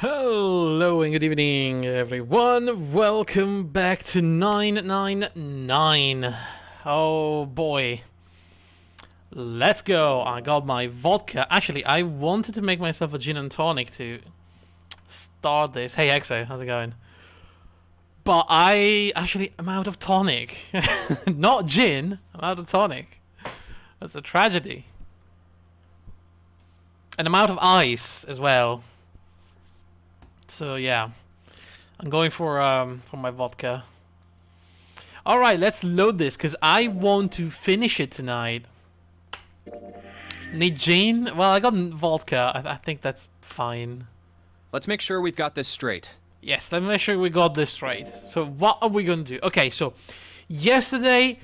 Hello and good evening, everyone. Welcome back to 999. Oh boy. Let's go. I got my vodka. Actually, I wanted to make myself a gin and tonic to start this. Hey, Exo, how's it going? But I actually am out of tonic. Not gin, I'm out of tonic. That's a tragedy. And I'm out of ice as well. So yeah, I'm going for my vodka. All right, let's load this because I want to finish it tonight. Need gin? Well, I got vodka. I think that's fine. Let's make sure we've got this straight. Yes, let me make sure we got this straight. So what are we gonna do? Okay, so yesterday,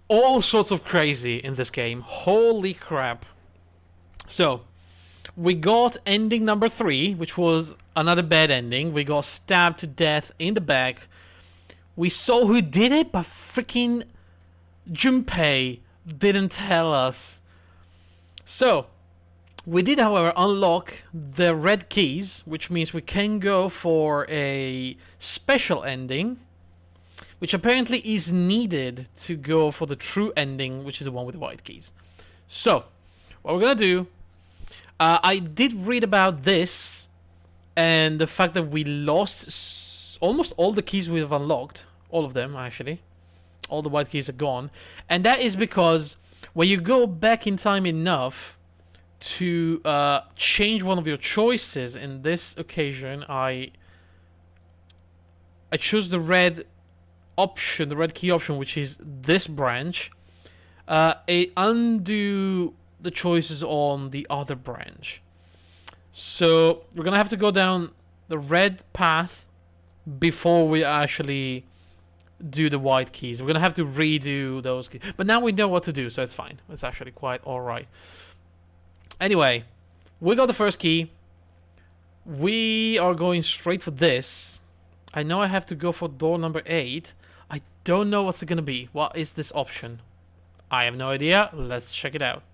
all sorts of crazy in this game. Holy crap! So we got ending number 3, which was another bad ending. We got stabbed to death in the back. We saw who did it, but freaking Junpei didn't tell us. So, we did, however, unlock the red keys, which means we can go for a special ending, which apparently is needed to go for the true ending, which is the one with the white keys. So, what we're gonna do, I did read about this and the fact that we lost almost all the keys we have unlocked. All of them, actually. All the white keys are gone. And that is because when you go back in time enough to change one of your choices, in this occasion, I chose the red option, the red key option, which is this branch. It undo the choices on the other branch. So we're gonna have to go down the red path before we actually do the white keys. We're gonna have to redo those keys. But now we know what to do, so it's fine. It's actually quite alright. Anyway, we got the first key. We are going straight for this. I know I have to go for door number 8. I don't know what's it gonna be. What is this option? I have no idea. Let's check it out.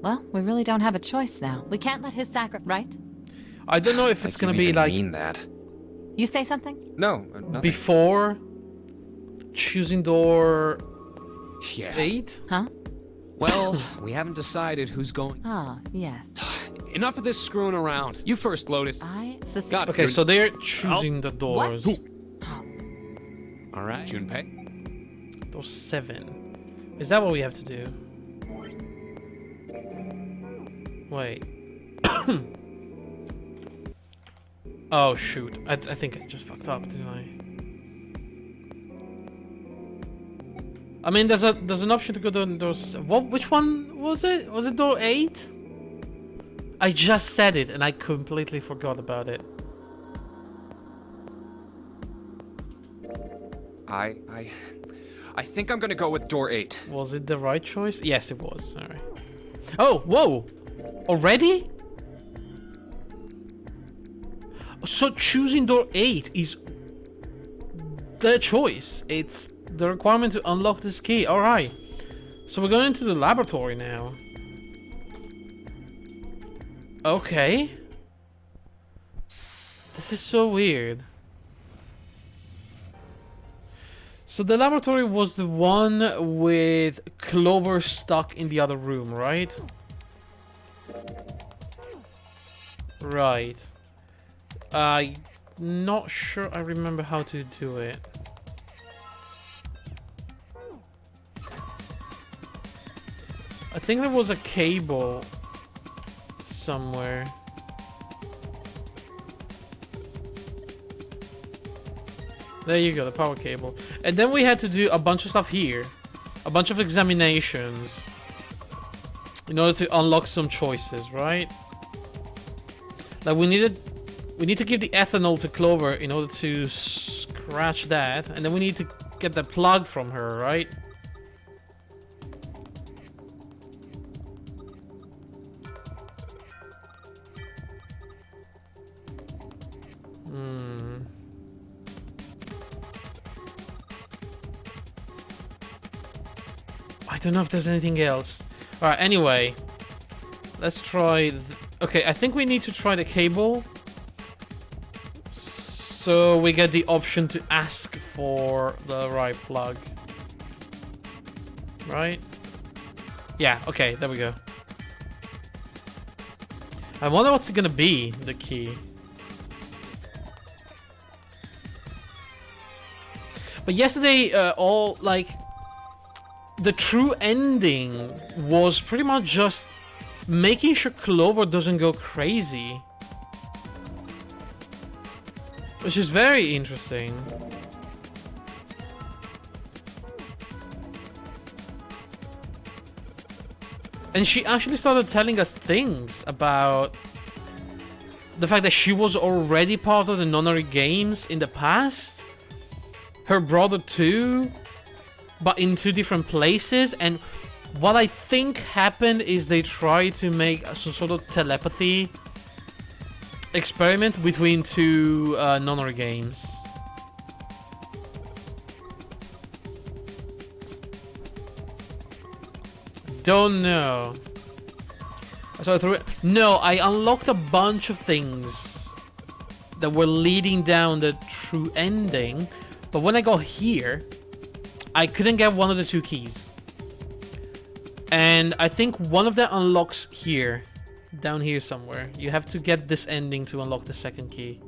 Well, we really don't have a choice now. We can't let his right? I don't know if it's gonna be like mean that. You say something? No, nothing. before choosing door Yeah. 8. Huh? Well, we haven't decided who's going. Ah, yes. Enough of this screwing around. You first, Lotus. Got Okay, so they're choosing the doors. All right. Junpei. Door 7. Is that what we have to do? Wait. Oh shoot! I think I just fucked up, didn't I? I mean, there's an option to go down doors. What? Which one was it? Was it door 8? I just said it and I completely forgot about it. I think I'm gonna go with door 8. Was it the right choice? Yes, it was. All right. Oh, whoa! Already? So choosing door 8 is the choice. It's the requirement to unlock this key. Alright. So we're going into the laboratory now. Okay. This is so weird. So the laboratory was the one with Clover stuck in the other room, right? Right. I'm not sure I remember how to do it. I think there was a cable somewhere. There you go, the power cable. And then we had to do a bunch of stuff here. A bunch of examinations. In order to unlock some choices, right? Like we need to give the ethanol to Clover in order to scratch that, and then we need to get the plug from her, right? I don't know if there's anything else. Alright, anyway. Let's try... Okay, I think we need to try the cable. So we get the option to ask for the right plug. Right? Yeah, okay, there we go. I wonder what's gonna be, the key. But yesterday, the true ending was pretty much just making sure Clover doesn't go crazy. Which is very interesting. And she actually started telling us things about the fact that she was already part of the Nonary games in the past. Her brother too, but in 2 different places. And what I think happened is they tried to make some sort of telepathy experiment between 2 Nonary games. Don't know. No, I unlocked a bunch of things that were leading down the true ending, but when I got here, I couldn't get one of the 2 keys. And I think one of them unlocks here, down here somewhere. You have to get this ending to unlock the 2nd key.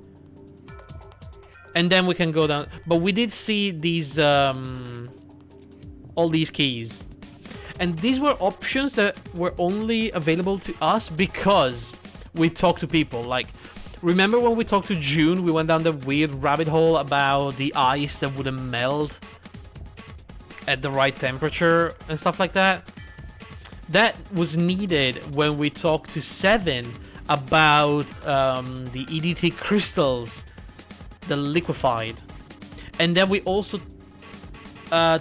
And then we can go down. But we did see these, all these keys. And these were options that were only available to us because we talked to people. Like, remember when we talked to June, we went down the weird rabbit hole about the ice that wouldn't melt at the right temperature and stuff like that? That was needed when we talked to Seven about the EDT crystals, the liquefied. And then we also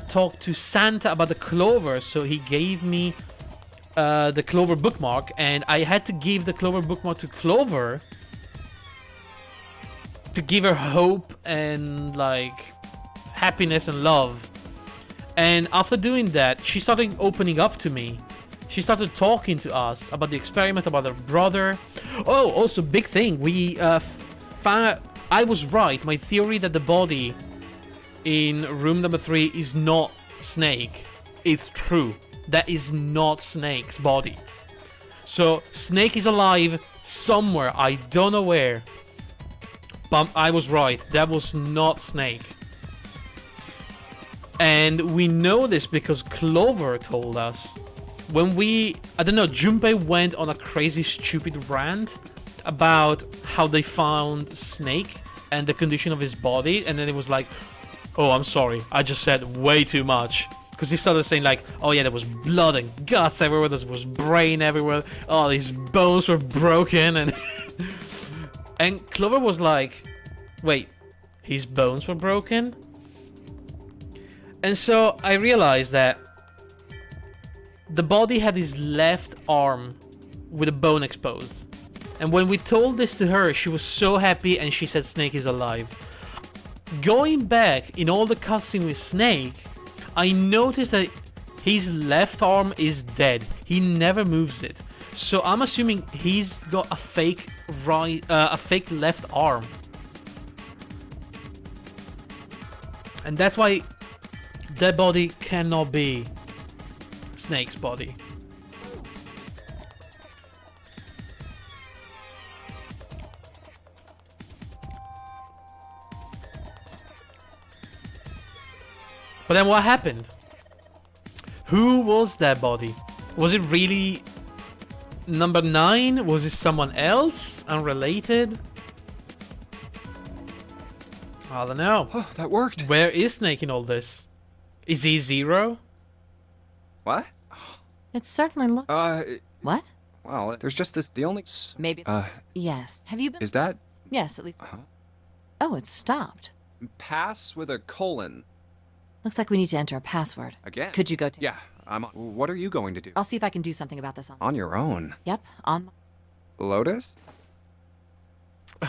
talked to Santa about the Clover, so he gave me the Clover bookmark, and I had to give the Clover bookmark to Clover to give her hope and like happiness and love. And after doing that, she started opening up to me. She started talking to us about the experiment, about her brother. Oh, also big thing, we found I was right. My theory that the body in room number 3 is not Snake. It's true. That is not Snake's body. So Snake is alive somewhere. I don't know where. But I was right. That was not Snake. And we know this because Clover told us. When I don't know, Junpei went on a crazy stupid rant about how they found Snake and the condition of his body, and then it was like, oh, I'm sorry, I just said way too much. Because he started saying like, oh yeah, there was blood and guts everywhere, there was brain everywhere, oh, these bones were broken, and and Clover was like, wait, his bones were broken? And so I realized that the body had his left arm with a bone exposed. And when we told this to her, she was so happy and she said Snake is alive. Going back in all the cutscenes with Snake, I noticed that his left arm is dead. He never moves it. So I'm assuming he's got a fake left arm. And that's why that body cannot be Snake's body. But then what happened? Who was that body? Was it really number 9? Was it someone else? Unrelated? I don't know. Oh, that worked. Where is Snake in all this? Is he 0? What? It certainly looks. What? Well, there's just this. The only. Maybe. Yes. Have you been? Is that Yes, at least. Oh, it stopped. pass with a colon? Looks like we need to enter a password. Again? Could you go to? Yeah. What are you going to do? I'll see if I can do something about this On your own. Yep, on. Lotus?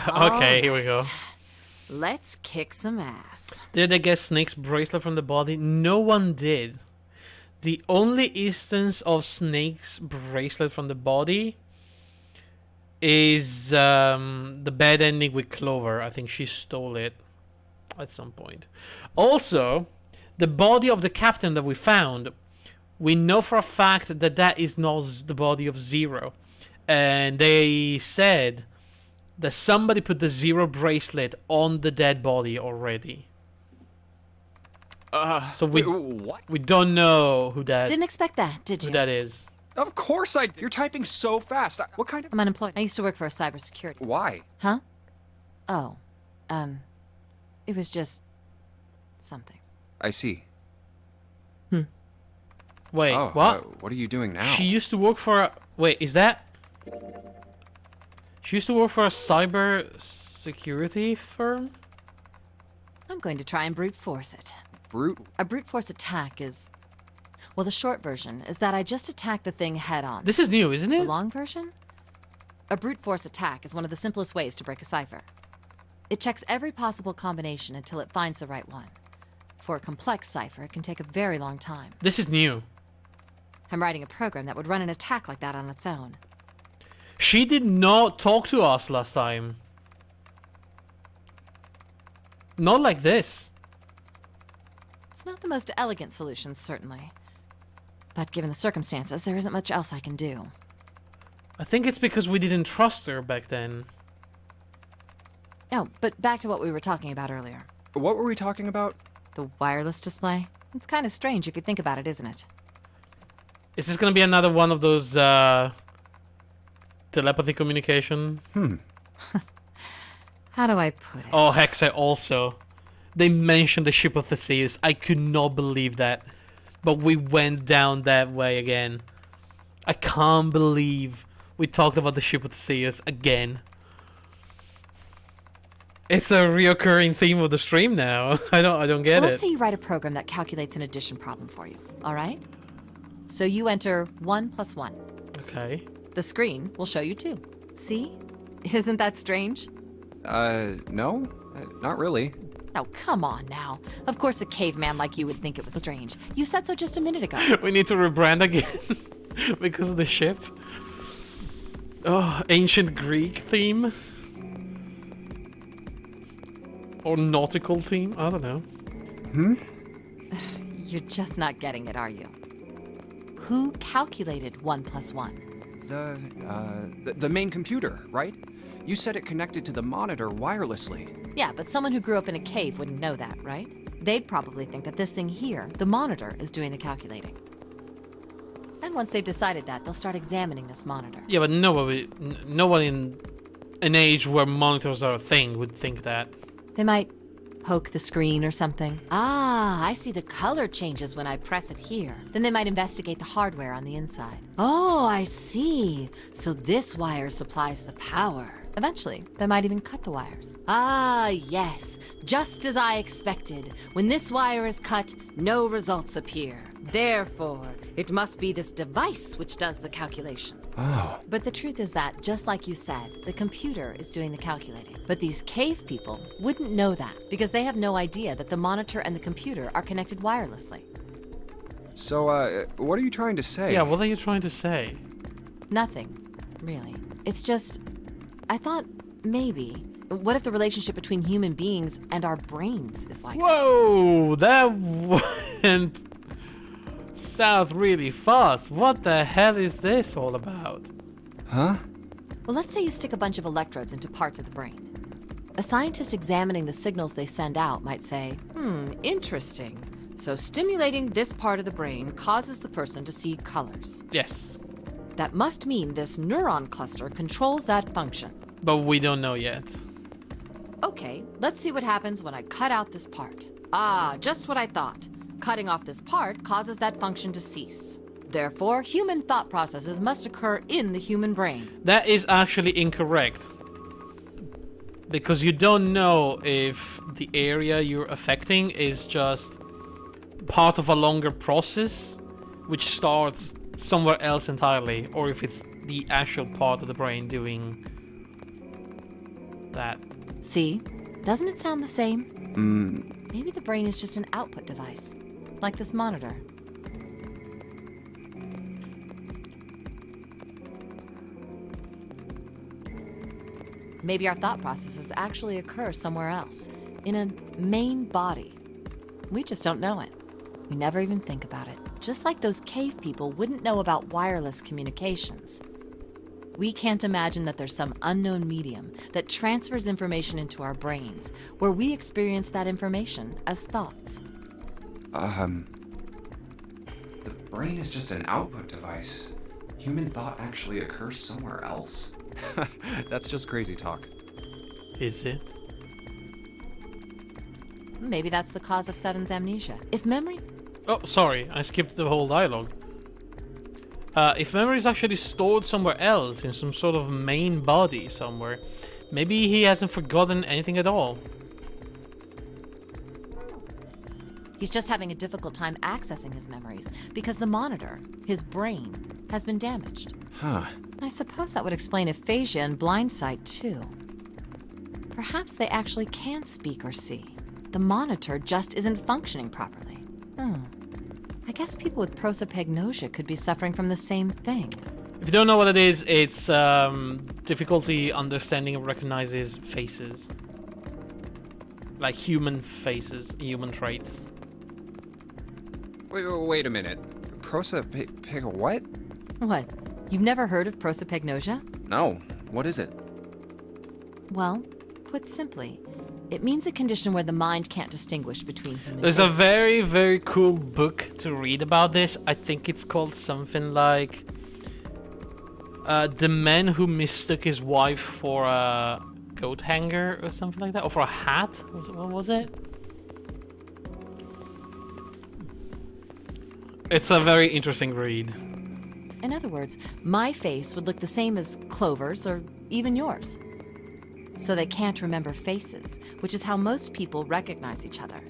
Okay, here we go. Let's kick some ass. Did they get Snake's bracelet from the body? No one did. The only instance of Snake's bracelet from the body is the bad ending with Clover. I think she stole it at some point. Also, the body of the captain that we found, we know for a fact that that is not the body of Zero. And they said that somebody put the Zero bracelet on the dead body already. So wait, what? we don't know who that Didn't expect that, did who you? that is. Of course I did. You're typing so fast. What kind of... I'm unemployed. I used to work for a cybersecurity. Why? Huh? Oh. It was just something. I see. Wait, Oh, what? what are you doing now? She used to work for a... Wait, is that... She used to work for a cyber security firm? I'm going to try and brute force it. Brute? A brute force attack is... Well, the short version is that I just attack the thing head on. This is new, isn't The it? long version? A brute force attack is one of the simplest ways to break a cipher. It checks every possible combination until it finds the right one. For a complex cipher, it can take a very long time. This is new. I'm writing a program that would run an attack like that on its own. She did not talk to us last time. Not like this. It's not the most elegant solution, certainly. But given the circumstances, there isn't much else I can do. I think it's because we didn't trust her back then. Oh, but back to what we were talking about earlier. What were we talking about? The wireless display? It's kind of strange if you think about it, isn't it? Is this gonna be another one of those telepathy communication? How do I put it? Oh, Hexa also. They mentioned the ship of Theseus. I could not believe that. But we went down that way again. I can't believe we talked about the ship of Theseus again. It's a reoccurring theme of the stream now. I don't get Well, it. let's say you write a program that calculates an addition problem for you, all right? So you enter 1 + 1. Okay. The screen will show you 2. See? Isn't that strange? No? Not really. Oh, come on now. Of course a caveman like you would think it was strange. You said so just a minute ago. We need to rebrand again because of the ship. Oh, ancient Greek theme. Or nautical theme? I don't know. You're just not getting it, are you? Who calculated 1 + 1? The main computer, right? You said it connected to the monitor wirelessly. Yeah, but someone who grew up in a cave wouldn't know that, right? They'd probably think that this thing here, the monitor, is doing the calculating. And once they've decided that, they'll start examining this monitor. Yeah, but no one in an age where monitors are a thing would think that. They might poke the screen or something. Ah, I see the color changes when I press it here. Then they might investigate the hardware on the inside. Oh, I see. So this wire supplies the power. Eventually, they might even cut the wires. Ah, yes. Just as I expected. When this wire is cut, no results appear. Therefore, it must be this device which does the calculation. Oh. But the truth is that, just like you said, the computer is doing the calculating. But these cave people wouldn't know that because they have no idea that the monitor and the computer are connected wirelessly. So, what are you trying to say? Yeah, what are you trying to say? Nothing, really. It's just, I thought maybe, what if the relationship between human beings and our brains is like that? Whoa, that went south really fast. What the hell is this all about? Huh? Well, let's say you stick a bunch of electrodes into parts of the brain. A scientist examining the signals they send out might say, interesting. So stimulating this part of the brain causes the person to see colors. Yes, That must mean this neuron cluster controls that function. but we don't know yet. Okay, let's see what happens when I cut out this part. Ah, just what I thought. Cutting off this part causes that function to cease. Therefore, human thought processes must occur in the human brain. That is actually incorrect. Because you don't know if the area you're affecting is just part of a longer process, which starts somewhere else entirely, or if it's the actual part of the brain doing that. See? Doesn't it sound the same? Maybe the brain is just an output device, like this monitor. Maybe our thought processes actually occur somewhere else, in a main body. We just don't know it. We never even think about it. Just like those cave people wouldn't know about wireless communications. We can't imagine that there's some unknown medium that transfers information into our brains, where we experience that information as thoughts. The brain is just an output device. Human thought actually occurs somewhere else. That's just crazy talk. Is it? Maybe that's the cause of Seven's amnesia. If memory... Oh, sorry, I skipped the whole dialogue. If memory is actually stored somewhere else, in some sort of main body somewhere, maybe he hasn't forgotten anything at all. He's just having a difficult time accessing his memories because the monitor, his brain, has been damaged. Huh. I suppose that would explain aphasia and blindsight, too. Perhaps they actually can speak or see. The monitor just isn't functioning properly. I guess people with prosopagnosia could be suffering from the same thing. If you don't know what it is, it's difficulty understanding and recognizes faces. Like human faces, human traits. Wait a minute. What? What? You've never heard of prosopagnosia? No. What is it? Well, put simply, it means a condition where the mind can't distinguish between human There's a faces. very, very cool book to read about this. I think it's called something like The Man Who Mistook His Wife for a Coat Hanger or something like that. Or for a hat? What was it? It's a very interesting read. In other words, my face would look the same as Clover's or even yours. So they can't remember faces, which is how most people recognize each other.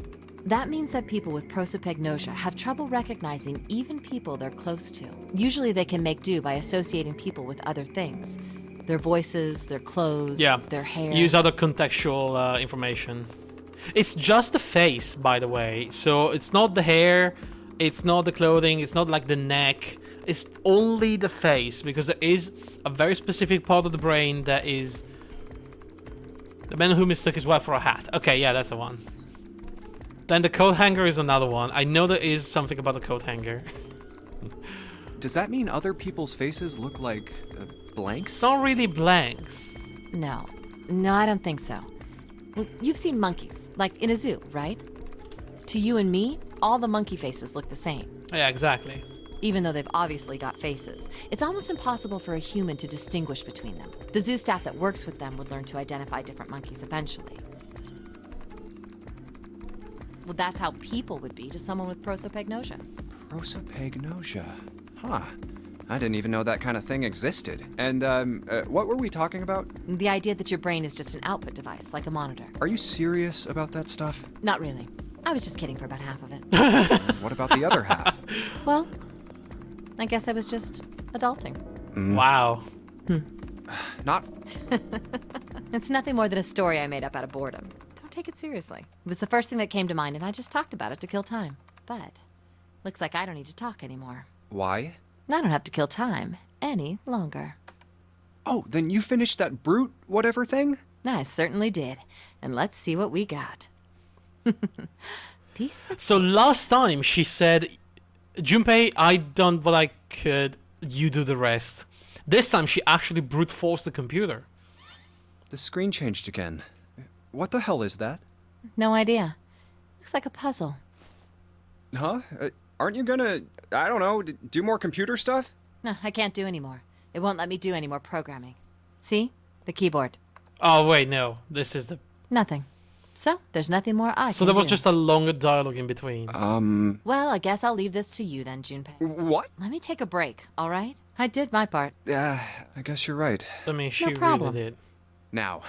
That means that people with prosopagnosia have trouble recognizing even people they're close to. Usually they can make do by associating people with other things. Their voices, their clothes, their hair. Use other contextual information. It's just the face, by the way. So it's not the hair, it's not the clothing, it's not like the neck. It's only the face, because there is a very specific part of the brain that is... The Man Who Mistook His Wife for a Hat. Okay, yeah, that's the one. Then the coat hanger is another one. I know there is something about the coat hanger. Does that mean other people's faces look like blanks? It's not really blanks. No, I don't think so. Well, you've seen monkeys, like in a zoo, right? To you and me, all the monkey faces look the same. Yeah, exactly. Even though they've obviously got faces. It's almost impossible for a human to distinguish between them. The zoo staff that works with them would learn to identify different monkeys eventually. Well, that's how people would be to someone with prosopagnosia. Prosopagnosia. Huh. I didn't even know that kind of thing existed. And, what were we talking about? The idea that your brain is just an output device, like a monitor. Are you serious about that stuff? Not really. I was just kidding for about half of it. What about the other half? Well, I guess I was just adulting. Wow. Not... It's nothing more than a story I made up out of boredom. Don't take it seriously. It was the first thing that came to mind, and I just talked about it to kill time. But looks like I don't need to talk anymore. Why? I don't have to kill time any longer. Oh, then you finished that brute whatever thing? I certainly did. And let's see what we got. Piece of... So last time she said, Junpei, I done what I could, you do the rest. This time she actually brute forced the computer. The screen changed again. What the hell is that? No idea. Looks like a puzzle. Huh? Aren't you gonna, I don't know, do more computer stuff? No, I can't do anymore. It won't let me do any more programming. See? The keyboard. Oh wait, no. This is the... Nothing. So, there's nothing more I So can there was do. just a longer dialogue in between. Well, I guess I'll leave this to you then, Junpei. What? Let me take a break, all right? I did my part. Yeah, I guess you're right. I mean, she really problem. did. Now,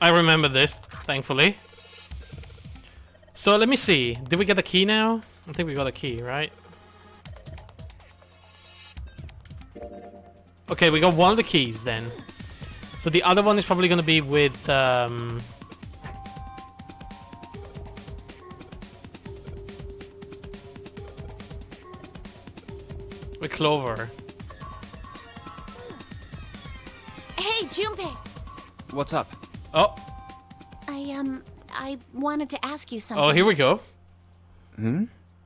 I remember this, thankfully. So let me see. Did we get the key now? I think we got a key, right? Okay, we got one of the keys then. So the other one is probably going to be with Clover. Junpei, What's up? Oh, I wanted to ask you something. oh, here we go.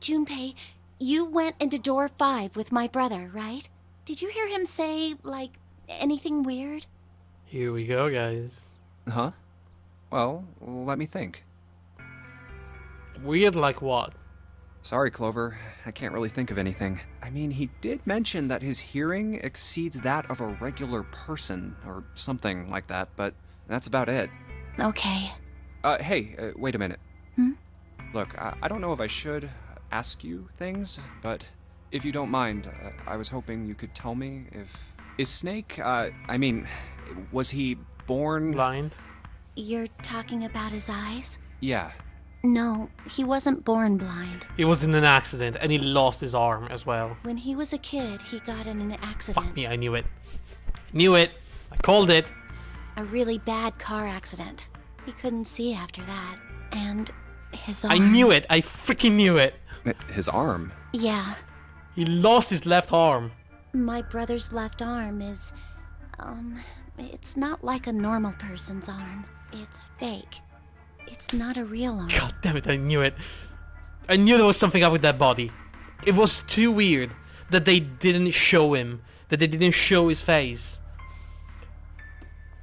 Junpei, you went into door 5 with my brother, right? Did you hear him say, like, anything weird? Here we go, guys. Huh? Well, let me think. Weird like what? Sorry, Clover. I can't really think of anything. I mean, he did mention that his hearing exceeds that of a regular person, or something like that, but that's about it. Okay. Hey, wait a minute. Look, I don't know if I should ask you things, but if you don't mind, I was hoping you could tell me if... Is Snake, was he born... Blind? You're talking about his eyes? Yeah. No, he wasn't born blind. He was in an accident and he lost his arm as well. When he was a kid, he got in an accident. Fuck me, I knew it. Knew it. I called it. A really bad car accident. He couldn't see after that. And his arm... I knew it. I freaking knew it. His arm? Yeah. He lost his left arm. My brother's left arm is... it's not like a normal person's arm. It's fake. It's not a real arm. God damn it, I knew it. I knew there was something up with that body. It was too weird that they didn't show him. That they didn't show his face.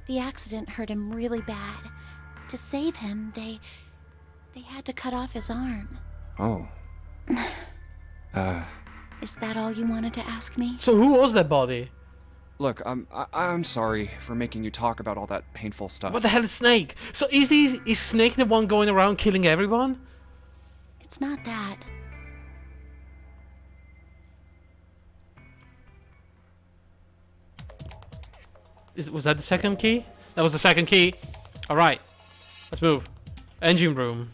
The accident hurt him really bad. To save him, they had to cut off his arm. Oh. Is that all you wanted to ask me? So who was that body? Look, I'm sorry for making you talk about all that painful stuff. What the hell is Snake? So is Snake the one going around killing everyone? It's not that. Was that the second key? That was the second key. Alright. Let's move. Engine room.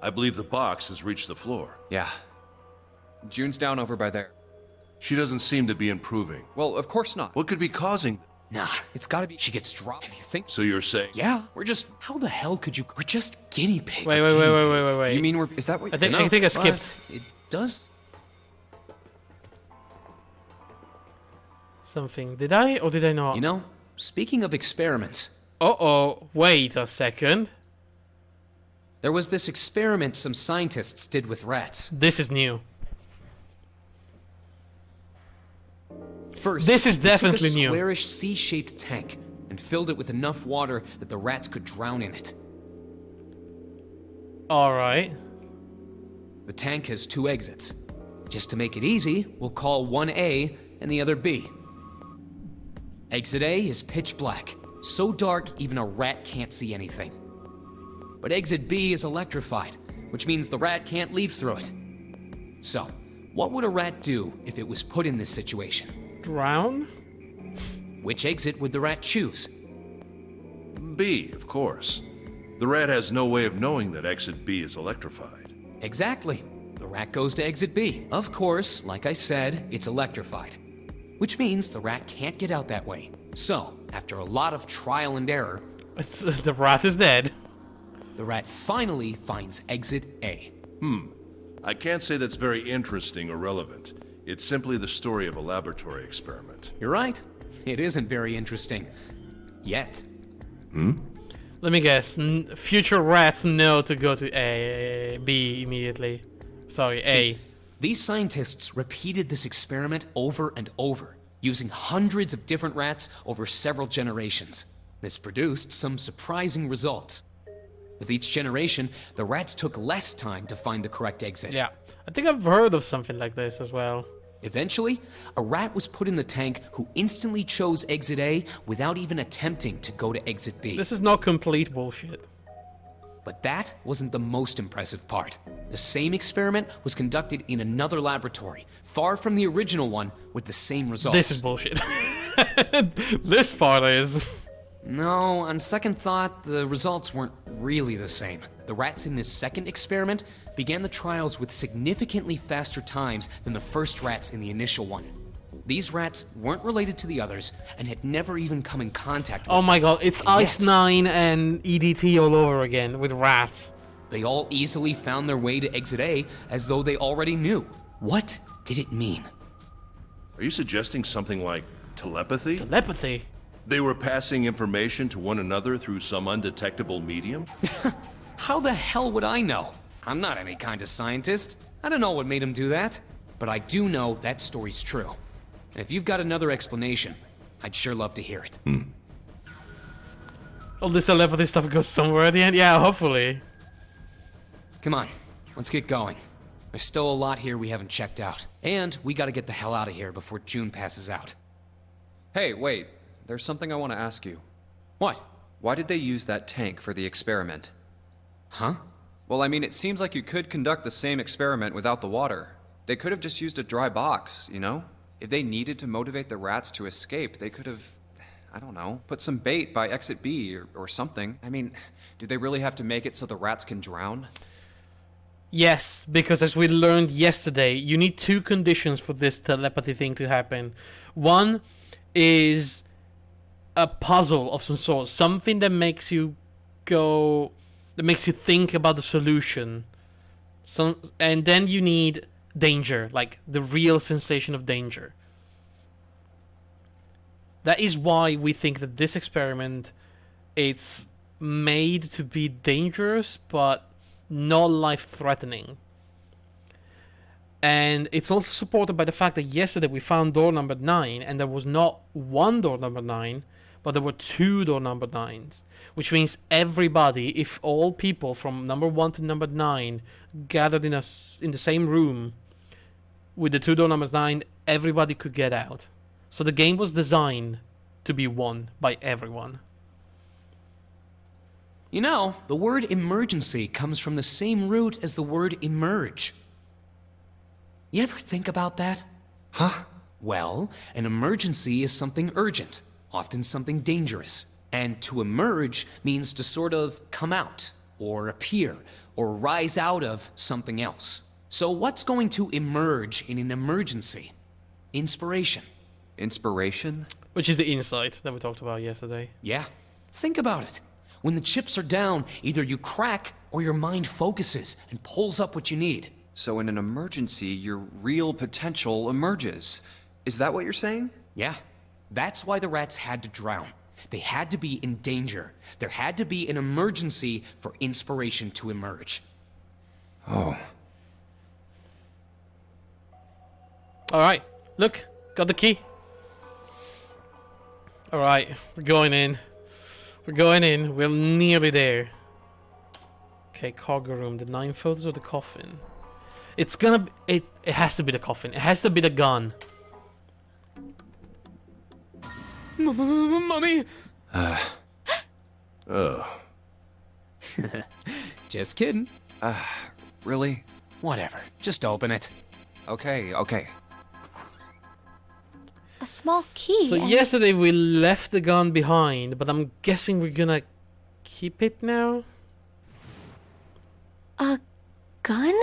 I believe the box has reached the floor. Yeah. June's down over by there. She doesn't seem to be improving. Well, of course not. What could be causing... Nah, it's gotta be she gets dropped. If you think... So you're saying... Yeah, we're just... How the hell could you... We're just guinea pig. Wait. You mean is that what... I think I skipped It does... something. Did I or did I not? You know, speaking of experiments, Uh-oh. Wait a second. there was this experiment some scientists did with rats. This is new. First, This is they took definitely a new. squarish C-shaped tank and filled it with enough water that the rats could drown in it. Alright. The tank has 2 exits. Just to make it easy, we'll call one A and the other B. Exit A is pitch black, so dark even a rat can't see anything. But exit B is electrified, which means the rat can't leave through it. So, what would a rat do if it was put in this situation? Drown? Which exit would the rat choose? B, of course. The rat has no way of knowing that exit B is electrified. Exactly. The rat goes to exit B. Of course, like I said, it's electrified. Which means the rat can't get out that way. So, after a lot of trial and error, The rat is dead. the rat finally finds exit A. I can't say that's very interesting or relevant. It's simply the story of a laboratory experiment. You're right. It isn't very interesting. Yet. Let me guess. Future rats know to go to B immediately. Sorry, A. See, these scientists repeated this experiment over and over, using hundreds of different rats over several generations. This produced some surprising results. With each generation, the rats took less time to find the correct exit. Yeah. I think I've heard of something like this as well. Eventually, a rat was put in the tank who instantly chose exit A without even attempting to go to exit B. This is not complete bullshit. But that wasn't the most impressive part. The same experiment was conducted in another laboratory, far from the original one, with the same results. This is bullshit. This part is. No, on second thought, the results weren't really the same. The rats in this second experiment began the trials with significantly faster times than the first rats in the initial one. These rats weren't related to the others and had never even come in contact with Oh my god, it's And Ice yet, 9 and EDT all over again with rats. They all easily found their way to exit A as though they already knew. What did it mean? Are you suggesting something like telepathy? Telepathy? They were passing information to one another through some undetectable medium? How the hell would I know? I'm not any kind of scientist. I don't know what made him do that. But I do know that story's true. And if you've got another explanation, I'd sure love to hear it. All this telepathy stuff goes somewhere at the end? Yeah, hopefully. Come on, let's get going. There's still a lot here we haven't checked out. And we gotta get the hell out of here before June passes out. Hey, wait. There's something I want to ask you. What? Why did they use that tank for the experiment? Huh? Well, I mean, it seems like you could conduct the same experiment without the water. They could have just used a dry box, you know? If they needed to motivate the rats to escape, they could have, I don't know, put some bait by exit B or something. I mean, do they really have to make it so the rats can drown? Yes, because as we learned yesterday, you need two conditions for this telepathy thing to happen. One is a puzzle of some sort, something that makes you go, that makes you think about the solution. And then you need danger, like the real sensation of danger. That is why we think that this experiment, it's made to be dangerous, but not life-threatening. And it's also supported by the fact that yesterday we found door number 9, and there was not one door number 9, but there were 2 door number 9s. Which means everybody, if all people from number 1 to number 9 gathered in the same room with the 2 door numbers 9, everybody could get out. So the game was designed to be won by everyone. You know, the word emergency comes from the same root as the word emerge. You ever think about that? Huh? Well, an emergency is something urgent, often something dangerous. And to emerge means to sort of come out, or appear, or rise out of something else. So what's going to emerge in an emergency? Inspiration. Inspiration? Which is the insight that we talked about yesterday. Yeah. Think about it. When the chips are down, either you crack or your mind focuses and pulls up what you need. So in an emergency, your real potential emerges. Is that what you're saying? Yeah. That's why the rats had to drown. They had to be in danger. There had to be an emergency for inspiration to emerge. Oh. Alright, look, got the key. Alright, we're going in. We're going in, we're nearly there. Okay, cargo room, the 9 photos of the coffin. It's gonna be, it has to be the coffin, it has to be the gun. Mummy! Oh. Just kidding. Really? Whatever, just open it. Okay. A small key. So and- yesterday we left the gun behind, but I'm guessing we're gonna keep it now? A gun?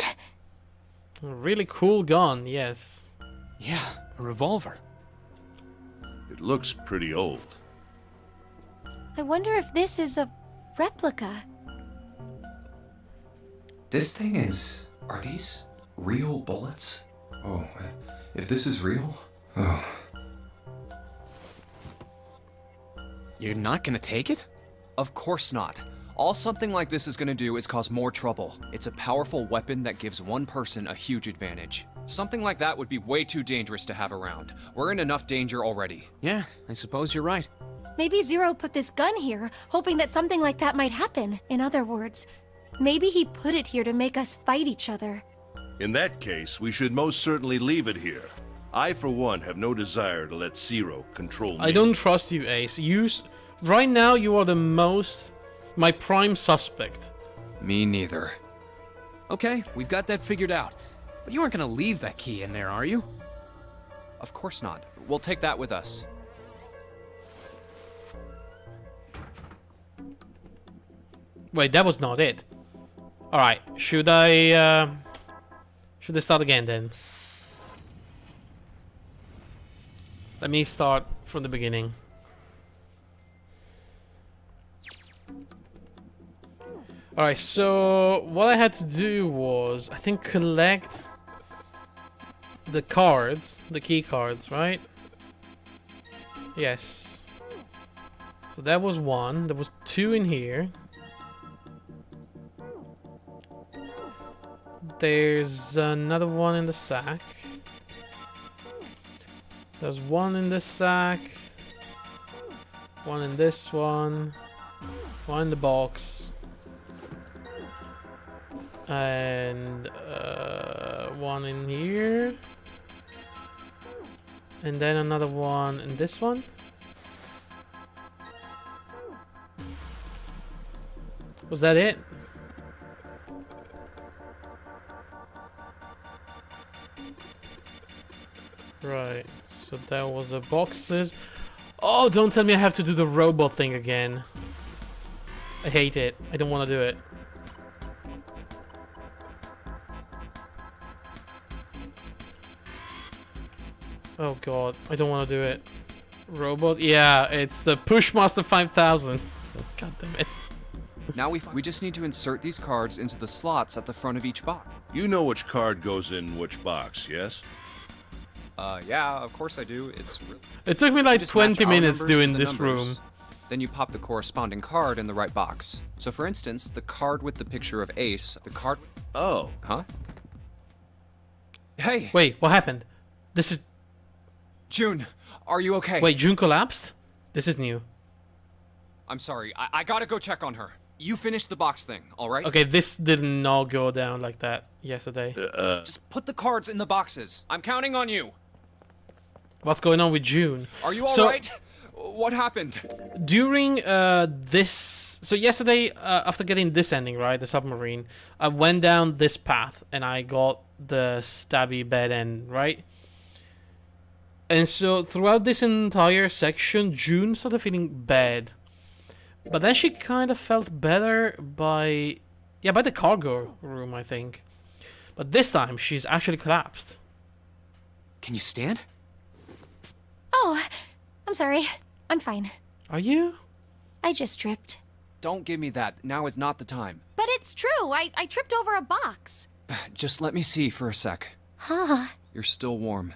A really cool gun, yes. Yeah, a revolver. It looks pretty old. I wonder if this is a replica. This thing is... Are these real bullets? Oh, if this is real... Oh. You're not gonna take it? Of course not. All something like this is gonna do is cause more trouble. It's a powerful weapon that gives one person a huge advantage. Something like that would be way too dangerous to have around. We're in enough danger already. Yeah, I suppose you're right. Maybe Zero put this gun here, hoping that something like that might happen. In other words, maybe he put it here to make us fight each other. In that case, we should most certainly leave it here. I, for one, have no desire to let Zero control me. I don't trust you, Ace. Right now you are my prime suspect. Me neither. Okay, we've got that figured out. But you aren't gonna leave that key in there, are you? Of course not. We'll take that with us. Wait, that was not it. Alright, should I start again then? Let me start from the beginning. Alright, so what I had to do was, I think, collect the cards, the key cards, right? Yes. So that was one. There was two in here. There's another one in the sack. There's one in this sack. One in this one. One in the box. And one in here. And then another one in this one. Was that it? Right, so that was the boxes. Oh, don't tell me I have to do the robot thing again. I hate it. I don't want to do it. Oh god, I don't want to do it. Robot? Yeah, it's the Pushmaster 5000. God damn it. Now we just need to insert these cards into the slots at the front of each box. You know which card goes in which box, yes? Yeah, of course I do. It took me like just 20 match our minutes numbers to doing the this numbers. room. Then you pop the corresponding card in the right box. So for instance, the card with the picture of Ace, the card... Oh, Huh? Hey! Wait, what happened? This is... June, are you okay? Wait, June collapsed? This is new. I'm sorry, I gotta go check on her. You finished the box thing, alright? Okay, this did not go down like that yesterday. Just put the cards in the boxes. I'm counting on you. What's going on with June? Are you So- alright? What happened? During this, so yesterday, after getting this ending, right, the submarine, I went down this path and I got the stabby bed end, right? And so throughout this entire section, June started feeling bad, but then she kind of felt better by the cargo room, I think. But this time, she's actually collapsed. Can you stand? Oh, I'm sorry. I'm fine. Are you? I just tripped. Don't give me that. Now is not the time. But it's true. I tripped over a box. Just let me see for a sec. Huh. You're still warm.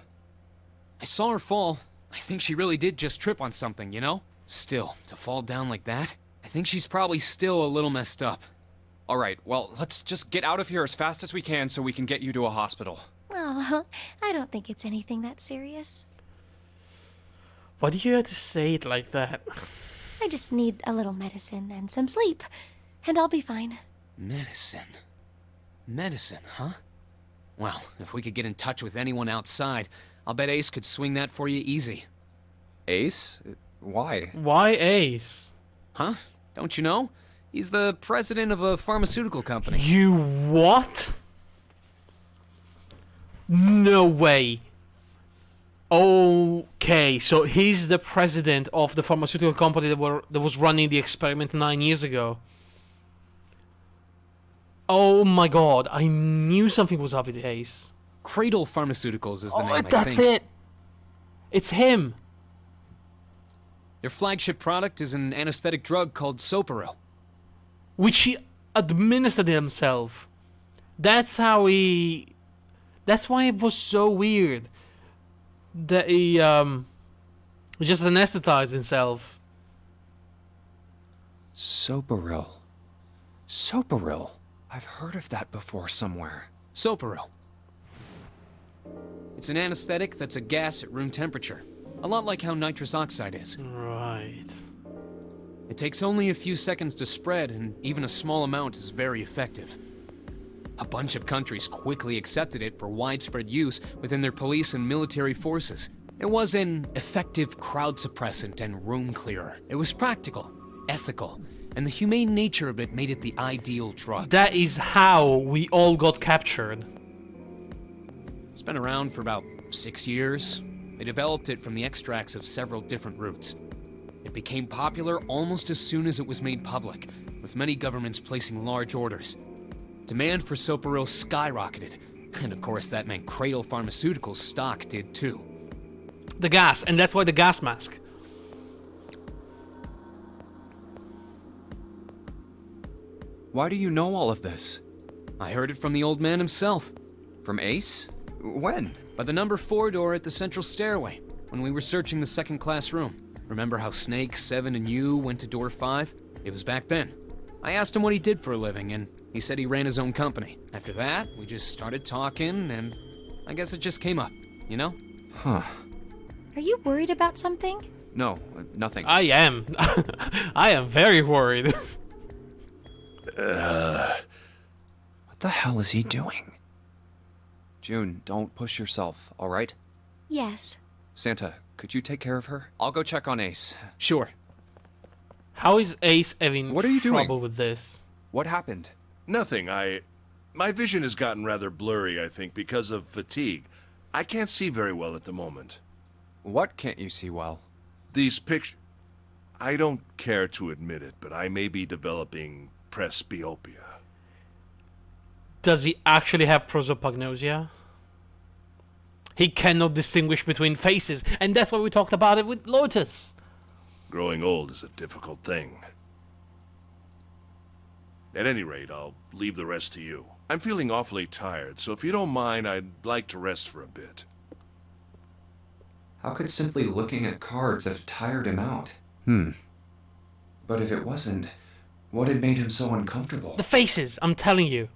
I saw her fall. I think she really did just trip on something, you know? Still, to fall down like that? I think she's probably still a little messed up. Alright, well, let's just get out of here as fast as we can so we can get you to a hospital. Oh, I don't think it's anything that serious. Why do you have to say it like that? I just need a little medicine and some sleep, and I'll be fine. Medicine. Medicine, huh? Well, if we could get in touch with anyone outside, I'll bet Ace could swing that for you easy. Ace? Why? Why Ace? Huh? Don't you know? He's the president of a pharmaceutical company. You what? No way. Okay, so he's the president of the pharmaceutical company that was running the experiment 9 years ago. Oh my god, I knew something was up with Ace. Cradle Pharmaceuticals is the name, I That's think. it. It's him. Their flagship product is an anesthetic drug called Soparil. Which he administered himself. That's how he... That's why it was so weird. That he just anesthetized himself. Soparil. Soparil. I've heard of that before somewhere. Soparil. It's an anesthetic that's a gas at room temperature. A lot like how nitrous oxide is. Right. It takes only a few seconds to spread, and even a small amount is very effective. A bunch of countries quickly accepted it for widespread use within their police and military forces. It was an effective crowd suppressant and room clearer. It was practical, ethical, and the humane nature of it made it the ideal drug. That is how we all got captured. It's been around for about 6 years. They developed it from the extracts of several different roots. It became popular almost as soon as it was made public, with many governments placing large orders. Demand for Soparil skyrocketed, and of course that meant Cradle Pharmaceuticals' stock did too. The gas, and that's why the gas mask. Why do you know all of this? I heard it from the old man himself. From Ace? When? By the number 4 door at the central stairway, when we were searching the second class room. Remember how Snake, Seven, and you went to door 5? It was back then. I asked him what he did for a living, and he said he ran his own company. After that, we just started talking, and I guess it just came up, you know? Huh. Are you worried about something? No, nothing. I am. I am very worried. What the hell is he doing? June, don't push yourself, all right? Yes. Santa, could you take care of her? I'll go check on Ace. Sure. How is Ace having What are you doing? trouble with this? What happened? Nothing. My vision has gotten rather blurry, I think, because of fatigue. I can't see very well at the moment. What can't you see well? These pictures... I don't care to admit it, but I may be developing presbyopia. Does he actually have prosopagnosia? He cannot distinguish between faces, and that's why we talked about it with Lotus. Growing old is a difficult thing. At any rate, I'll leave the rest to you. I'm feeling awfully tired, so if you don't mind, I'd like to rest for a bit. How could simply looking at cards have tired him out? But if it wasn't, what had made him so uncomfortable? The faces, I'm telling you.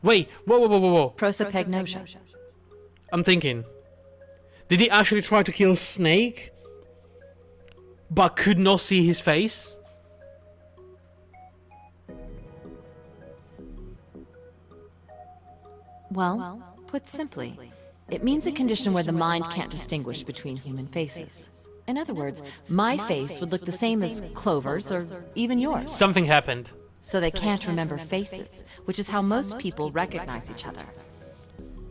Wait, whoa. Prosopagnosia. I'm thinking. Did he actually try to kill Snake, but could not see his face? Well, put simply, it means a condition where the mind can't distinguish between human faces. In other words, my face would look the same as Clover's or even yours. Something happened. So they can't remember faces, which is how most people recognize each other.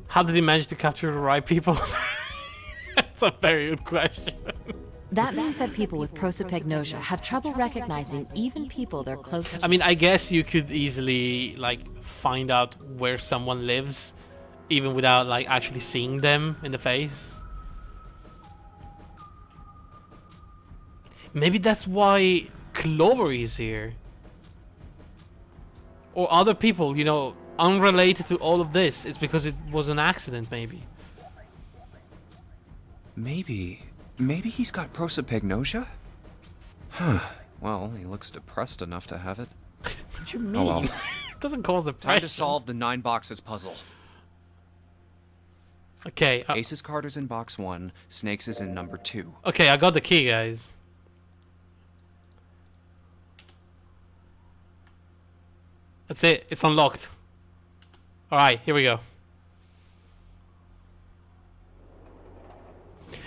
How did he manage to capture the right people? That's a very good question. That means that people with prosopagnosia have trouble recognizing even people they're close to. I mean, I guess you could easily, like, find out where someone lives, even without, like, actually seeing them in the face. Maybe that's why Clover is here. Or other people, you know, unrelated to all of this. It's because it was an accident, maybe. Maybe he's got prosopagnosia? Huh. Well, he looks depressed enough to have it. What do you mean? Oh well. It doesn't cause Time depression. to solve the 9 boxes puzzle. Okay, Ace's card is in box 1, Snake's is in number 2. okay, I got the key, guys. That's it. It's unlocked. Alright, here we go.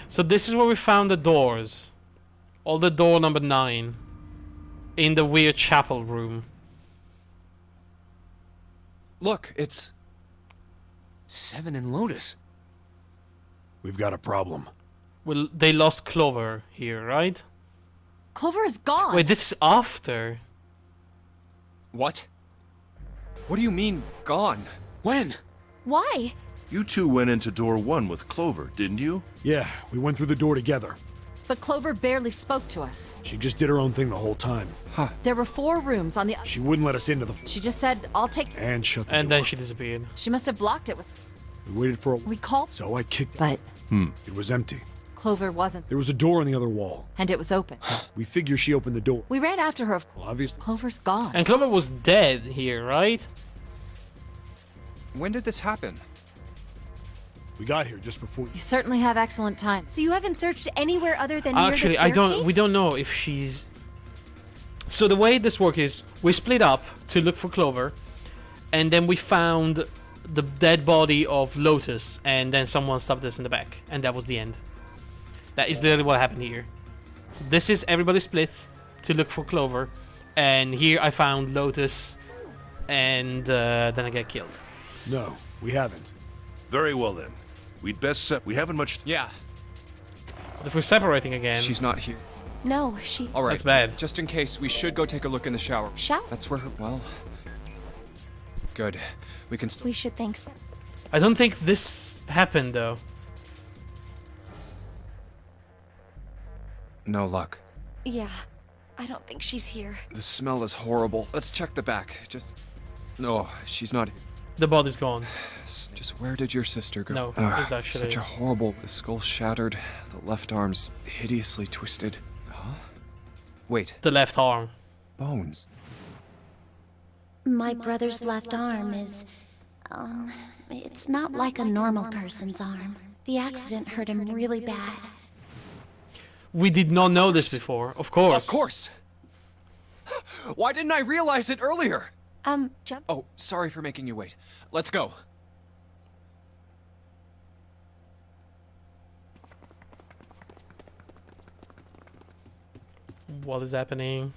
So this is where we found the doors. All the door number 9. In the weird chapel room. Look, it's... Seven and Lotus. We've got a problem. Well, they lost Clover here, right? Clover is gone. Wait, this is after. What? What do you mean, gone? When? Why? You two went into door 1 with Clover, didn't you? Yeah, we went through the door together. But Clover barely spoke to us. She just did her own thing the whole time. There were 4 rooms on the... She wouldn't let us into the... She just said, I'll take... And shut the And door. then she disappeared. She must have blocked it with... We waited for a... We called... So I kicked it. But It was empty. Clover wasn't. There was a door on the other wall. And it was open. We figure she opened the door. We ran after her. Well, obviously... Clover's gone. And Clover was dead here, right? When did this happen? We got here just before... You certainly have excellent time. So you haven't searched anywhere other than near the Actually, staircase? we don't know if she's... So the way this works is, we split up to look for Clover, and then we found the dead body of Lotus, and then someone stabbed us in the back, and that was the end. That is literally what happened here. So this is everybody split to look for Clover, and here I found Lotus, and then I get killed. No, we haven't. Very well then. We'd best we haven't much... Yeah, But if we're separating again... she's not here. No, she... All right, That's bad. just in case, we should go take a look in the shower. Shower? That's where her... Well... Good. We can... We should thank Sam. I don't think this happened, though. No luck. Yeah, I don't think she's here. The smell is horrible. Let's check the back. Just... No, she's not... The body's gone. Just where did your sister go? No, it's actually... Such a horrible... The skull shattered, the left arm's hideously twisted. Huh? Wait, The left arm. bones. My brother's left arm is, it's not like a normal person's arm. The accident hurt him really bad. We did not know this before, of course. Of course! Why didn't I realize it earlier? Jump. Oh, sorry for making you wait. Let's go. What is happening?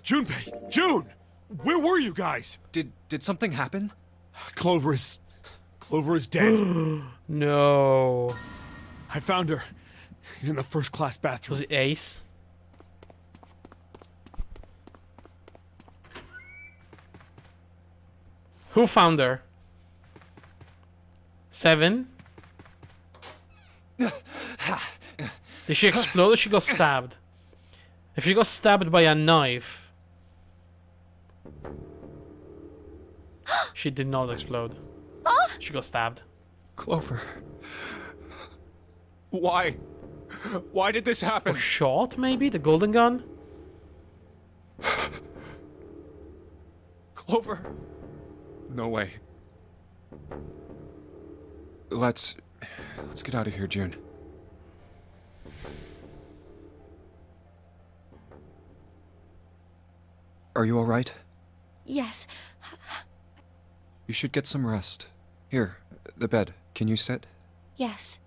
Junpei! June! Where were you guys? Did something happen? Clover is dead. No. I found her in the first class bathroom. Was it Ace? Who found her? 7? Did she explode or she got stabbed? If she got stabbed by a knife, she did not explode. She got stabbed. Clover. Why? Why did this happen? Or shot, maybe? The golden gun? Clover. No way. Let's get out of here, June. Are you all right? Yes. You should get some rest. Here, the bed. Can you sit? Yes.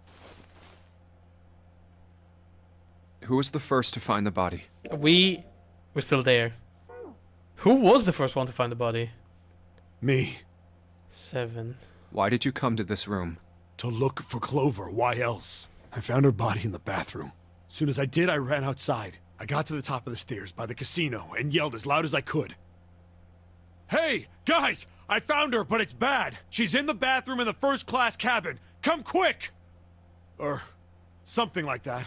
Who was the first to find the body? We were still there. Who was the first one to find the body? Me. 7. Why did you come to this room? To look for Clover. Why else? I found her body in the bathroom. As soon as I did, I ran outside. I got to the top of the stairs by the casino and yelled as loud as I could. Hey, guys! I found her, but it's bad. She's in the bathroom in the first class cabin. Come quick! Or something like that.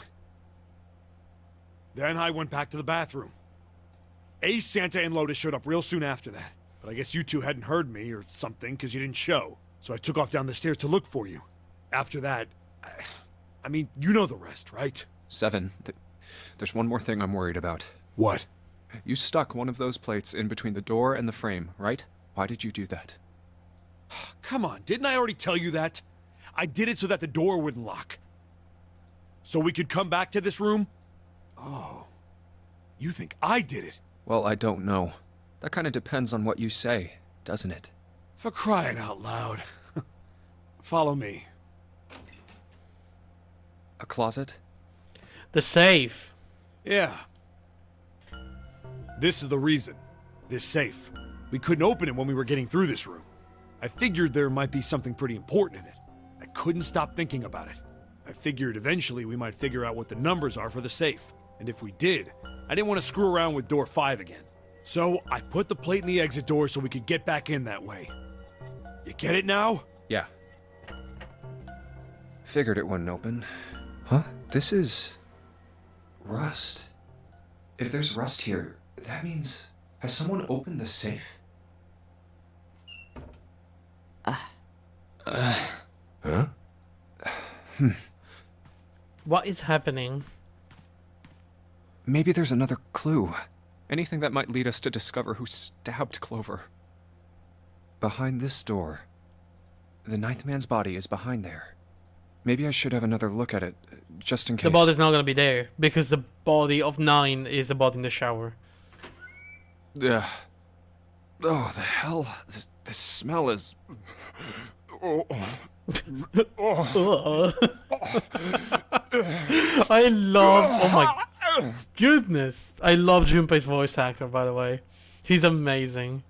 Then I went back to the bathroom. Ace, Santa, and Lotus showed up real soon after that. But I guess you two hadn't heard me or something because you didn't show. So I took off down the stairs to look for you. After that, I mean, you know the rest, right? 7. There's one more thing I'm worried about. What? You stuck one of those plates in between the door and the frame, right? Why did you do that? Come on, didn't I already tell you that? I did it so that the door wouldn't lock. So we could come back to this room? Oh. You think I did it? Well, I don't know. That kind of depends on what you say, doesn't it? For crying out loud. Follow me. A closet? The safe. Yeah. This is the reason. This safe. We couldn't open it when we were getting through this room. I figured there might be something pretty important in it. I couldn't stop thinking about it. I figured eventually we might figure out what the numbers are for the safe. And if we did, I didn't want to screw around with door 5 again. So I put the plate in the exit door so we could get back in that way. You get it now? Yeah. Figured it wouldn't open. Huh? This is... rust. If there's rust here, that means... Has someone opened the safe? Huh? What is happening? Maybe there's another clue. Anything that might lead us to discover who stabbed Clover. Behind this door. The ninth man's body is behind there. Maybe I should have another look at it, just in case. The body's not gonna be there, because the body of 9 is the body in the shower. Oh, the hell? This smell is... I love... Oh my goodness. I love Junpei's voice actor, by the way. He's amazing.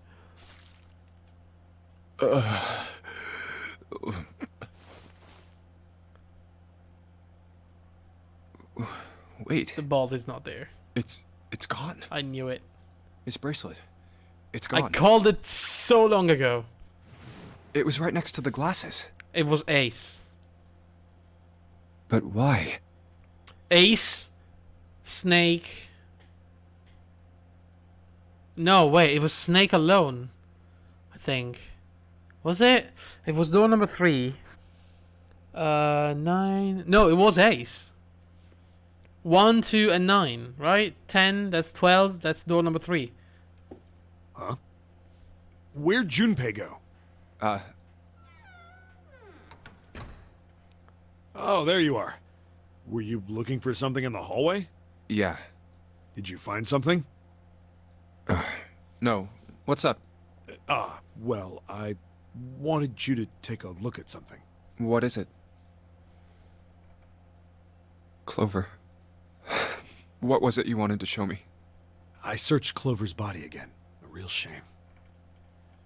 Wait, The body's not there. it's gone. I knew it. His bracelet. It's I gone. called it so long ago. It was right next to the glasses. It was Ace. But why? Ace, Snake. No, wait, it was Snake alone, I think. Was it? It was door number 3. 9. No, it was ace. 1, 2, and 9, right? 10, that's 12, that's door number 3. Huh? Where'd Junpei go? Oh, there you are. Were you looking for something in the hallway? Yeah. Did you find something? No. What's up? Well, I wanted you to take a look at something. What is it? Clover. What was it you wanted to show me? I searched Clover's body again. A real shame.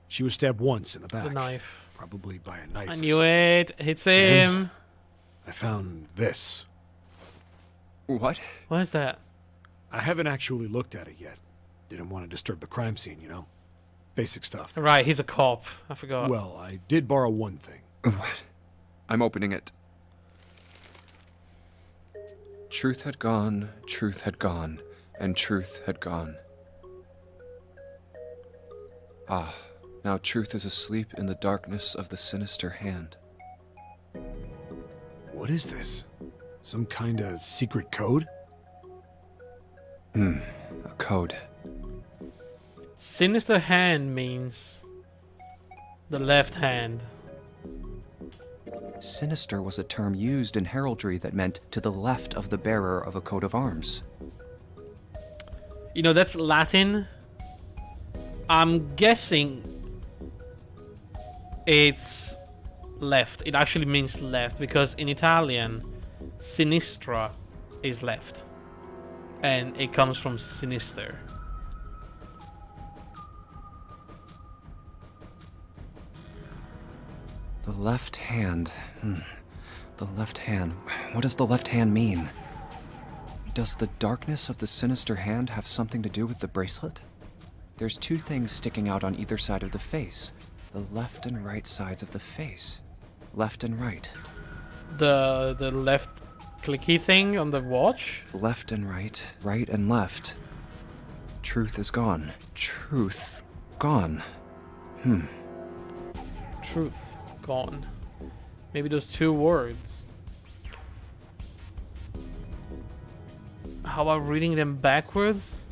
She was stabbed once in the back. The knife. Probably by a knife. I or knew something. it. It's him. I found this. What? What is that? I haven't actually looked at it yet. Didn't want to disturb the crime scene, you know? Basic stuff. Right, he's a cop. I forgot. Well, I did borrow one thing. What? I'm opening it. Truth had gone, and truth had gone. Ah, now truth is asleep in the darkness of the sinister hand. What is this? Some kind of secret code? A code. Sinister hand means the left hand. Sinister was a term used in heraldry that meant to the left of the bearer of a coat of arms. You know, that's Latin. I'm guessing it's left. It actually means left because in Italian, sinistra is left. And it comes from sinister. The left hand. The left hand. What does the left hand mean? Does the darkness of the sinister hand have something to do with the bracelet? There's 2 things sticking out on either side of the face. The left and right sides of the face. Left and right. The left clicky thing on the watch. Left and right. Right and left. Truth is gone. Truth gone. Truth gone. Maybe those 2 words. How about reading them backwards?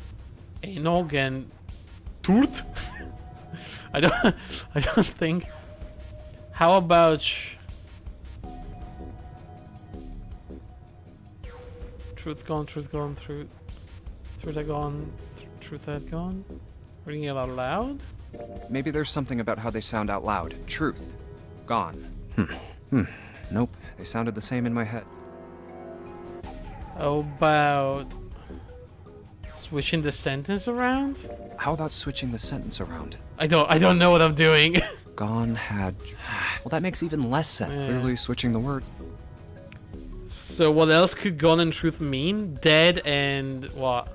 Enog and truth? I don't think. How about truth gone, truth gone, truth had gone, truth had gone? Reading it out loud? Maybe there's something about how they sound out loud. Truth. Gone. Nope. They sounded the same in my head. How about switching the sentence around? How about switching the sentence around? I don't know what I'm doing. Gone had... Well, that makes even less sense. Yeah. Clearly switching the words. So what else could gone and truth mean? Dead and what?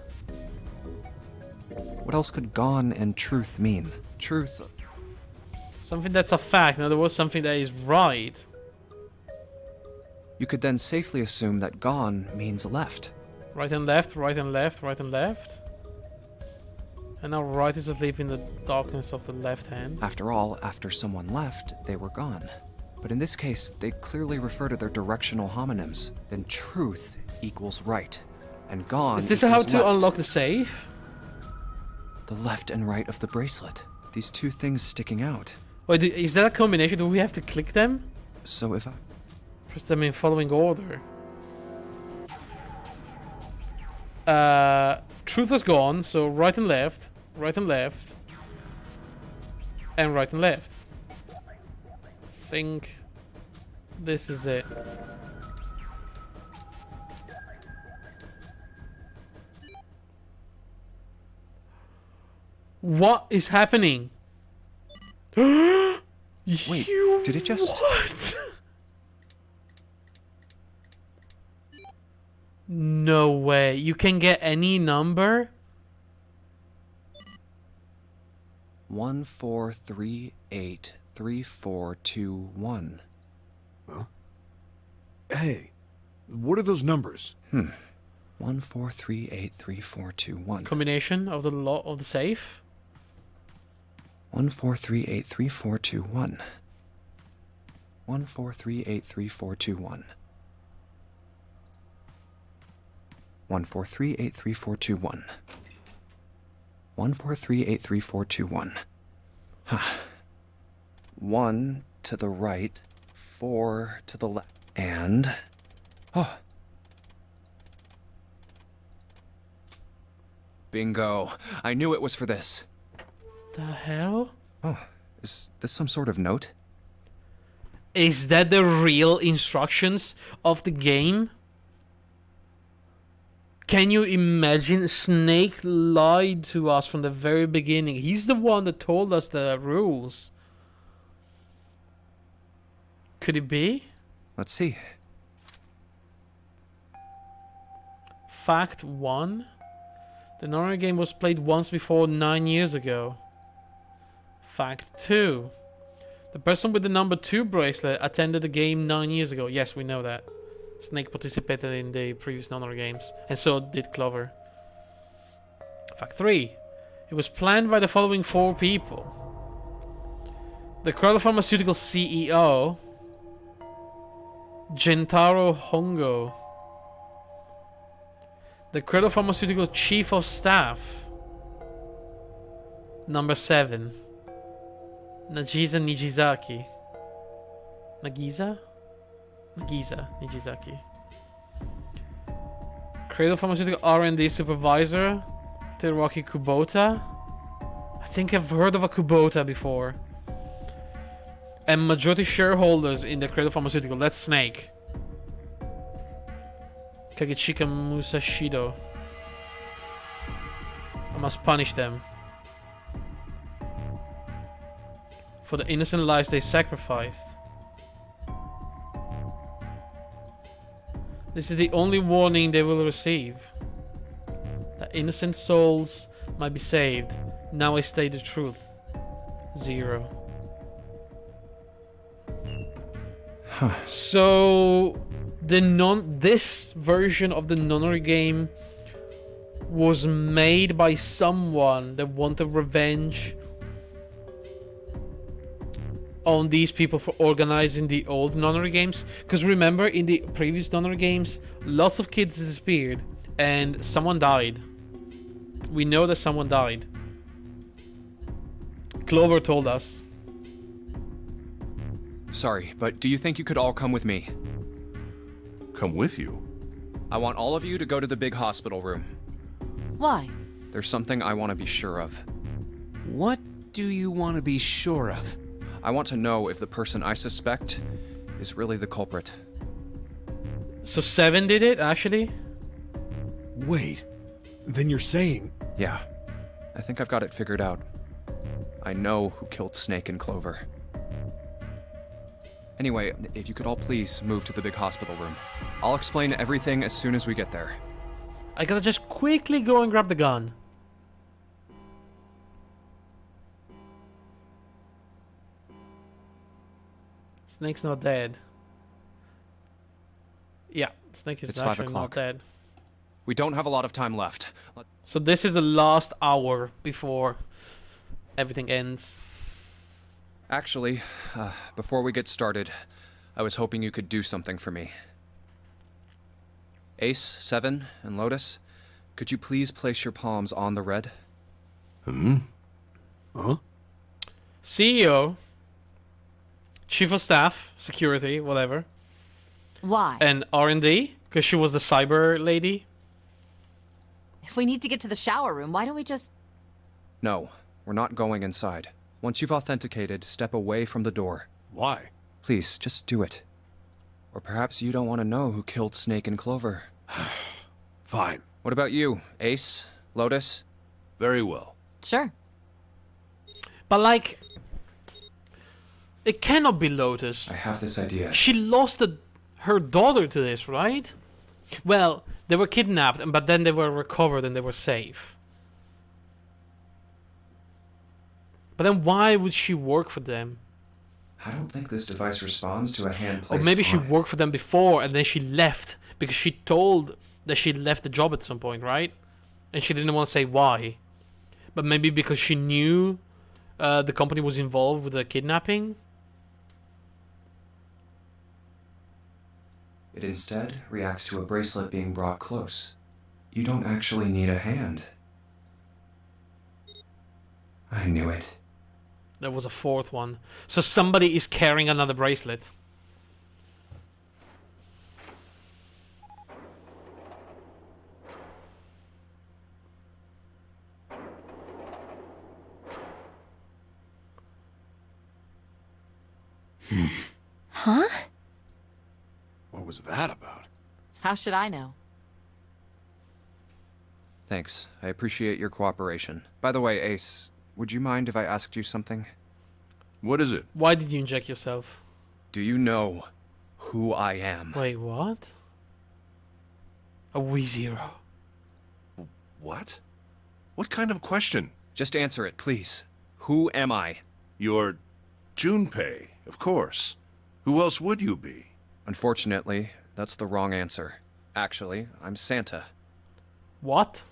What else could gone and truth mean? Truth... Something that's a fact. In other words, something that is right. You could then safely assume that gone means left. Right and left, right and left, right and left. And now right is asleep in the darkness of the left hand. After all, after someone left, they were gone. But in this case, they clearly refer to their directional homonyms. Then truth equals right. And gone Is this how equals to left. unlock the safe? The left and right of the bracelet. These 2 things sticking out. Wait, is that a combination? Do we have to click them? So if I... Press them in following order. Truth is gone, so right and left, right and left, and right and left. Think this is it. What is happening? Wait, did it just... What? No way. You can get any number? 14383421. Hey, what are those numbers? 14383421. Combination of the safe? 14383421. 1438341. 1438341. 1438341. Huh. 1 to the right, 4 to the left, and... Oh. Bingo. I knew it was for this. The hell? Oh, is this some sort of note? Is that the real instructions of the game? Can you imagine? Snake lied to us from the very beginning. He's the one that told us the rules. Could it be? Let's see. Fact 1. The Nonary game was played once before 9 years ago. Fact 2. The person with the number 2 bracelet attended the game 9 years ago. Yes, we know that. Snake participated in the previous Nonary games, and so did Clover. Fact 3. It was planned by the following 4 people. The Cradle Pharmaceutical CEO, Gentaro Hongo. The Cradle Pharmaceutical Chief of Staff, number 7, Nagisa Nijizaki. Nagisa Nijizaki. Cradle Pharmaceutical R&D Supervisor, Teruaki Kubota. I think I've heard of a Kubota before. And majority shareholders in the Cradle Pharmaceutical. That's Snake. Kagichika Musashido. I must punish them for the innocent lives they sacrificed. This is the only warning they will receive. That innocent souls might be saved. Now I state the truth. 0. So this version of the Nonary game was made by someone that wanted revenge on these people for organizing the old Nonary games. Because remember, in the previous Nonary games, lots of kids disappeared and someone died. We know that someone died. Clover told us. Sorry, but do you think you could all come with me? Come with you? I want all of you to go to the big hospital room. Why? There's something I want to be sure of. What do you want to be sure of? I want to know if the person I suspect is really the culprit. So 7 did it, actually? Wait, then you're saying... Yeah, I think I've got it figured out. I know who killed Snake and Clover. Anyway, if you could all please move to the big hospital room. I'll explain everything as soon as we get there. I gotta just quickly go and grab the gun. Snake's not dead. Yeah, Snake is It's 5 actually not o'clock. dead. We don't have a lot of time left. So this is the last hour before everything ends. Actually, before we get started, I was hoping you could do something for me. Ace, 7, and Lotus, could you please place your palms on the red? Huh? CEO, Chief of Staff, Security, whatever, Why? and R&D, because she was the cyber lady. If we need to get to the shower room, why don't we just... No, we're not going inside. Once you've authenticated, step away from the door. Why? Please, just do it. Or perhaps you don't want to know who killed Snake and Clover. Fine. What about you, Ace? Lotus? Very well. Sure. But like, it cannot be Lotus. I have this idea. She lost her daughter to this, right? Well, they were kidnapped, but then they were recovered and they were safe. But then why would she work for them? I don't think this device responds to a hand Or placed maybe she on it. worked for them before and then she left because she told that she left the job at some point, right? And she didn't want to say why. But maybe because she knew the company was involved with the kidnapping. It instead reacts to a bracelet being brought close. You don't actually need a hand. I knew it. There was a fourth one. So somebody is carrying another bracelet. Huh? What was that about? How should I know? Thanks. I appreciate your cooperation. By the way, Ace, would you mind if I asked you something? What is it? Why did you inject yourself? Do you know who I am? Wait, what? A WeZero. What? What kind of question? Just answer it, please. Who am I? You're Junpei, of course. Who else would you be? Unfortunately, that's the wrong answer. Actually, I'm Santa. What?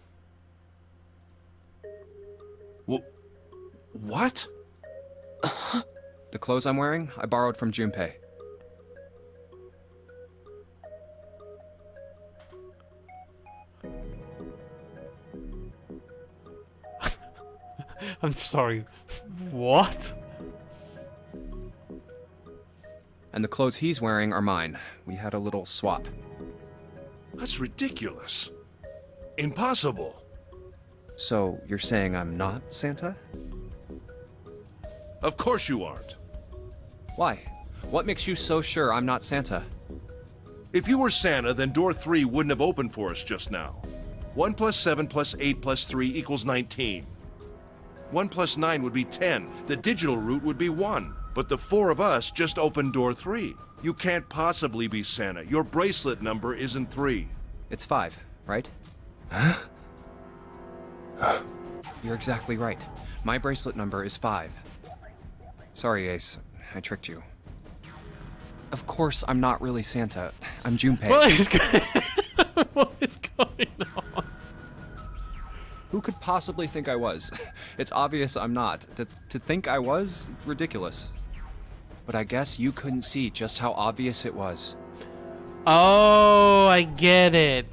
What? The clothes I'm wearing, I borrowed from Junpei. I'm sorry. What? And the clothes he's wearing are mine. We had a little swap. That's ridiculous. Impossible. So, you're saying I'm not Santa? Of course you aren't. Why? What makes you so sure I'm not Santa? If you were Santa, then door 3 wouldn't have opened for us just now. 1 plus 7 plus 8 plus 3 equals 19. 1 plus 9 would be 10. The digital route would be 1. But the 4 of us just opened door 3. You can't possibly be Santa. Your bracelet number isn't 3. It's 5, right? You're exactly right. My bracelet number is 5. Sorry, Ace. I tricked you. Of course, I'm not really Santa. I'm Junpei. What is going on? Who could possibly think I was? It's obvious I'm not. To think I was? Ridiculous. But I guess you couldn't see just how obvious it was. Oh, I get it.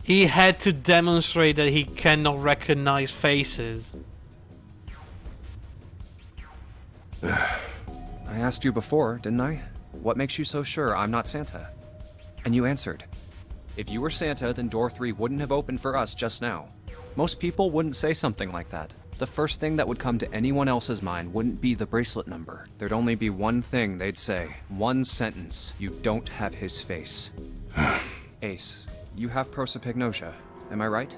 He had to demonstrate that he cannot recognize faces. I asked you before, didn't I? What makes you so sure I'm not Santa? And you answered. If you were Santa, then door 3 wouldn't have opened for us just now. Most people wouldn't say something like that. The first thing that would come to anyone else's mind wouldn't be the bracelet number. There'd only be one thing they'd say. One sentence. You don't have his face. Ace, you have prosopagnosia, am I right?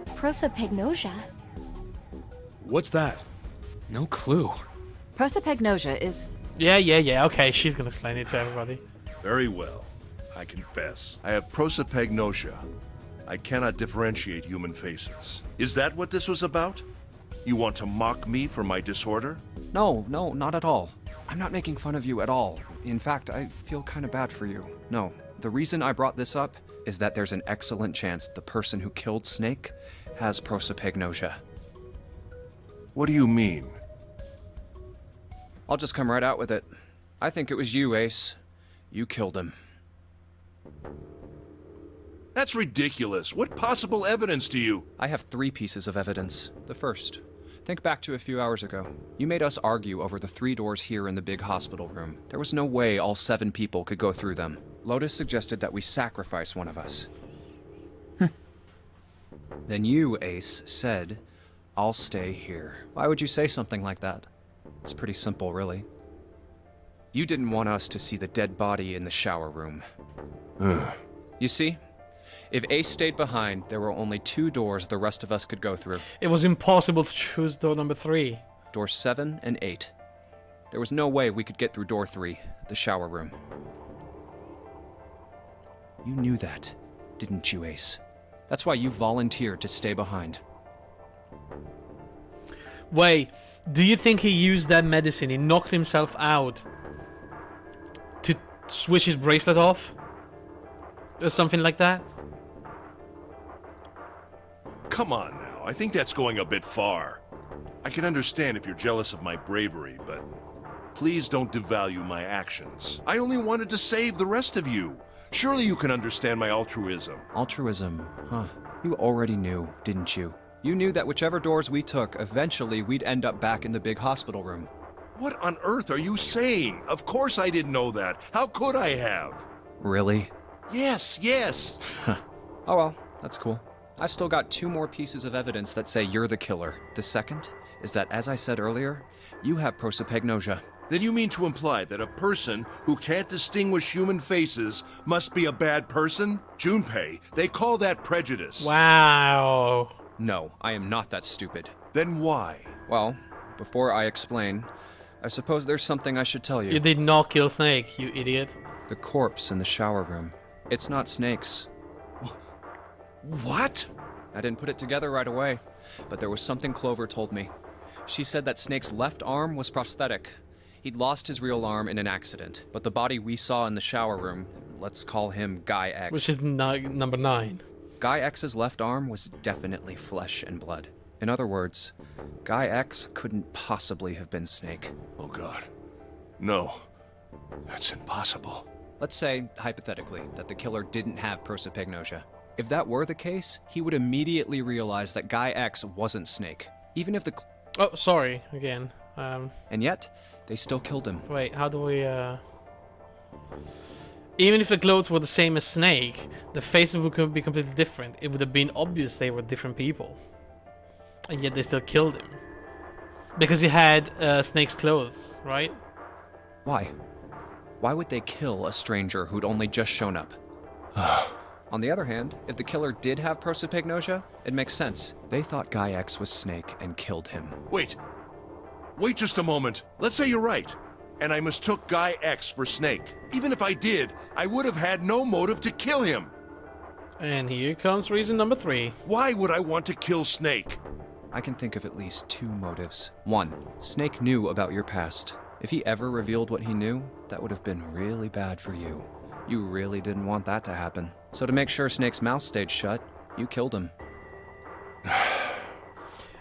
Prosopagnosia? What's that? No clue. Prosopagnosia is... Yeah. Okay, she's gonna explain it to everybody. Very well. I confess. I have prosopagnosia. I cannot differentiate human faces. Is that what this was about? You want to mock me for my disorder? No, not at all. I'm not making fun of you at all. In fact, I feel kind of bad for you. No, the reason I brought this up is that there's an excellent chance the person who killed Snake has prosopagnosia. What do you mean? I'll just come right out with it. I think it was you, Ace. You killed him. That's ridiculous. What possible evidence do you... I have 3 pieces of evidence. The first. Think back to a few hours ago. You made us argue over the 3 doors here in the big hospital room. There was no way all 7 people could go through them. Lotus suggested that we sacrifice one of us. Then you, Ace, said, I'll stay here. Why would you say something like that? It's pretty simple, really. You didn't want us to see the dead body in the shower room. You see? If Ace stayed behind, there were only 2 doors the rest of us could go through. It was impossible to choose door number 3. Door 7 and 8. There was no way we could get through door 3, the shower room. You knew that, didn't you, Ace? That's why you volunteered to stay behind. Wait, do you think he used that medicine? He knocked himself out to switch his bracelet off? Or something like that? Come on now. I think that's going a bit far. I can understand if you're jealous of my bravery, but Please don't devalue my actions. I only wanted to save the rest of you. Surely you can understand my altruism. Altruism, huh? You already knew, didn't you? You knew that whichever doors we took, eventually we'd end up back in the big hospital room. What on earth are you saying? Of course I didn't know that. How could I have? Really? Yes, yes. Oh well, that's cool. I've still got 2 more pieces of evidence that say you're the killer. The second is that, as I said earlier, you have prosopagnosia. Then you mean to imply that a person who can't distinguish human faces must be a bad person? Junpei, they call that prejudice. Wow. No, I am not that stupid. Then why? Well, before I explain, I suppose there's something I should tell you. You did not kill Snake, you idiot. The corpse in the shower room. It's not Snake's. What? I didn't put it together right away, but there was something Clover told me. She said that Snake's left arm was prosthetic. He'd lost his real arm in an accident, but the body we saw in the shower room, let's call him Guy X. Which is number 9. Guy X's left arm was definitely flesh and blood. In other words, Guy X couldn't possibly have been Snake. Oh God. No. That's impossible. Let's say, hypothetically, that the killer didn't have prosopagnosia. If that were the case, he would immediately realize that Guy X wasn't Snake. Even if the... Oh, sorry, again. And yet, they still killed him. Wait, how do we, Even if the clothes were the same as Snake, the faces would be completely different. It would have been obvious they were different people. And yet they still killed him. Because he had Snake's clothes, right? Why? Why would they kill a stranger who'd only just shown up? On the other hand, if the killer did have prosopagnosia, it makes sense. They thought Guy X was Snake and killed him. Wait. Wait just a moment. Let's say you're right. And I mistook Guy X for Snake. Even if I did, I would have had no motive to kill him. And here comes reason number 3. Why would I want to kill Snake? I can think of at least 2 motives. 1, Snake knew about your past. If he ever revealed what he knew, that would have been really bad for you. You really didn't want that to happen. So to make sure Snake's mouth stayed shut, you killed him.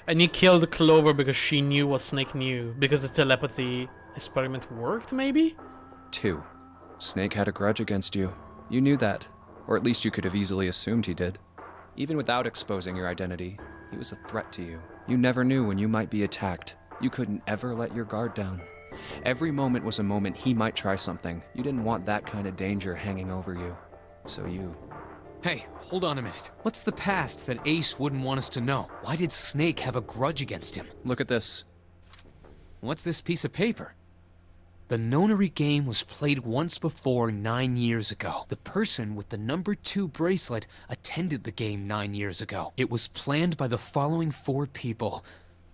And he killed Clover because she knew what Snake knew. Because the telepathy experiment worked, maybe? 2, Snake had a grudge against you. You knew that. Or at least you could have easily assumed he did. Even without exposing your identity, he was a threat to you. You never knew when you might be attacked. You couldn't ever let your guard down. Every moment was a moment he might try something. You didn't want that kind of danger hanging over you. So you... Hey, hold on a minute. What's the past that Ace wouldn't want us to know? Why did Snake have a grudge against him? Look at this. What's this piece of paper? The Nonary game was played once before 9 years ago. The person with the number 2 bracelet attended the game 9 years ago. It was planned by the following 4 people.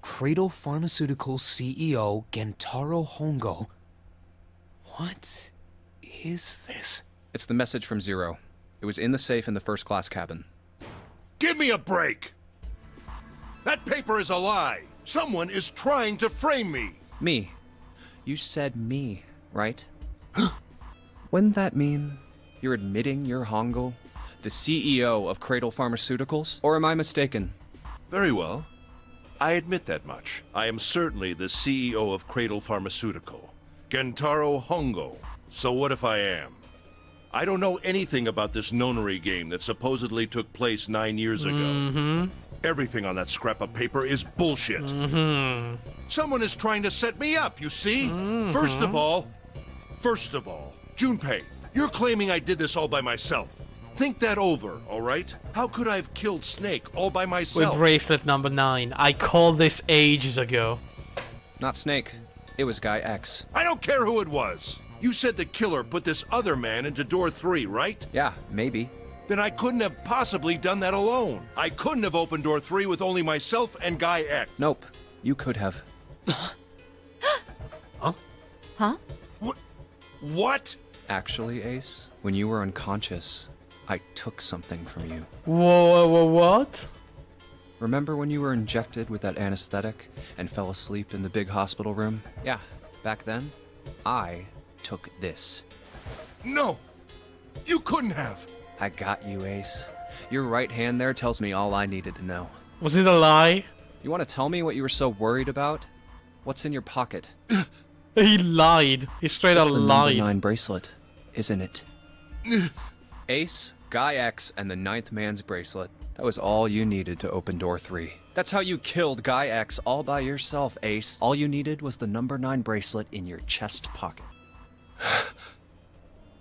Cradle Pharmaceuticals CEO Gentaro Hongo. What is this? It's the message from Zero. It was in the safe in the first class cabin. Give me a break! That paper is a lie! Someone is trying to frame me! Me. You said me, right? Wouldn't that mean you're admitting you're Hongo, the CEO of Cradle Pharmaceuticals? Or am I mistaken? Very well. I admit that much. I am certainly the CEO of Cradle Pharmaceutical, Gentaro Hongo. So what if I am? I don't know anything about this Nonary game that supposedly took place 9 years ago. Everything on that scrap of paper is bullshit. Someone is trying to set me up, you see? First of all, Junpei, you're claiming I did this all by myself. Think that over, all right? How could I have killed Snake all by With myself? bracelet number 9. I called this ages ago. Not Snake. It was Guy X. I don't care who it was. You said the killer put this other man into door 3, right? Yeah, maybe. Then I couldn't have possibly done that alone. I couldn't have opened door 3 with only myself and Guy X. Nope. You could have. Huh? What? Actually, Ace, when you were unconscious, I took something from you. Whoa, what? Remember when you were injected with that anesthetic and fell asleep in the big hospital room? Yeah, back then, I took this. No! You couldn't have! I got you, Ace. Your right hand there tells me all I needed to know. Was it a lie? You want to tell me what you were so worried about? What's in your pocket? He lied. He straight out It's the lied. number 9 bracelet, isn't it? Ace, Guy X, and the 9th man's bracelet. That was all you needed to open door 3. That's how you killed Guy X all by yourself, Ace. All you needed was the number 9 bracelet in your chest pocket.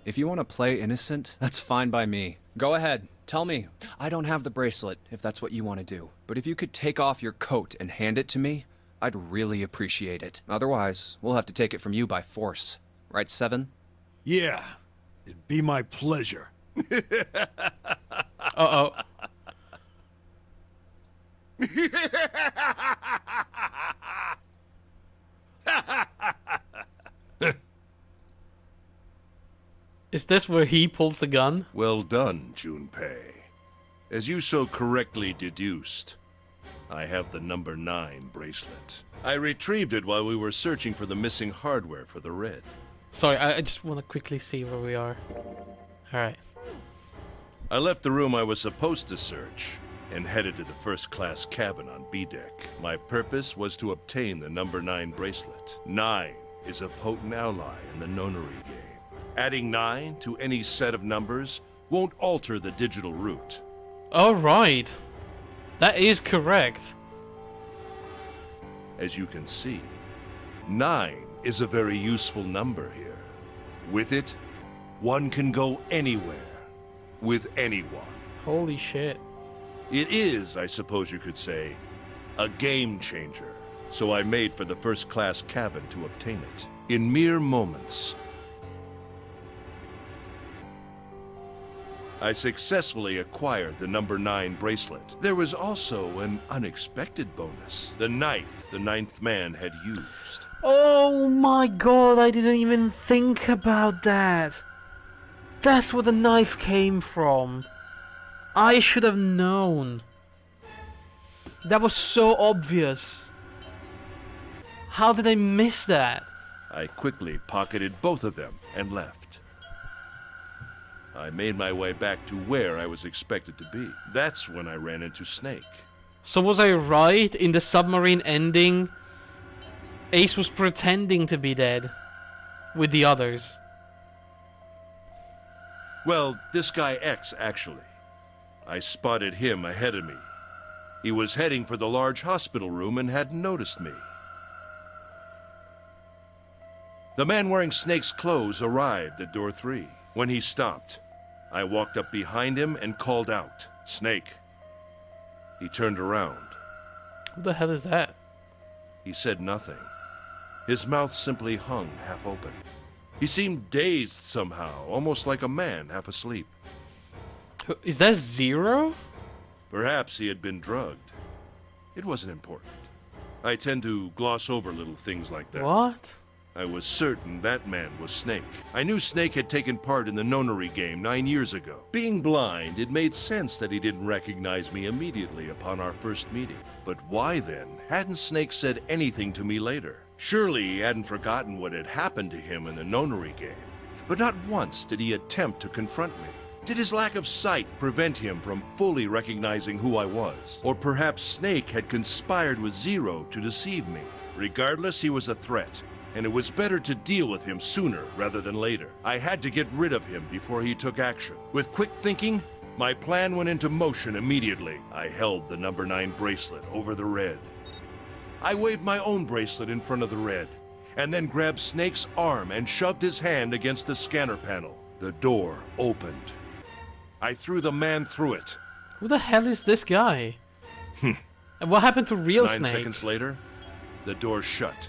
If you want to play innocent, that's fine by me. Go ahead, tell me. I don't have the bracelet, if that's what you want to do. But if you could take off your coat and hand it to me, I'd really appreciate it. Otherwise, we'll have to take it from you by force. Right, Seven? Yeah, it'd be my pleasure. Uh-oh. Is this where he pulls the gun? Well done, Junpei. As you so correctly deduced, I have the number 9 bracelet. I retrieved it while we were searching for the missing hardware for the red. Sorry, I just want to quickly see where we are. Alright. I left the room I was supposed to search and headed to the first-class cabin on B deck. My purpose was to obtain the number 9 bracelet. 9 is a potent ally in the nonary game. Adding 9 to any set of numbers won't alter the digital root. Alright. That is correct. As you can see, 9 is a very useful number here. With it, one can go anywhere, with anyone. Holy shit. It is, I suppose you could say, a game changer. So I made for the first-class cabin to obtain it. In mere moments, I successfully acquired the number 9 bracelet. There was also an unexpected bonus. The knife the 9th man had used. Oh my god, I didn't even think about that. That's where the knife came from. I should have known. That was so obvious. How did I miss that? I quickly pocketed both of them and left. I made my way back to where I was expected to be. That's when I ran into Snake. So was I right in the submarine ending? Ace was pretending to be dead with the others. Well, this guy X, actually. I spotted him ahead of me. He was heading for the large hospital room and hadn't noticed me. The man wearing Snake's clothes arrived at door 3. When he stopped, I walked up behind him and called out, "Snake." He turned around. Who the hell is that? He said nothing. His mouth simply hung half open. He seemed dazed somehow, almost like a man half asleep. Is that Zero? Perhaps he had been drugged. It wasn't important. I tend to gloss over little things like that. What? I was certain that man was Snake. I knew Snake had taken part in the nonary game 9 years ago. Being blind, it made sense that he didn't recognize me immediately upon our first meeting. But why then hadn't Snake said anything to me later? Surely he hadn't forgotten what had happened to him in the nonary game. But not once did he attempt to confront me. Did his lack of sight prevent him from fully recognizing who I was? Or perhaps Snake had conspired with Zero to deceive me? Regardless, he was a threat, and it was better to deal with him sooner rather than later. I had to get rid of him before he took action. With quick thinking, my plan went into motion immediately. I held the number 9 bracelet over the red. I waved my own bracelet in front of the red, and then grabbed Snake's arm and shoved his hand against the scanner panel. The door opened. I threw the man through it. Who the hell is this guy? And what happened to real 9 Snake? seconds later, the door shut.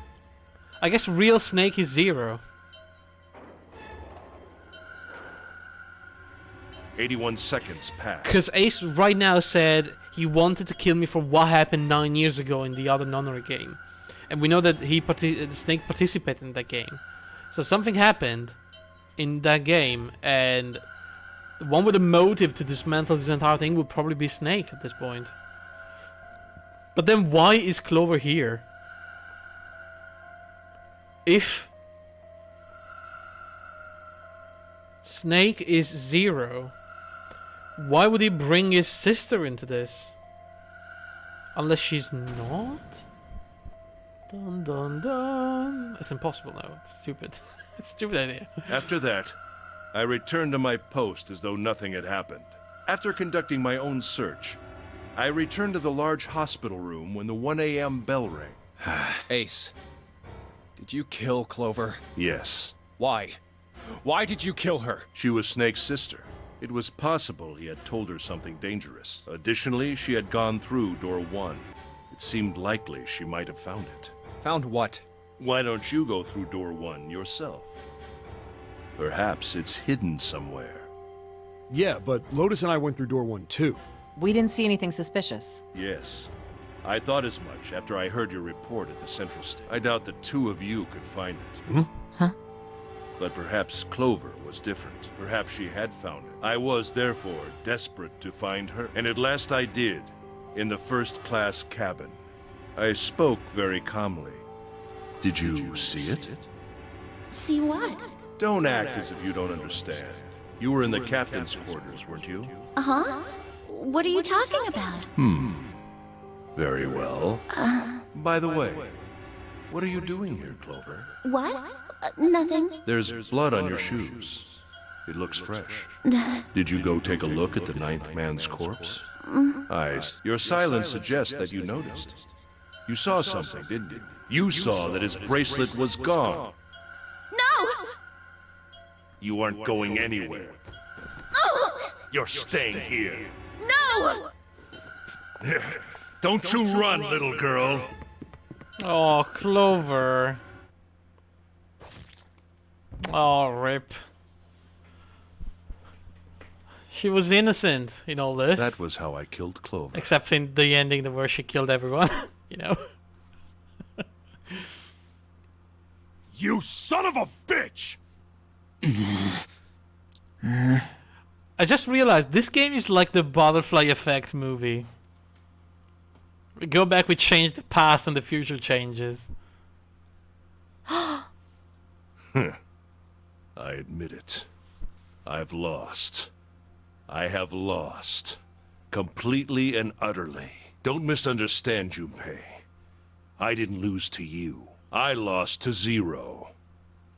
I guess real Snake is Zero. 81 seconds passed. Because Ace right now said he wanted to kill me for what happened 9 years ago in the other nonary game. And we know that Snake participated in that game. So something happened in that game, and the one with a motive to dismantle this entire thing would probably be Snake at this point. But then why is Clover here? If Snake is Zero, why would he bring his sister into this? Unless she's not? Dun dun dun. It's impossible now. Stupid. Stupid idea. After that, I returned to my post as though nothing had happened. After conducting my own search, I returned to the large hospital room when the 1 a.m. bell rang. Ace, did you kill Clover? Yes, Why? Why did you kill her? she was Snake's sister. It was possible he had told her something dangerous. Additionally, she had gone through door 1. It seemed likely she might have found it. Found what? Why don't you go through door 1 yourself? Perhaps it's hidden somewhere. Yeah, but Lotus and I went through door 1 too. We didn't see anything suspicious. Yes. I thought as much after I heard your report at the Central Station. I doubt the two of you could find it. Huh? But perhaps Clover was different. Perhaps she had found it. I was, therefore, desperate to find her, and at last I did, in the first-class cabin. I spoke very calmly. Did you see it? See what? Don't act as if you don't understand. You were in the captain's quarters, weren't you? Huh? What are you talking about? Very well. By the way, what are you doing here, Clover? What? Nothing. There's blood on your shoes. It looks fresh. Did you go take a look at the 9th man's corpse? Your silence suggests that you noticed. You saw something, didn't you? You saw that his bracelet was gone. No! You aren't going anywhere. You're staying here. No! Don't you run, little girl. Oh, Clover. Oh, rip. She was innocent in all this. That was how I killed Clover. Except in the ending where she killed everyone, you know. You son of a bitch! I just realized this game is like the Butterfly Effect movie. We go back, we change the past, and the future changes. I admit it. I've lost. I have lost. Completely and utterly. Don't misunderstand, Junpei. I didn't lose to you. I lost to Zero.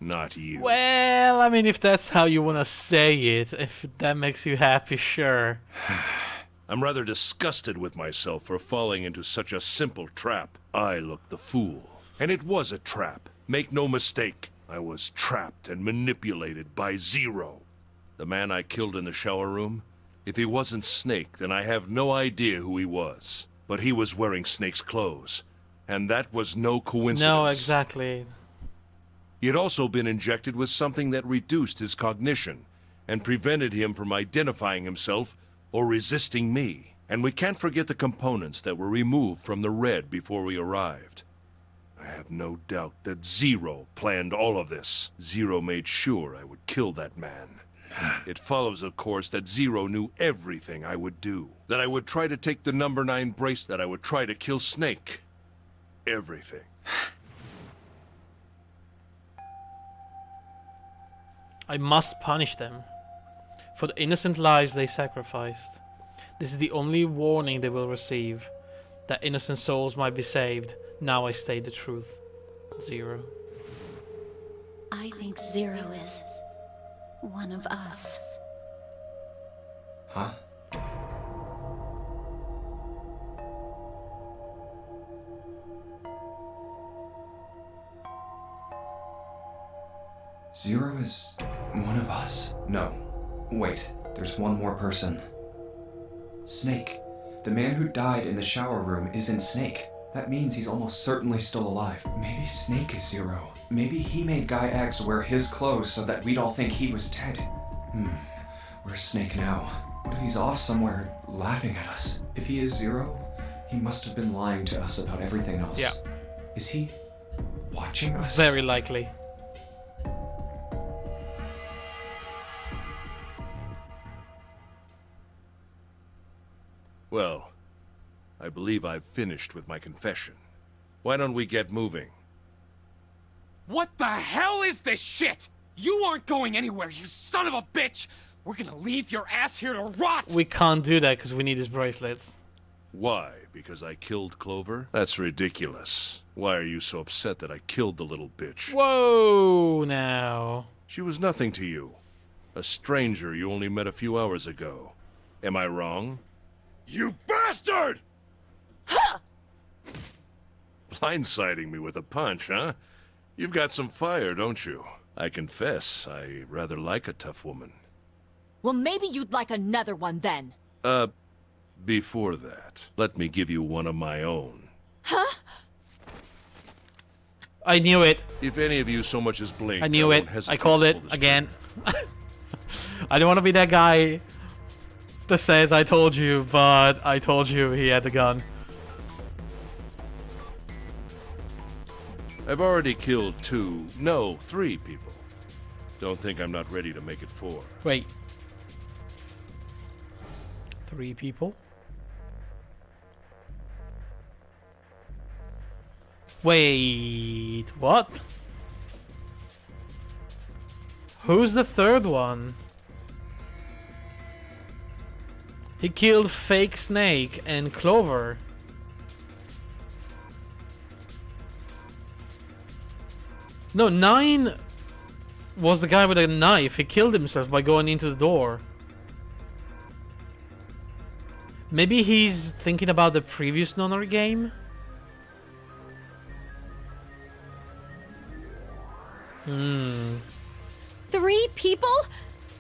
Not you. Well, I mean, if that's how you want to say it, if that makes you happy, sure. I'm rather disgusted with myself for falling into such a simple trap. I looked the fool. And it was a trap. Make no mistake. I was trapped and manipulated by Zero. The man I killed in the shower room? If he wasn't Snake, then I have no idea who he was. But he was wearing Snake's clothes. And that was no coincidence. No, exactly. He had also been injected with something that reduced his cognition and prevented him from identifying himself or resisting me. And we can't forget the components that were removed from the Red before we arrived. I have no doubt that Zero planned all of this. Zero made sure I would kill that man. It follows, of course, that Zero knew everything I would do. That I would try to take the number 9 bracelet, that I would try to kill Snake. Everything. I must punish them for the innocent lives they sacrificed. This is the only warning they will receive, that innocent souls might be saved. Now I state the truth. Zero. I think Zero is one of us. Huh? Zero is one of us? No. Wait, there's one more person. Snake. The man who died in the shower room isn't Snake. That means he's almost certainly still alive. Maybe Snake is Zero. Maybe he made Guy X wear his clothes so that we'd all think he was dead. Where's Snake now? What if he's off somewhere laughing at us? If he is Zero, he must have been lying to us about everything else. Yeah. Is he watching us? Very likely. Well, I believe I've finished with my confession. Why don't we get moving? What the hell is this shit? You aren't going anywhere, you son of a bitch! We're gonna leave your ass here to rot! We can't do that because we need his bracelets. Why? Because I killed Clover? That's ridiculous. Why are you so upset that I killed the little bitch? Whoa, now. She was nothing to you. A stranger you only met a few hours ago. Am I wrong? You bastard! Blindsiding me with a punch, huh? You've got some fire, don't you? I confess, I rather like a tough woman. Well, maybe you'd like another one then. Before that, let me give you one of my own. I knew it. If any of you so much as blink, I knew it. won't hesitate I called to it pull this again. trigger. I don't want to be that guy that says I told you, but I told you he had the gun. I've already killed 3 people. Don't think I'm not ready to make it 4. Wait. 3 people? Wait, what? Who's the third one? He killed Fake Snake and Clover. No, 9 was the guy with a knife. He killed himself by going into the door. Maybe he's thinking about the previous Nonary game? 3 people?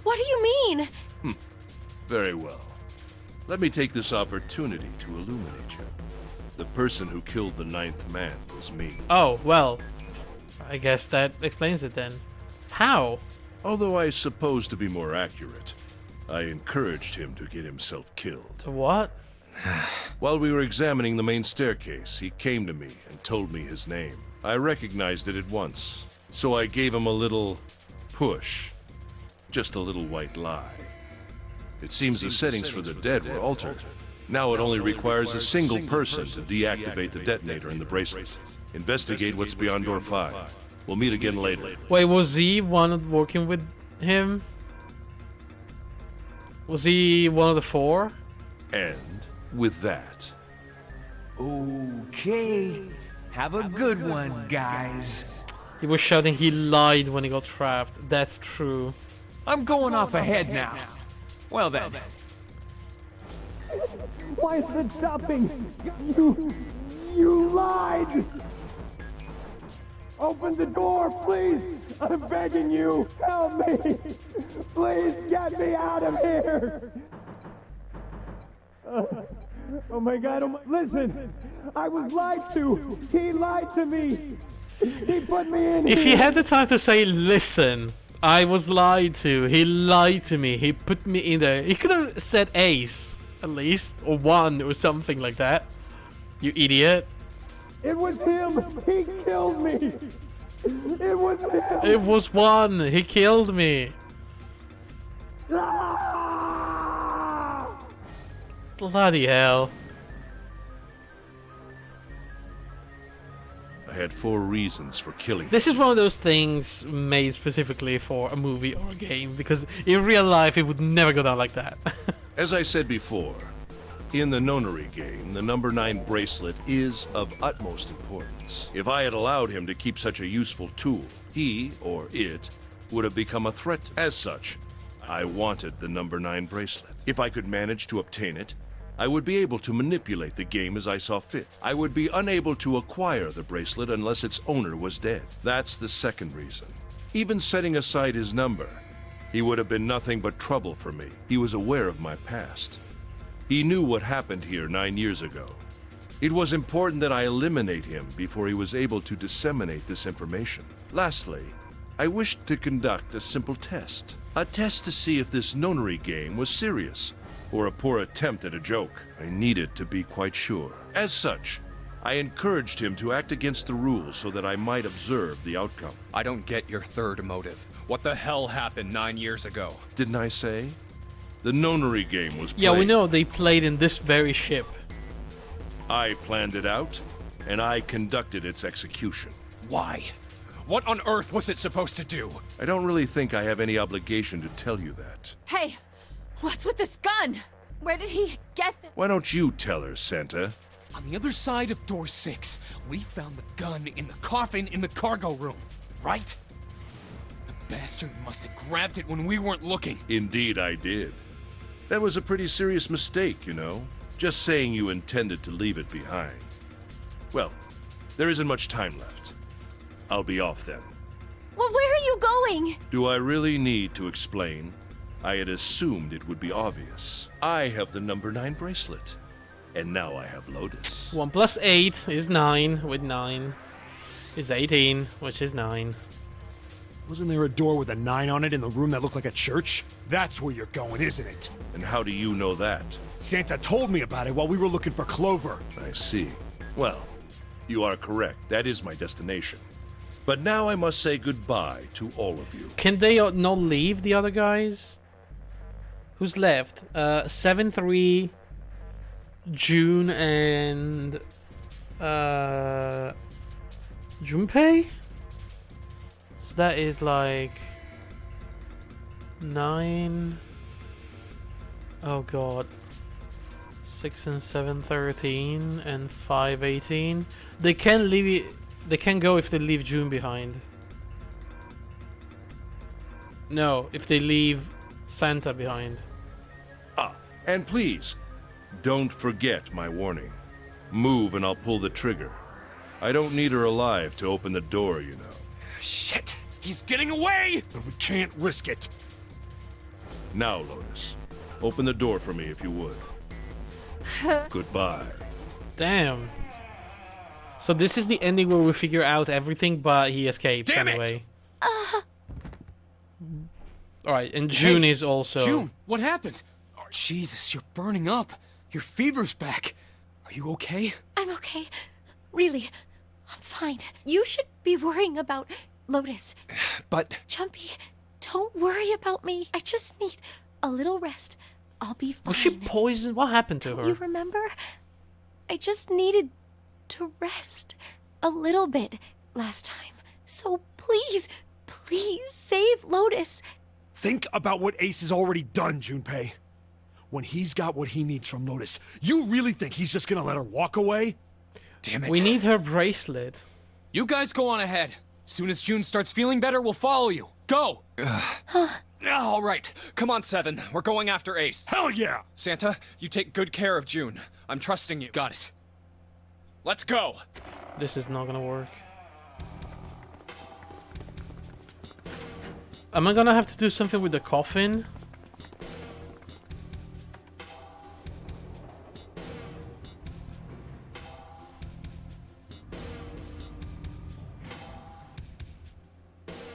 What do you mean? Very well. Let me take this opportunity to illuminate you. The person who killed the 9th man was me. Oh, well. I guess that explains it then. How? Although I suppose to be more accurate, I encouraged him to get himself killed. To what? While we were examining the main staircase, he came to me and told me his name. I recognized it at once, so I gave him a little push. Just a little white lie. It seems the settings for the dead were altered. Now it only requires a single person to deactivate the detonator in the bracelet. Investigate what's beyond door 5. We'll meet again later. Wait, was he one working with him? Was he one of the 4? And with that, Okay. Have a good one, guys. He was shouting he lied when he got trapped. That's true. I'm going off ahead now. Well then. Why is it stopping? You lied! Open the door, please! I'm begging you! Help me! Please get me out of here! Oh my god, listen! I was lied to! He lied to me! He put me in If he here! had the time to say, listen, I was lied to, he lied to me, he put me in there. He could have said ace, at least, or 1, or something like that. You idiot. It was him! He killed me! It was him! It was 1, he killed me. Ah! Bloody hell. I had 4 reasons for killing him. This is one of those things made specifically for a movie or a game, because in real life it would never go down like that. As I said before, in the Nonary game, the number 9 bracelet is of utmost importance. If I had allowed him to keep such a useful tool, he, or it, would have become a threat. As such, I wanted the number 9 bracelet. If I could manage to obtain it, I would be able to manipulate the game as I saw fit. I would be unable to acquire the bracelet unless its owner was dead. That's the second reason. Even setting aside his number, he would have been nothing but trouble for me. He was aware of my past. He knew what happened here 9 years ago. It was important that I eliminate him before he was able to disseminate this information. Lastly, I wished to conduct a simple test. A test to see if this Nonary game was serious, or a poor attempt at a joke. I needed to be quite sure. As such, I encouraged him to act against the rules so that I might observe the outcome. I don't get your third motive. What the hell happened 9 years ago? Didn't I say? The Nonary game was played. Yeah, we know they played in this very ship. I planned it out, and I conducted its execution. Why? What on earth was it supposed to do? I don't really think I have any obligation to tell you that. Hey, what's with this gun? Where did he get them? Why don't you tell her, Santa? On the other side of door 6, we found the gun in the coffin in the cargo room, right? The bastard must have grabbed it when we weren't looking. Indeed, I did. That was a pretty serious mistake, you know. Just saying you intended to leave it behind. Well, there isn't much time left. I'll be off then. Well, where are you going? Do I really need to explain? I had assumed it would be obvious. I have the number 9 bracelet. And now I have Lotus. 1 plus 8 is 9, with 9 is 18, which is 9. Wasn't there a door with a 9 on it in the room that looked like a church? That's where you're going, isn't it? And how do you know that? Santa told me about it while we were looking for Clover. I see. Well, you are correct. That is my destination. But now I must say goodbye to all of you. Can they not leave, the other guys? Who's left? 7-3, June, and Junpei? So that is like 9. Oh god. 6 and 7, 13, and 5, 18. They can leave it. They can go if they leave June behind. No, if they leave Santa behind. Ah, and please, don't forget my warning. Move and I'll pull the trigger. I don't need her alive to open the door, you know. Shit! He's getting away! But we can't risk it. Now, Lotus, open the door for me if you would. Goodbye. Damn. So this is the ending where we figure out everything, but he escapes Damn it! anyway. Alright, and June is also... June, what happened? Oh, Jesus, you're burning up. Your fever's back. Are you okay? I'm okay. Really, I'm fine. You should be worrying about Lotus. But... Jumpy, don't worry about me. I just need a little rest. I'll be fine. Was she poisoned? What happened to her? You remember? I just needed to rest a little bit last time. So please, please save Lotus. Think about what Ace has already done, Junpei. When he's got what he needs from Lotus, you really think he's just gonna let her walk away? Damn it. We need her bracelet. You guys go on ahead. Soon as June starts feeling better, we'll follow you. Go! All right. Come on, 7. We're going after Ace. Hell yeah! Santa, you take good care of June. I'm trusting you. Got it. Let's go! This is not gonna work. Am I gonna have to do something with the coffin?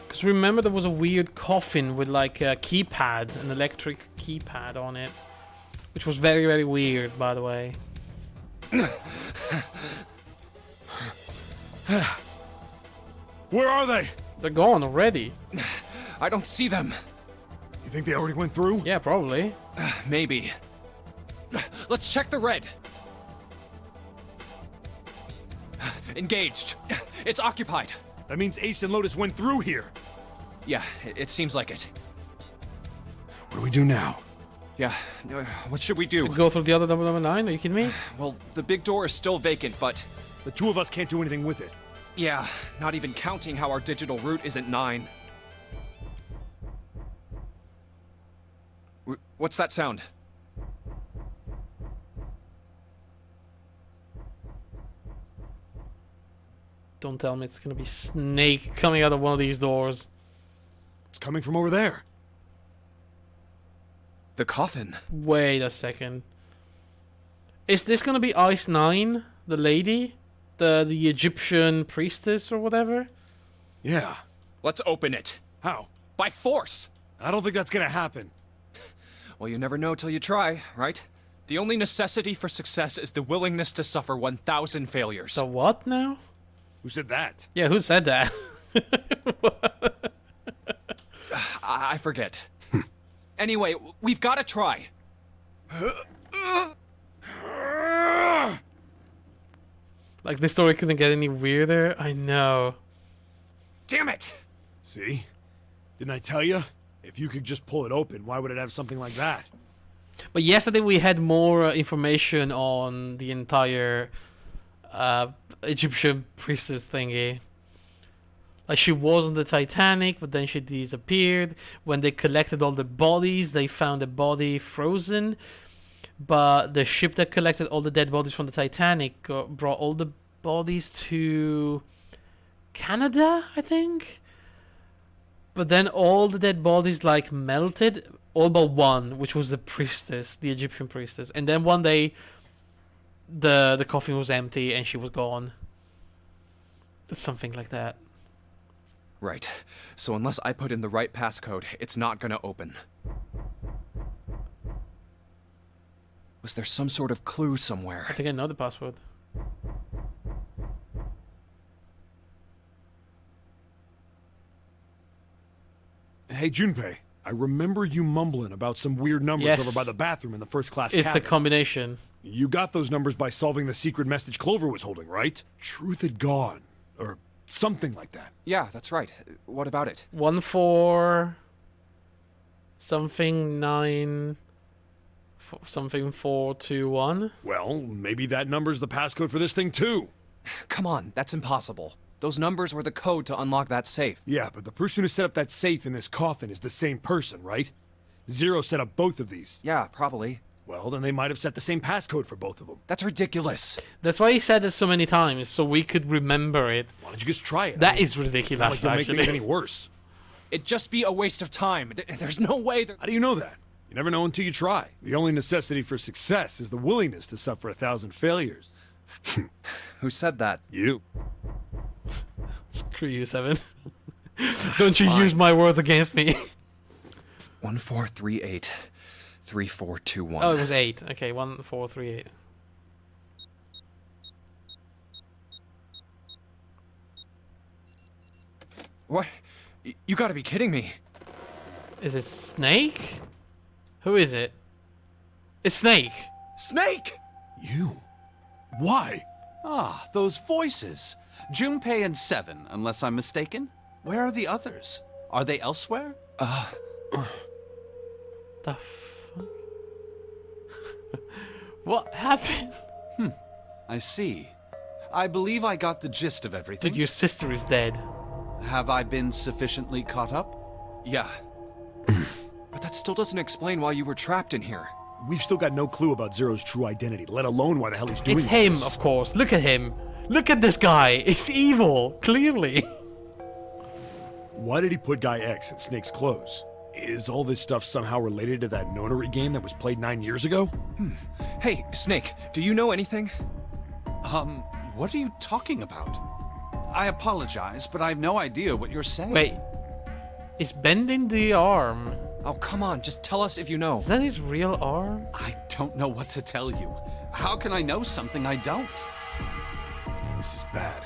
Because remember there was a weird coffin with like a keypad, an electric keypad on it. Which was very, very weird, by the way. Where are they? They're gone already. I don't see them. You think they already went through? Yeah, probably. Maybe. Let's check the red. Engaged. It's occupied. That means Ace and Lotus went through here. Yeah, it seems like it. What do we do now? Yeah, what should we do? Go through the other number 9? Are you kidding me? Well, the big door is still vacant, but... The two of us can't do anything with it. Yeah, not even counting how our digital route isn't 9. What's that sound? Don't tell me it's gonna be Snake coming out of one of these doors. It's coming from over there. The coffin. Wait a second. Is this gonna be Ice 9, the lady? The Egyptian priestess or whatever? Yeah. Let's open it. How? By force! I don't think that's gonna happen. Well, you never know till you try, right? The only necessity for success is the willingness to suffer 1,000 failures. So what now? Who said that? Yeah, who said that? I forget. Anyway, we've got to try. Like, this story couldn't get any weirder? I know. Damn it! See? Didn't I tell you? If you could just pull it open, why would it have something like that? But yesterday we had more information on the entire Egyptian priestess thingy. Like, she was on the Titanic, but then she disappeared. When they collected all the bodies, they found a body frozen. But the ship that collected all the dead bodies from the Titanic brought all the bodies to Canada, I think. But then all the dead bodies, like, melted, all but one, which was the priestess, the Egyptian priestess. And then one day, the coffin was empty and she was gone. Something like that. Right. So unless I put in the right passcode, it's not gonna open. Was there some sort of clue somewhere? I think I know the password. Hey, Junpei, I remember you mumbling about some weird numbers Yes. over by the bathroom in the first class It's the cabin. combination. You got those numbers by solving the secret message Clover was holding, right? Truth had gone, or something like that. Yeah, that's right. What about it? 14 something 9 something 421. Well, maybe that number's the passcode for this thing too. Come on, that's impossible. Those numbers were the code to unlock that safe. Yeah, but the person who set up that safe in this coffin is the same person, right? Zero set up both of these. Yeah, probably. Well, then they might have set the same passcode for both of them. That's ridiculous. That's why he said it so many times, so we could remember it. Why don't you just try it? That is It's not ridiculous, like you'll make things actually. any worse. It'd just be a waste of time. There's no way that... How do you know that? You never know until you try. The only necessity for success is the willingness to suffer 1,000 failures. Who said that? You. Screw you, 7. Don't you use my words against me. 1438 3421. Oh, it was 8. Okay, 1438. What? You gotta be kidding me. Is it Snake? Who is it? It's Snake. Snake! You? Why? Ah, those voices. Junpei and Seven, unless I'm mistaken. Where are the others? Are they elsewhere? The fuck? What happened? I see. I believe I got the gist of everything. Dude, your sister is dead. Have I been sufficiently caught up? Yeah. But that still doesn't explain why you were trapped in here. We've still got no clue about Zero's true identity, let alone why the hell he's doing It's him, this. of course. Look at him. Look at this guy. It's evil, clearly. Why did he put Guy X in Snake's clothes? Is all this stuff somehow related to that nonary game that was played 9 years ago? Hey, Snake, do you know anything? What are you talking about? I apologize, but I have no idea what you're saying. Wait. He's bending the arm. Oh, come on, just tell us if you know. Is that his real arm? I don't know what to tell you. How can I know something I don't? This is bad.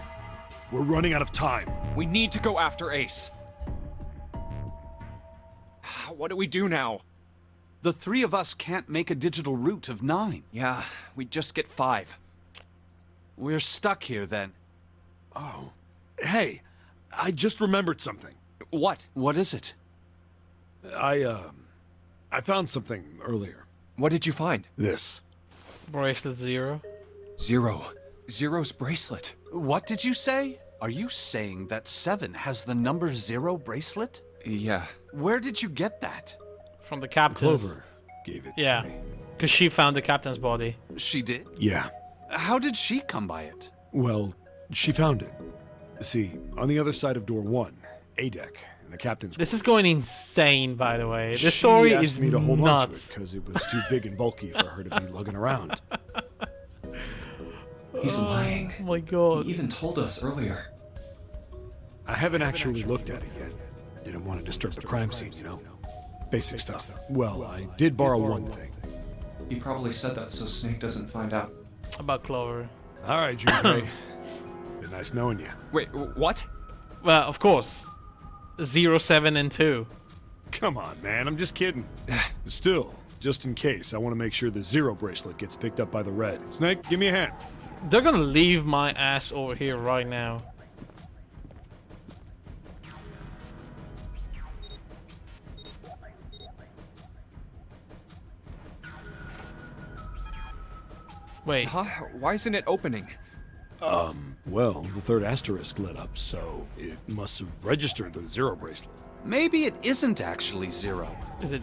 We're running out of time. We need to go after Ace. What do we do now? The three of us can't make a digital route of 9. Yeah, we just get 5. We're stuck here then. Oh. Hey, I just remembered something. What? What is it? I found something earlier. What did you find? This. Bracelet 0. Zero's bracelet. What did you say? Are you saying that 7 has the number 0 bracelet? Yeah. Where did you get that? From the captain's. Clover gave it Yeah. to me. Because she found the captain's body. She did? Yeah. How did she come by it? Well, she found it. See, on the other side of door 1, A deck, in the captain's This is quarters. going insane, by the way. This She story asked is me to hold nuts. on to it because it was too big and bulky for her to be lugging around. He's lying. Oh my god. He even told us earlier. I haven't actually looked at it yet. Didn't want to disturb the crime scene, you know? Basic stuff. Well, I did borrow one thing. He probably said that so Snake doesn't find out. About Clover. All right, Junpei. Been nice knowing you. Wait, what? Well, of course. 0, 7, and 2. Come on, man. I'm just kidding. Still, just in case, I want to make sure the 0 bracelet gets picked up by the red. Snake, give me a hand. They're gonna leave my ass over here right now. Wait. Huh? Why isn't it opening? Well, the third asterisk lit up, so it must have registered the zero bracelet. Maybe it isn't actually 0. Is it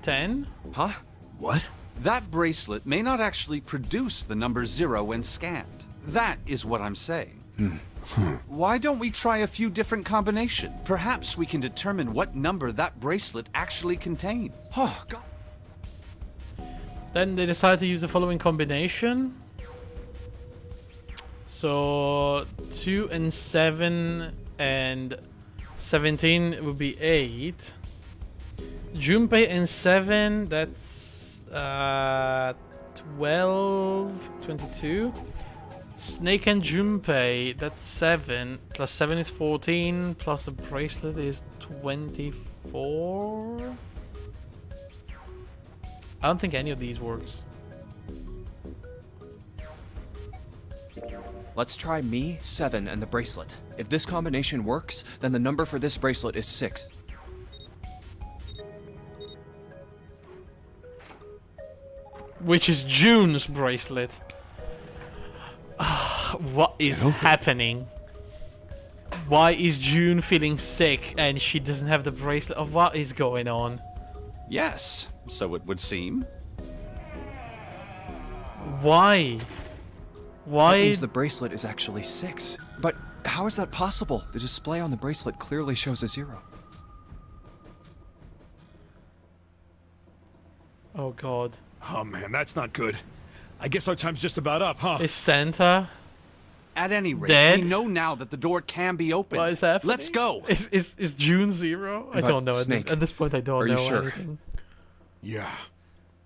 10? Huh? What? That bracelet may not actually produce the number 0 when scanned. That is what I'm saying. Why don't we try a few different combinations? Perhaps we can determine what number that bracelet actually contains. Oh, God. Then they decided to use the following combination. So 2 and 7 and 17 would be 8. Junpei and 7, that's 12, 22. Snake and Junpei, that's 7. Plus 7 is 14. Plus the bracelet is 24. I don't think any of these works. Let's try me, 7, and the bracelet. If this combination works, then the number for this bracelet is 6. Which is June's bracelet. What is happening? Why is June feeling sick and she doesn't have the bracelet? Of what is going on? Yes, so it would seem. Why? Why? That means the bracelet is actually 6. But how is that possible? The display on the bracelet clearly shows a 0. Oh god. Oh man, that's not good. I guess our time's just about up, huh? Is Santa At any rate, dead? we know now that the door can be opened. What is happening? Let's go. Is June 0? I But don't know. Snake, At this point, I don't are know you sure? anything. Yeah.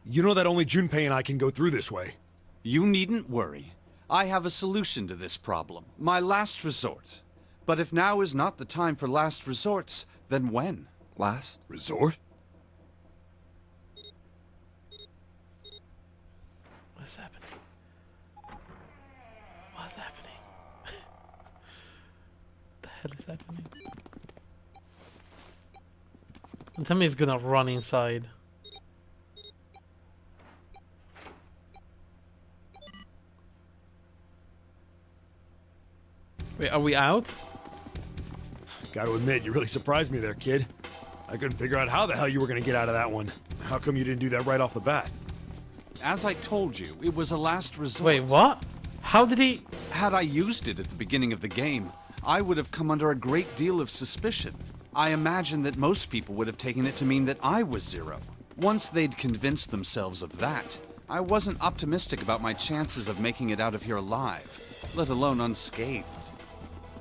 You know that only Junpei and I can go through this way. You needn't worry. I have a solution to this problem. My last resort. But if now is not the time for last resorts, then when? Last? Resort? What's happening? What's happening? What the hell is happening? And tell me he's gonna run inside. Wait, are we out? Gotta admit, you really surprised me there, kid. I couldn't figure out how the hell you were gonna get out of that one. How come you didn't do that right off the bat? As I told you, it was a last resort. Wait, what? How did he... Had I used it at the beginning of the game, I would have come under a great deal of suspicion. I imagine that most people would have taken it to mean that I was 0. Once they'd convinced themselves of that, I wasn't optimistic about my chances of making it out of here alive, let alone unscathed.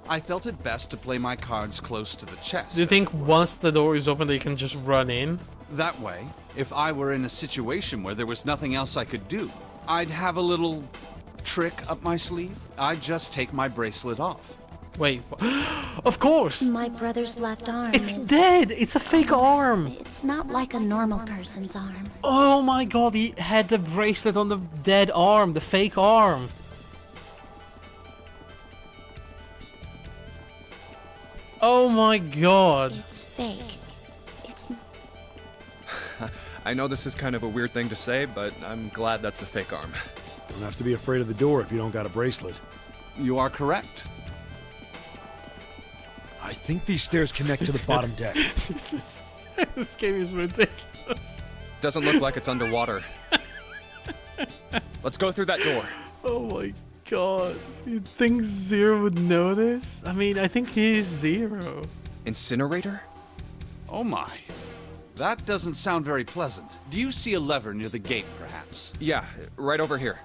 I felt it best to play my cards close to the chest. Do you think once the door is open they can just run in? That way, if I were in a situation where there was nothing else I could do, I'd have a little trick up my sleeve. I'd just take my bracelet off. Wait, of course! My brother's left arm It's is... dead! It's a fake arm! It's not like a normal person's arm. Oh my god, he had the bracelet on the dead arm, the fake arm. Oh my god. It's fake. It's... I know this is kind of a weird thing to say, but I'm glad that's a fake arm. Don't have to be afraid of the door if you don't got a bracelet. You are correct. I think these stairs connect to the bottom deck. This game is ridiculous. Doesn't look like it's underwater. Let's go through that door. Oh my god. You think Zero would notice? I mean, I think he's Zero. Incinerator? Oh my. That doesn't sound very pleasant. Do you see a lever near the gate, perhaps? Yeah, right over here.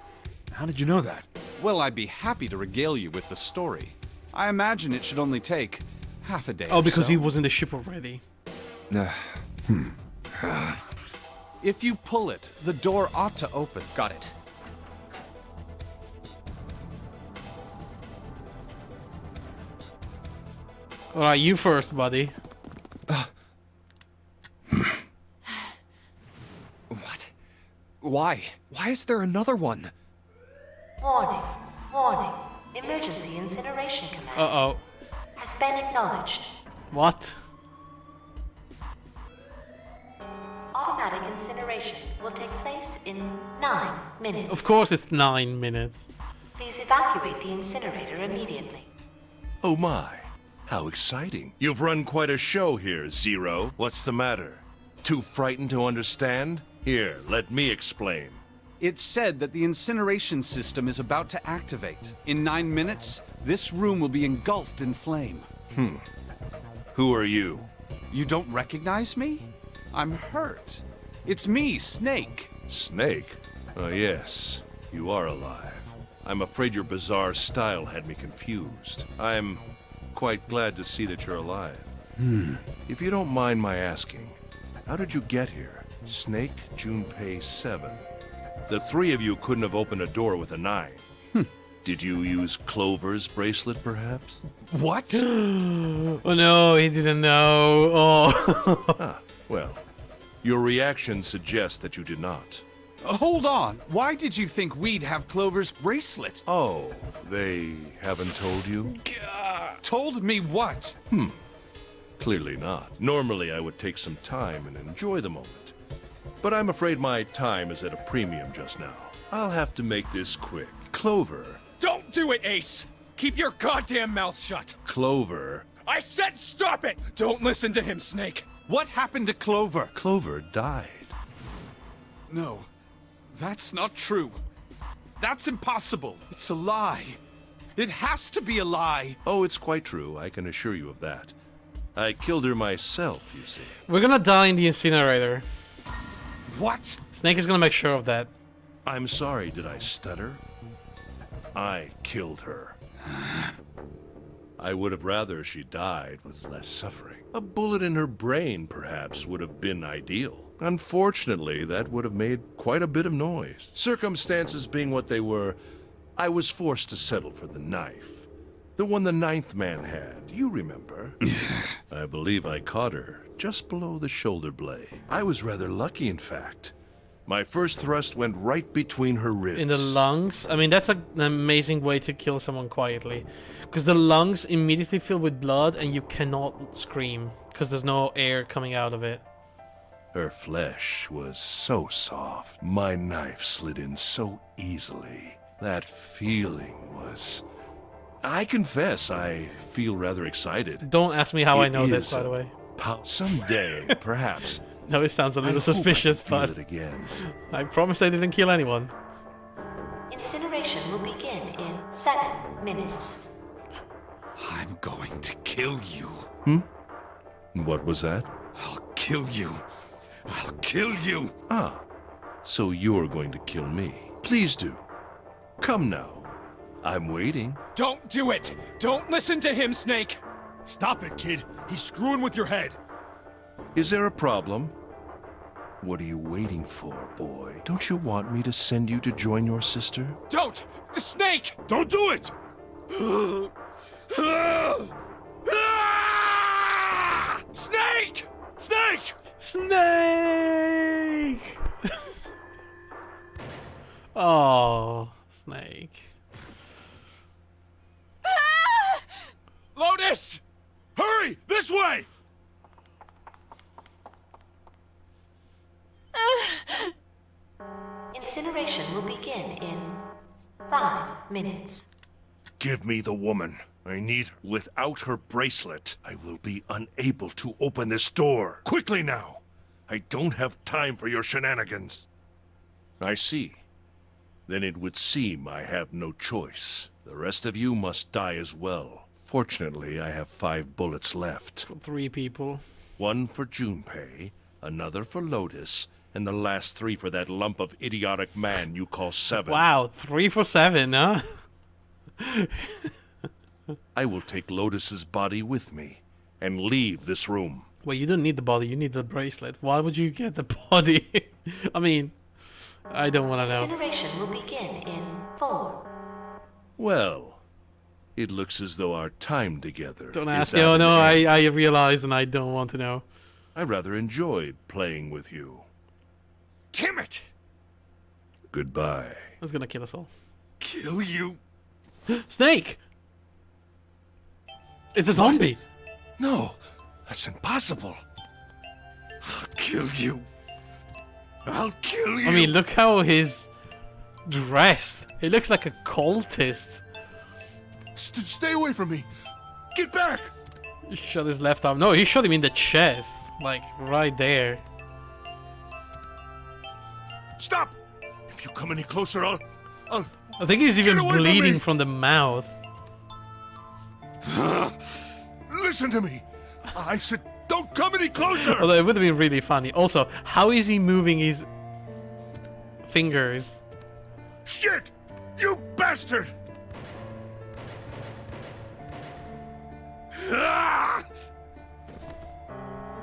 How did you know that? Well, I'd be happy to regale you with the story. I imagine it should only take half a day. Oh, or because so. he was in the ship already. If you pull it, the door ought to open. Got it. Alright, you first, buddy. What? Why? Why is there another one? Warning. Warning. Emergency incineration command Uh-oh. has been acknowledged. What? Automatic incineration will take place in 9 minutes. Of course it's 9 minutes. Please evacuate the incinerator immediately. Oh my, how exciting. You've run quite a show here, Zero. What's the matter? Too frightened to understand? Here, let me explain. It's said that the incineration system is about to activate. In 9 minutes, this room will be engulfed in flame. Who are you? You don't recognize me? I'm hurt. It's me, Snake. Snake? Oh, yes, you are alive. I'm afraid your bizarre style had me confused. I'm quite glad to see that you're alive. If you don't mind my asking, how did you get here? Snake, Junpei 7. The three of you couldn't have opened a door with a 9. Did you use Clover's bracelet, perhaps? What? Oh no, he didn't know. Oh. Well, your reaction suggests that you did not. Hold on. Why did you think we'd have Clover's bracelet? Oh, they haven't told you? Told me what? Clearly not. Normally, I would take some time and enjoy the moment. But I'm afraid my time is at a premium just now. I'll have to make this quick. Clover. Don't do it, Ace! Keep your goddamn mouth shut! Clover. I said stop it! Don't listen to him, Snake! What happened to Clover? Clover died. No, that's not true. That's impossible. It's a lie. It has to be a lie. Oh, it's quite true. I can assure you of that. I killed her myself, you see. We're gonna die in the incinerator. What? Snake is gonna make sure of that. I'm sorry, did I stutter? I killed her. I would have rather she died with less suffering. A bullet in her brain, perhaps, would have been ideal. Unfortunately, that would have made quite a bit of noise. Circumstances being what they were, I was forced to settle for the knife. The one the ninth man had, you remember. I believe I caught her just below the shoulder blade. I was rather lucky, in fact. My first thrust went right between her ribs. In the lungs? I mean, that's an amazing way to kill someone quietly. Because the lungs immediately fill with blood and you cannot scream. Because there's no air coming out of it. Her flesh was so soft. My knife slid in so easily. That feeling was... I confess, I feel rather excited. Don't ask me how I know this, by the way. Someday, perhaps. No, it sounds a little suspicious, but it again. I promise I didn't kill anyone. Incineration will begin in 7 minutes. I'm going to kill you. What was that? I'll kill you. I'll kill you. Ah, so you're going to kill me. Please do. Come now. I'm waiting. Don't do it! Don't listen to him, Snake! Stop it, kid. He's screwing with your head. Is there a problem? What are you waiting for, boy? Don't you want me to send you to join your sister? Don't! The Snake! Don't do it! Snake! Snake! Snake! Oh, Snake. Lotus! Hurry! This way! Incineration will begin in 5 minutes. Give me the woman. I need her. Without her bracelet, I will be unable to open this door. Quickly now! I don't have time for your shenanigans. I see. Then it would seem I have no choice. The rest of you must die as well. Fortunately, I have 5 bullets left. 3 people. 1 for Junpei, another for Lotus, and the last 3 for that lump of idiotic man you call 7. Wow, 3 for 7, huh? I will take Lotus's body with me and leave this room. Well, you don't need the body, you need the bracelet. Why would you get the body? I mean, I don't want to know. Incineration will begin in 4. Well, it looks as though our time together... Don't is ask at me. Oh an no, end. I realized and I don't want to know. I rather enjoyed playing with you. Damn it! Goodbye. That's gonna kill us all. Kill you? Snake! It's a zombie! No, that's impossible. I'll kill you. I'll kill you. I mean, look how he's dressed. He looks like a cultist. Stay away from me. Get back. He shot his left arm. No, he shot him in the chest. Like, right there. Stop. If you come any closer, I'll I think he's even Get away from bleeding me. from the mouth. Listen to me. I said, don't come any closer. Although it would have been really funny. Also, how is he moving his fingers? Shit! You bastard! Ah!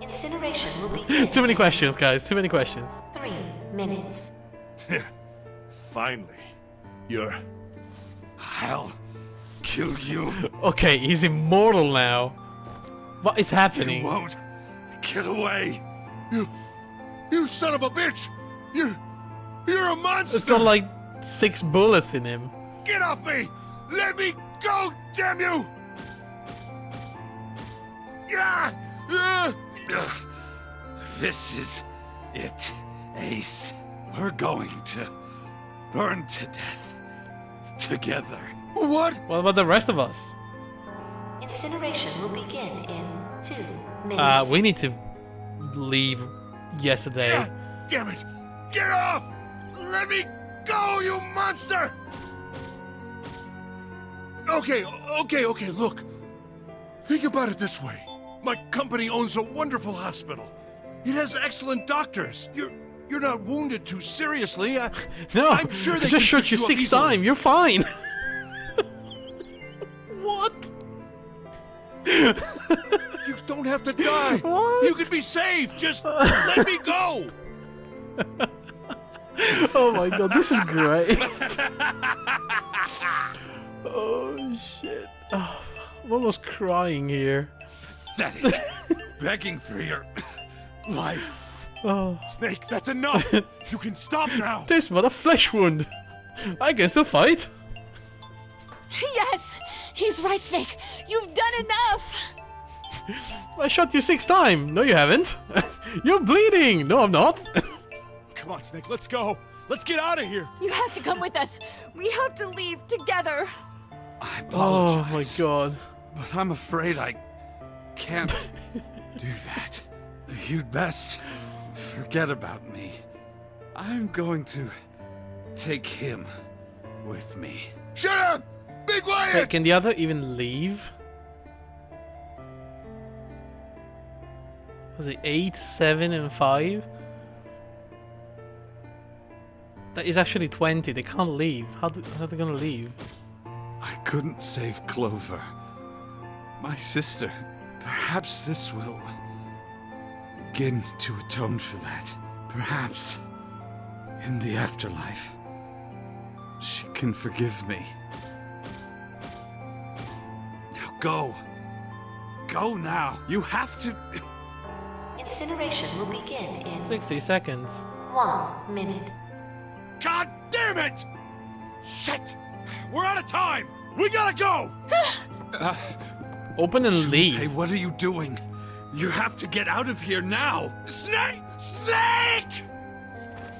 Incineration will begin. Too many questions, guys. Too many questions. 3 minutes. Finally, I'll kill you. Okay, he's immortal now. What is happening? You won't get away. You son of a bitch! You're a monster! It's got like 6 bullets in him. Get off me! Let me go, damn you! Yeah! This is it, Ace. We're going to burn to death together. What? What about the rest of us? Incineration will begin in 2 minutes. We need to leave yesterday. Yeah, damn it! Get off! Let me go, you monster! Okay, look. Think about it this way. My company owns a wonderful hospital. It has excellent doctors. You're not wounded too seriously. No, I'm sure they I just can shot fix you up 6 easily. times. You're fine. What? You don't have to die. What? You can be saved. Just let me go. Oh my god, this is great. Oh shit. Oh, I'm almost crying here. Pathetic. Begging for your life. Oh. Snake, that's enough. You can stop now. This but a flesh wound. I can still fight. Yes! He's right, Snake. You've done enough! I shot you 6 times. No, you haven't. You're bleeding. No, I'm not. Come on, Snake, let's go. Let's get out of here. You have to come with us. We have to leave together. I Oh apologize. my god. But I'm afraid I can't do that. You'd best forget about me. I'm going to take him with me. Shut up! Be quiet! Wait, can the other even leave? Was it 8, 7, and 5? That is actually 20. They can't leave. How are they gonna leave? I couldn't save Clover. My sister. Perhaps this will begin to atone for that. Perhaps in the afterlife, she can forgive me. Now go. Go now. You have to. Incineration will begin in 60 seconds. 1 minute. God damn it! Shit! We're out of time! We gotta go! Open and Hey, leave. what are you doing? You have to get out of here now. Snake! Snake!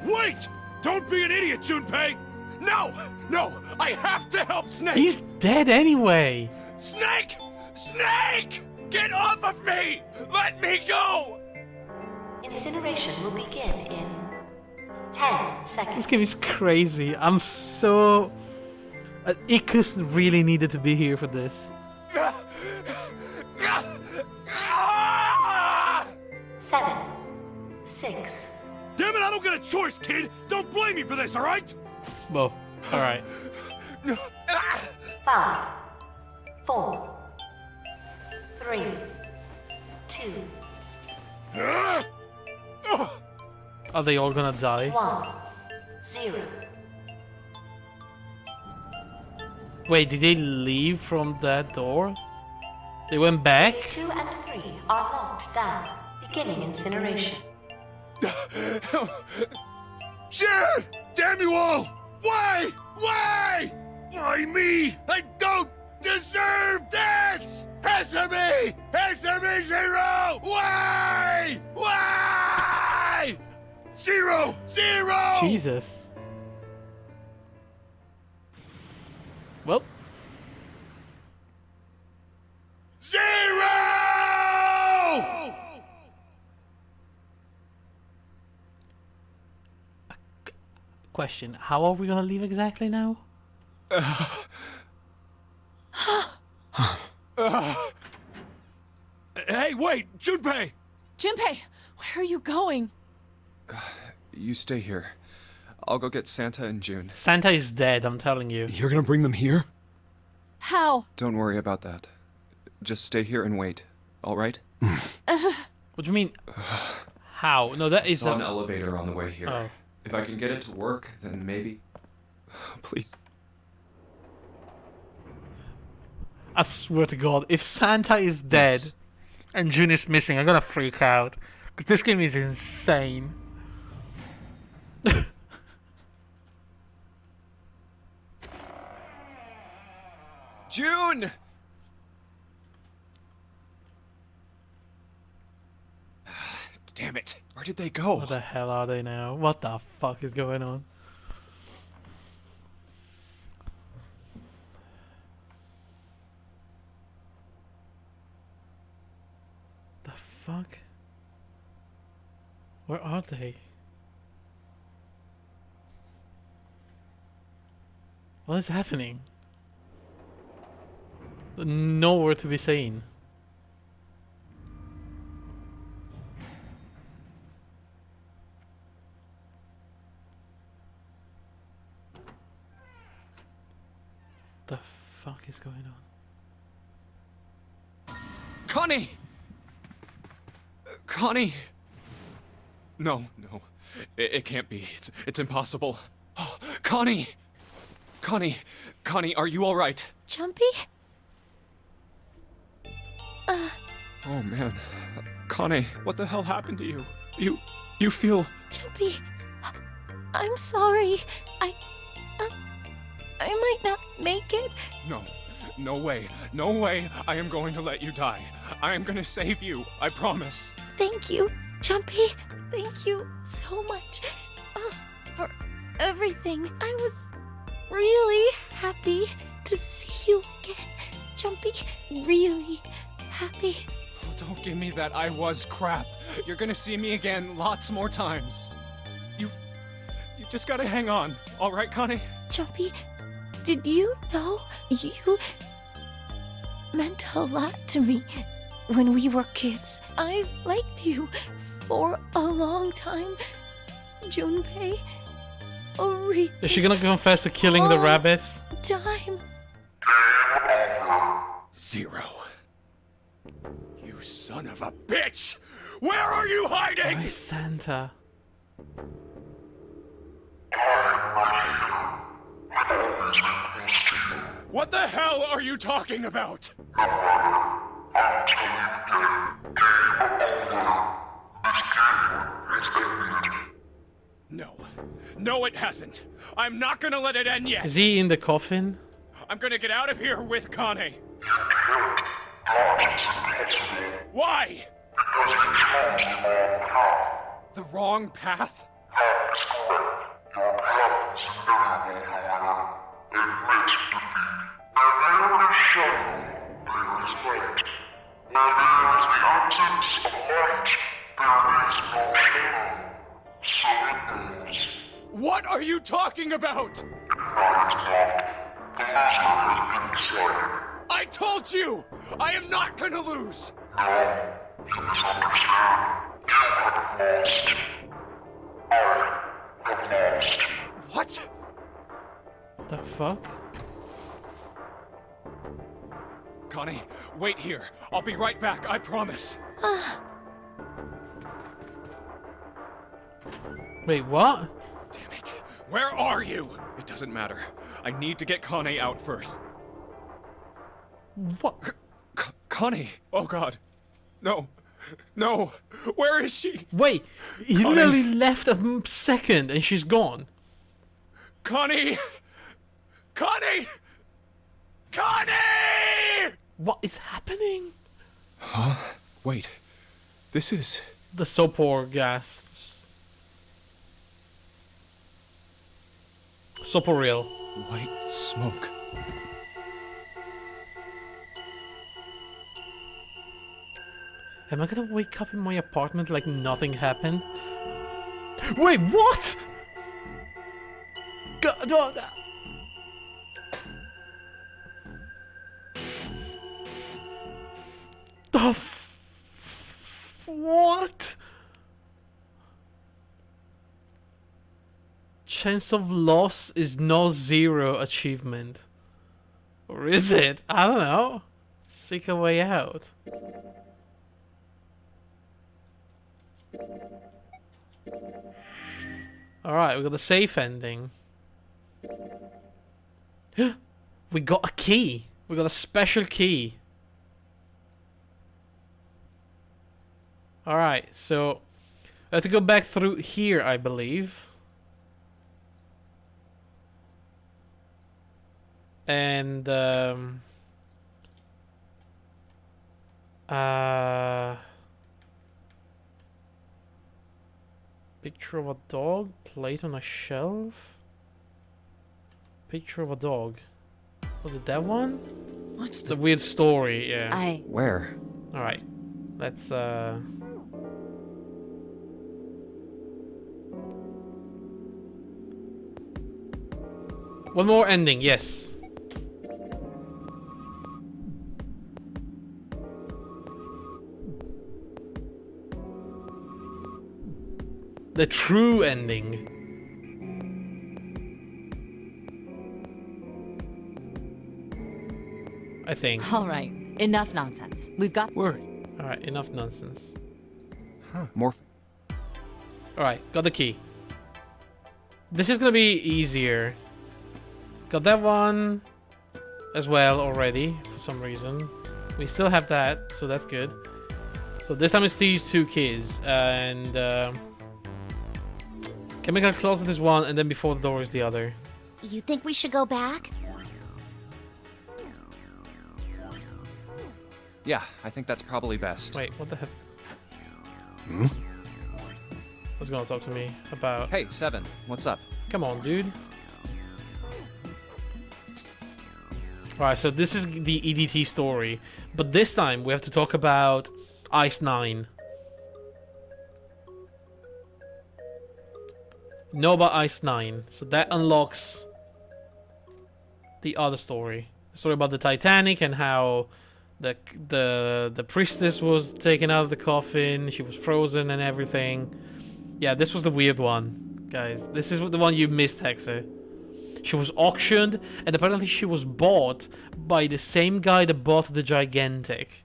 Wait! Don't be an idiot, Junpei! No! No! I have to help Snake! He's dead anyway. Snake! Snake! Get off of me! Let me go! Incineration will begin in 10 seconds. This game is crazy. I'm so... Icarus really needed to be here for this. 7, 6. Damn it, I don't get a choice, kid! Don't blame me for this, alright? Well, alright. 5, 4, 3, 2, Are they all gonna die? 1, 0. Wait, did they leave from that door? They went back? Gates 2 and 3 are locked down, beginning incineration. Shit! Damn you all! Why? Why? Why me? I don't deserve this! Answer me! Answer me, Zero! Why? Why? Zero! 0! 0! Jesus. Well. 0! Question: how are we gonna leave exactly now? Hey, wait! Junpei! Junpei, where are you going? You stay here. I'll go get Santa and June. Santa is dead, I'm telling you. You're gonna bring them here? How? Don't worry about that. Just stay here and wait, alright? What do you mean? How? No, that I is saw an elevator on the way here. Oh. If I can get it to work, then maybe... Please. I swear to God, if Santa is dead Yes. and June is missing, I'm gonna freak out. Because this game is insane. June! Damn it. Where did they go? What the hell are they now? What the fuck is going on? The fuck? Where are they? What is happening? Nowhere to be seen. The fuck is going on? Connie! Connie! No. It can't be. It's impossible. Oh, Connie! Connie, are you alright? Jumpy? Oh man. Connie, what the hell happened to you? You feel... Jumpy, I'm sorry. I might not make it. No way. I am going to let you die. I am going to save you. I promise. Thank you, Jumpy. Thank you so much for everything. I was really happy to see you again, Jumpy. Really happy. Oh, don't give me that I was crap. You're going to see me again lots more times. You just got to hang on. All right, Connie? Jumpy, did you know you meant a lot to me when we were kids? I've liked you for a long time, Junpei. A really Is she gonna confess to killing the rabbits? time. 0. You son of a bitch! Where are you hiding? Why Santa? What the hell are you talking about? No, it hasn't. I'm not gonna let it end yet. Is he in the coffin? I'm gonna get out of here with Connie. Why? Because you chose the wrong path. The wrong path? That is correct. Your path is inevitable, however. Admit defeat. Where there is shadow, there is light. Where there is the absence of light, there is no shadow. So it goes. What are you talking about? That is not. The loser has been decided. I told you! I am not gonna lose! No, you misunderstand. You have lost. I have lost. What? The fuck? Connie, wait here. I'll be right back, I promise. Wait, what? Damn it. Where are you? It doesn't matter. I need to get Connie out first. What? Connie! Oh god. No. No. Where is she? Wait, he Connie. literally left a second and she's gone. Connie! Connie! Connie! What is happening? Huh? Wait. This is... The sopor gas. Super real. White smoke. Am I gonna wake up in my apartment like nothing happened? Wait, what? God, what? Chance of loss is no 0 achievement. Or is it? I don't know. Seek a way out. Alright, we got the safe ending. We got a key. We got a special key. Alright, so I have to go back through here, I believe. And picture of a dog, plate on a shelf. Picture of a dog. Was it that one? What's the weird story? Yeah. Where? All right. Let's one more ending, yes. The true ending. I think. All right, enough nonsense. We've got word. All right, enough nonsense. Huh. More. All right, got the key. This is gonna be easier. Got that one as well already for some reason. We still have that, so that's good. So this time it's these two keys, and chemical closet is one, and then before the door is the other. You think we should go back? Yeah, I think that's probably best. Wait, what the heck? Hmm? What's gonna talk to me about? Hey, Seven, what's up? Come on, dude. Alright, so this is the EDT story, but this time we have to talk about Ice 9. Know about Ice 9, so that unlocks the other story. The story about the Titanic and how the priestess was taken out of the coffin, she was frozen and everything. Yeah, this was the weird one, guys. This is the one you missed, Hexa. She was auctioned, and apparently she was bought by the same guy that bought the Gigantic.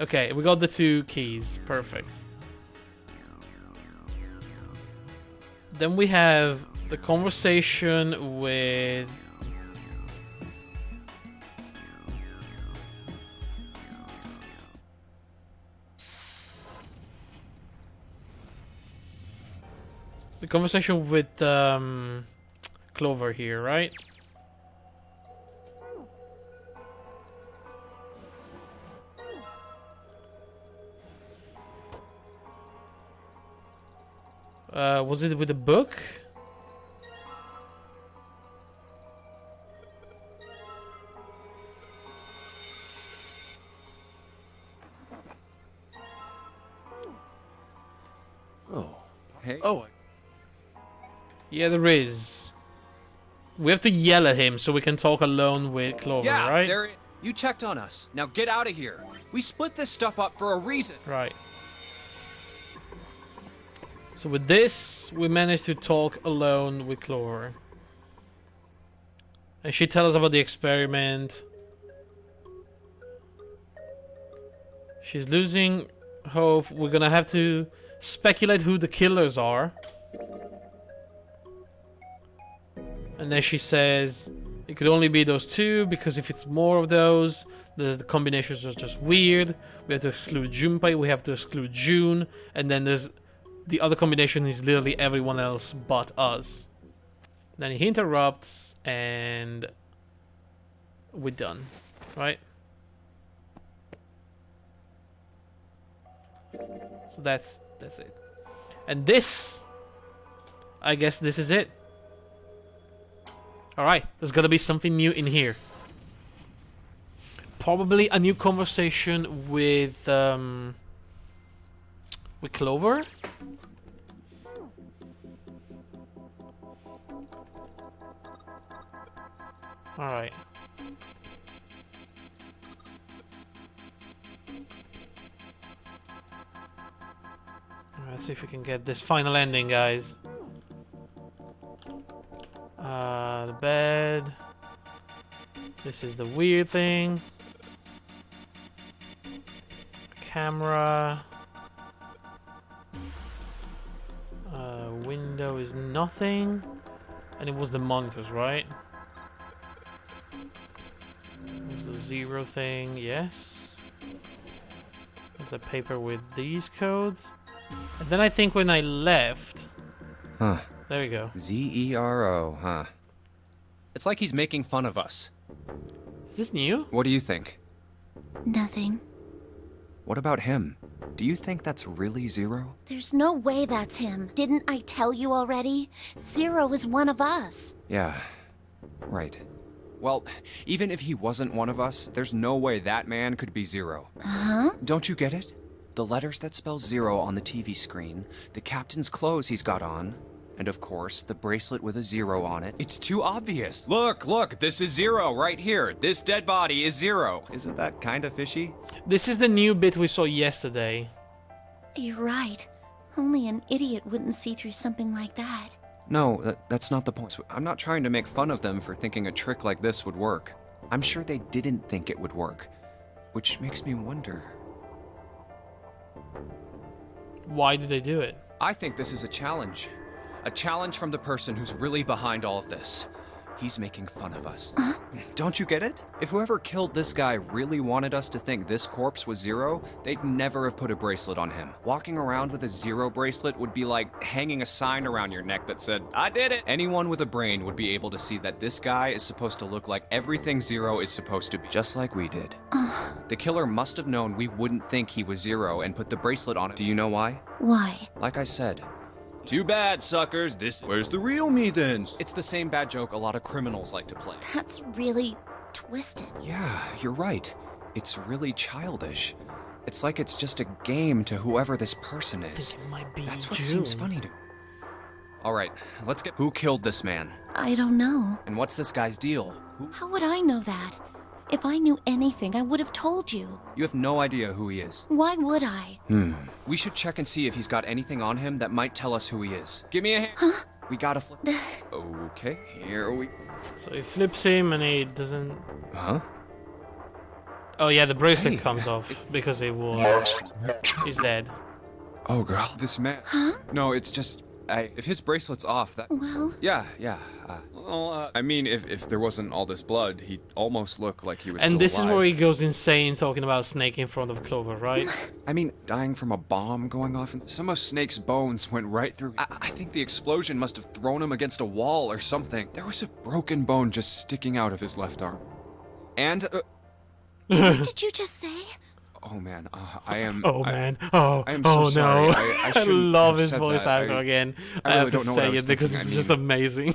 Okay, we got the two keys. Perfect. Then we have the conversation with... the conversation with Clover here, right? Was it with the book? Oh. Hey. Oh. Yeah, there is. We have to yell at him so we can talk alone with Clover, Yeah, right? there. You checked on us. Now get out of here. We split this stuff up for a reason. Right. So with this, we managed to talk alone with Clover. And she tells us about the experiment. She's losing hope. We're gonna have to speculate who the killers are. And then she says it could only be those two, because if it's more of those, the combinations are just weird. We have to exclude Junpei, we have to exclude June, and then there's the other combination is literally everyone else but us. Then he interrupts, and we're done, right? So that's it. And this I guess this is it. Alright, there's gotta be something new in here. Probably a new conversation with Clover. Alright. Let's see if we can get this final ending, guys. The bed. This is the weird thing. Camera. Window is nothing. And it was the monitors, right? There's a 0 thing, yes. There's a paper with these codes. And then I think when I left... Huh. There we go. Zero, huh? It's like he's making fun of us. Is this new? What do you think? Nothing. What about him? Do you think that's really Zero? There's no way that's him. Didn't I tell you already? Zero is one of us. Yeah, right. Well, even if he wasn't one of us, there's no way that man could be Zero. Huh? Don't you get it? The letters that spell Zero on the TV screen, the captain's clothes he's got on, and of course, the bracelet with a 0 on it. It's too obvious. Look, this is Zero right here. This dead body is Zero. Isn't that kind of fishy? This is the new bit we saw yesterday. You're right. Only an idiot wouldn't see through something like that. No, that's not the point. I'm not trying to make fun of them for thinking a trick like this would work. I'm sure they didn't think it would work, which makes me wonder. Why did they do it? I think this is a challenge. A challenge from the person who's really behind all of this. He's making fun of us. Don't you get it? If whoever killed this guy really wanted us to think this corpse was Zero, they'd never have put a bracelet on him. Walking around with a 0 bracelet would be like hanging a sign around your neck that said, "I did it!" Anyone with a brain would be able to see that this guy is supposed to look like everything Zero is supposed to be, just like we did. The killer must have known we wouldn't think he was Zero and put the bracelet on it. Do you know why? Why? Like I said, too bad, suckers. Where's the real me then? It's the same bad joke a lot of criminals like to play. That's really twisted. Yeah, you're right. It's really childish. It's like it's just a game to whoever this person is. It might be That's what June. seems funny to me. Alright, let's get... Who killed this man? I don't know. And what's this guy's deal? How would I know that? If I knew anything, I would have told you. You have no idea who he is. Why would I? We should check and see if he's got anything on him that might tell us who he is. Give me a hand. Huh? We gotta flip... Okay, here we... So he flips him and he doesn't... Huh? Oh yeah, the bracelet Hey. comes off because it was... He's dead. Oh, girl. This man... Huh? No, it's just... if his bracelet's off, that... Well... Yeah. I mean, if there wasn't all this blood, he'd almost look like he was And still this alive. is where he goes insane talking about Snake in front of Clover, right? I mean, dying from a bomb going off, and some of Snake's bones went right through... I think the explosion must have thrown him against a wall or something. There was a broken bone just sticking out of his left arm. And... What did you just say? Oh man, I am... Oh man, oh, I am so oh sorry. no. I I shouldn't love have his said voice that. actor again. I I really have to don't know what I say was it because thinking. it's I just mean- amazing.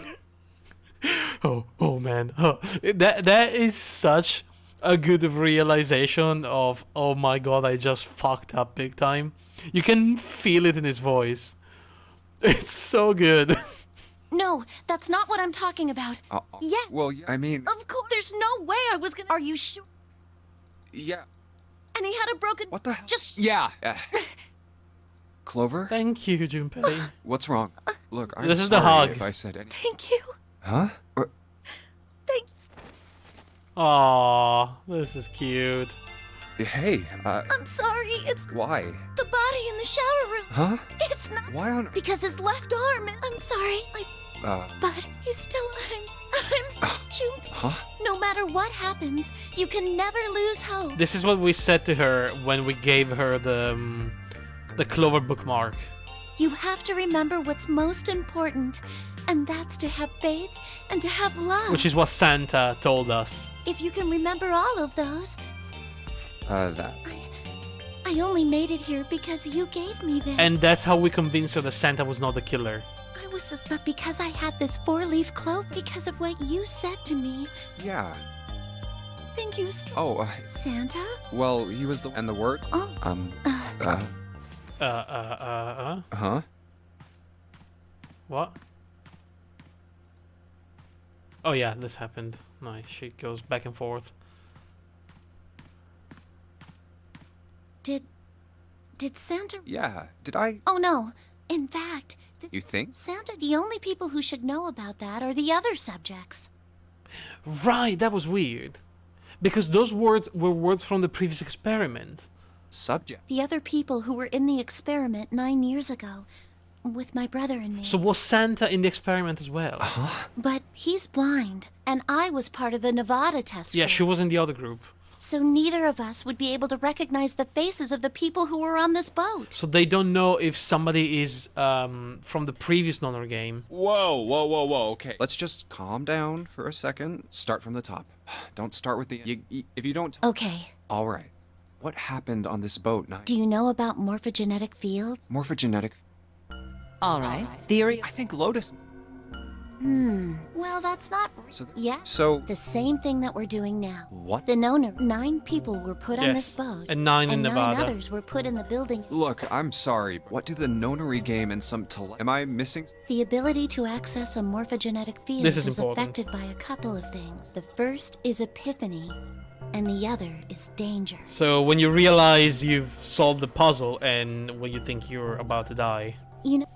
oh man. Oh. That is such a good realization of, oh my god, I just fucked up big time. You can feel it in his voice. It's so good. No, that's not what I'm talking about. Yes. Well, yeah, I mean... Of course. There's no way I was gonna... Are you sure? Yeah. And he had a broken... What the hell? Just... Yeah. Clover? Thank you, Junpei. What's wrong? Look, I'm This is the sorry hug. if I said anything. Thank you. Huh? Aw, this is cute. Hey, I'm sorry. It's why? the body in the shower room. Huh? It's not... Why on... Because his left arm... I'm sorry. But he's still... Junpei. Huh? No matter what happens, you can never lose hope. This is what we said to her when we gave her the Clover bookmark. You have to remember what's most important, and that's to have faith and to have love. Which is what Santa told us. If you can remember all of those, That... I only made it here because you gave me this. And that's how we convinced her that Santa was not the killer. I was asleep because I had this 4-leaf clover because of what you said to me. Yeah. Thank you, Oh, Santa? well, he was the... And the word? Oh. Huh? What? Oh yeah, this happened. Nice. She goes back and forth. Did Santa... Yeah. Did I... Oh, no. In fact... You think? Santa, the only people who should know about that are the other subjects. Right, that was weird. Because those words were words from the previous experiment. Subject? The other people who were in the experiment 9 years ago. With my brother and me. So was Santa in the experiment as well? But he's blind, and I was part of the Nevada test Yeah, group. she was in the other group. So neither of us would be able to recognize the faces of the people who were on this boat. So they don't know if somebody is from the previous Nonor game. Whoa, okay. Let's just calm down for a second. Start from the top. Don't start with the... if you don't... Okay. All right. What happened on this boat, Nine? Do you know about morphogenetic fields? Morphogenetic... All right. Theory... I think Lotus... Well, that's not... So... The same thing that we're doing now. What? The Nonor. 9 people were put on this boat. And 9 in and Nevada. 9 others were put in the building. Look, I'm sorry. But what do the nonary game and some Am I missing... The ability to access a morphogenetic field This is is important. affected by a couple of things. The first is epiphany, and the other is danger. So when you realize you've solved the puzzle and when you think you're about to die. You know,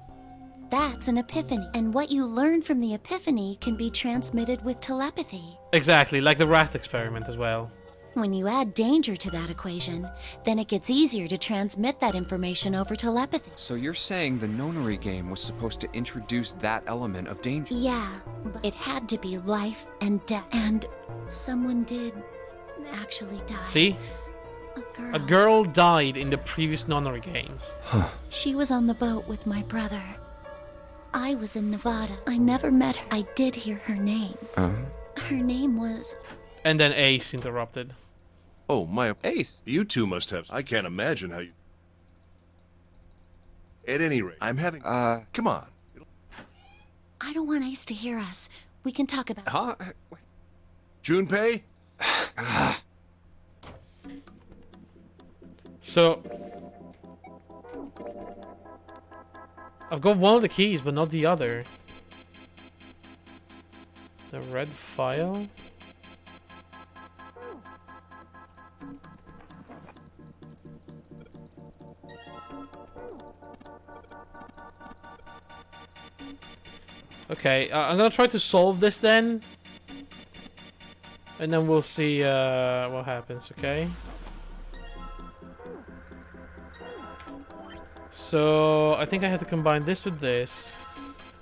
that's an epiphany. And what you learn from the epiphany can be transmitted with telepathy. Exactly, like the Rat experiment as well. When you add danger to that equation, then it gets easier to transmit that information over telepathy. So you're saying the nonary game was supposed to introduce that element of danger? Yeah, but it had to be life and death. And someone did actually die. See? A girl died in the previous Nonary games. She was on the boat with my brother. I was in Nevada. I never met her. I did hear her name. Her name was... And then Ace interrupted. Oh, my... Ace! You two must have... I can't imagine how you... At any rate, I'm having... Come on. I don't want Ace to hear us. We can talk about... Huh? Junpei? So... I've got one of the keys, but not the other. The red file? Okay, I'm gonna try to solve this then. And then we'll see what happens, okay? So, I think I had to combine this with this.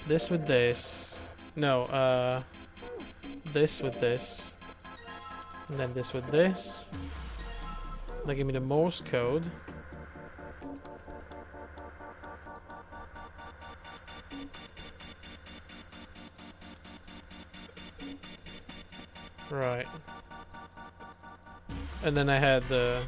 This with this. No, this with this. And then this with this. Now give me the Morse code. Right. And then I had the...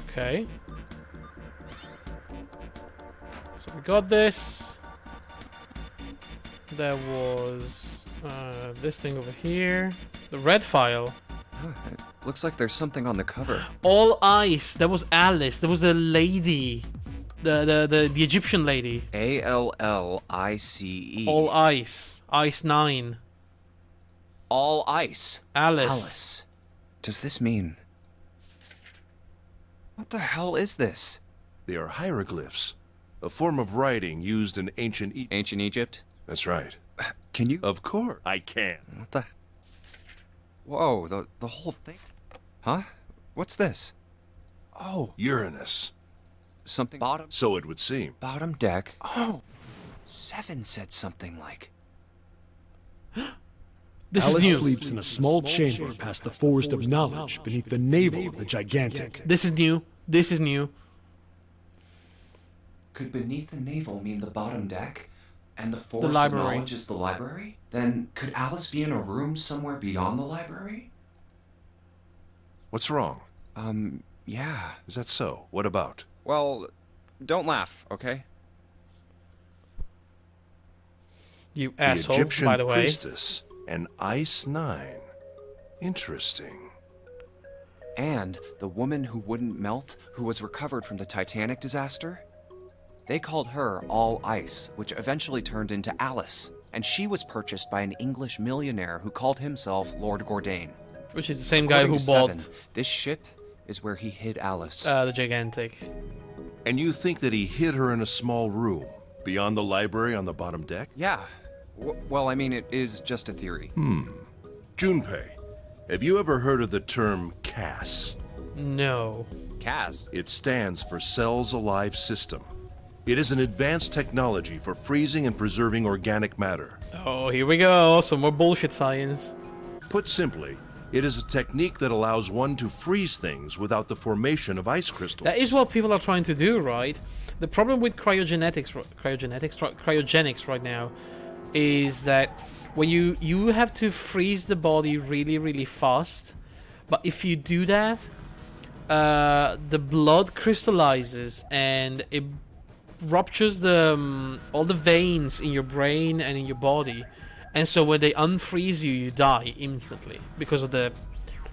Okay. So we got this. There was this thing over here. The red file. It looks like there's something on the cover. All ice. That was Alice. There was a lady. The Egyptian lady. A-L-L-I-C-E. All ice. Ice 9. All ice. Alice. Does this mean... What the hell is this? They are hieroglyphs, a form of writing used in ancient Egypt. Ancient Egypt? That's right. Can you? Of course, I can. What the? Whoa, the whole thing. Huh? What's this? Oh, Uranus. Something bottom? So it would seem. Bottom deck? Oh, 7 said something like... This Alice is new. sleeps in a small chamber past the forest of knowledge beneath the navel of the gigantic. This is new. This is new. Could beneath the navel mean the bottom deck? And the Forest of library. Knowledge is the library? Then could Alice be in a room somewhere beyond the library? What's wrong? Yeah. Is that so? What about? Well, don't laugh, okay? You The asshole, Egyptian by the way. priestess and Ice 9. Interesting. And the woman who wouldn't melt, who was recovered from the Titanic disaster? They called her All Ice, which eventually turned into Alice, and she was purchased by an English millionaire who called himself Lord Gordain. Which is the same guy who According to bought Seven, this ship is where he hid Alice. the Gigantic. And you think that he hid her in a small room beyond the library on the bottom deck? Yeah. Well, I mean, it is just a theory. Junpei, have you ever heard of the term CAS? No. Kaz? It stands for Cells Alive System. It is an advanced technology for freezing and preserving organic matter. Oh, here we go. Some more bullshit science. Put simply, it is a technique that allows one to freeze things without the formation of ice crystals. That is what people are trying to do, right? The problem with cryogenics right now is that when you have to freeze the body really, really fast, but if you do that, the blood crystallizes and it ruptures all the veins in your brain and in your body, and so when they unfreeze you, you die instantly because of the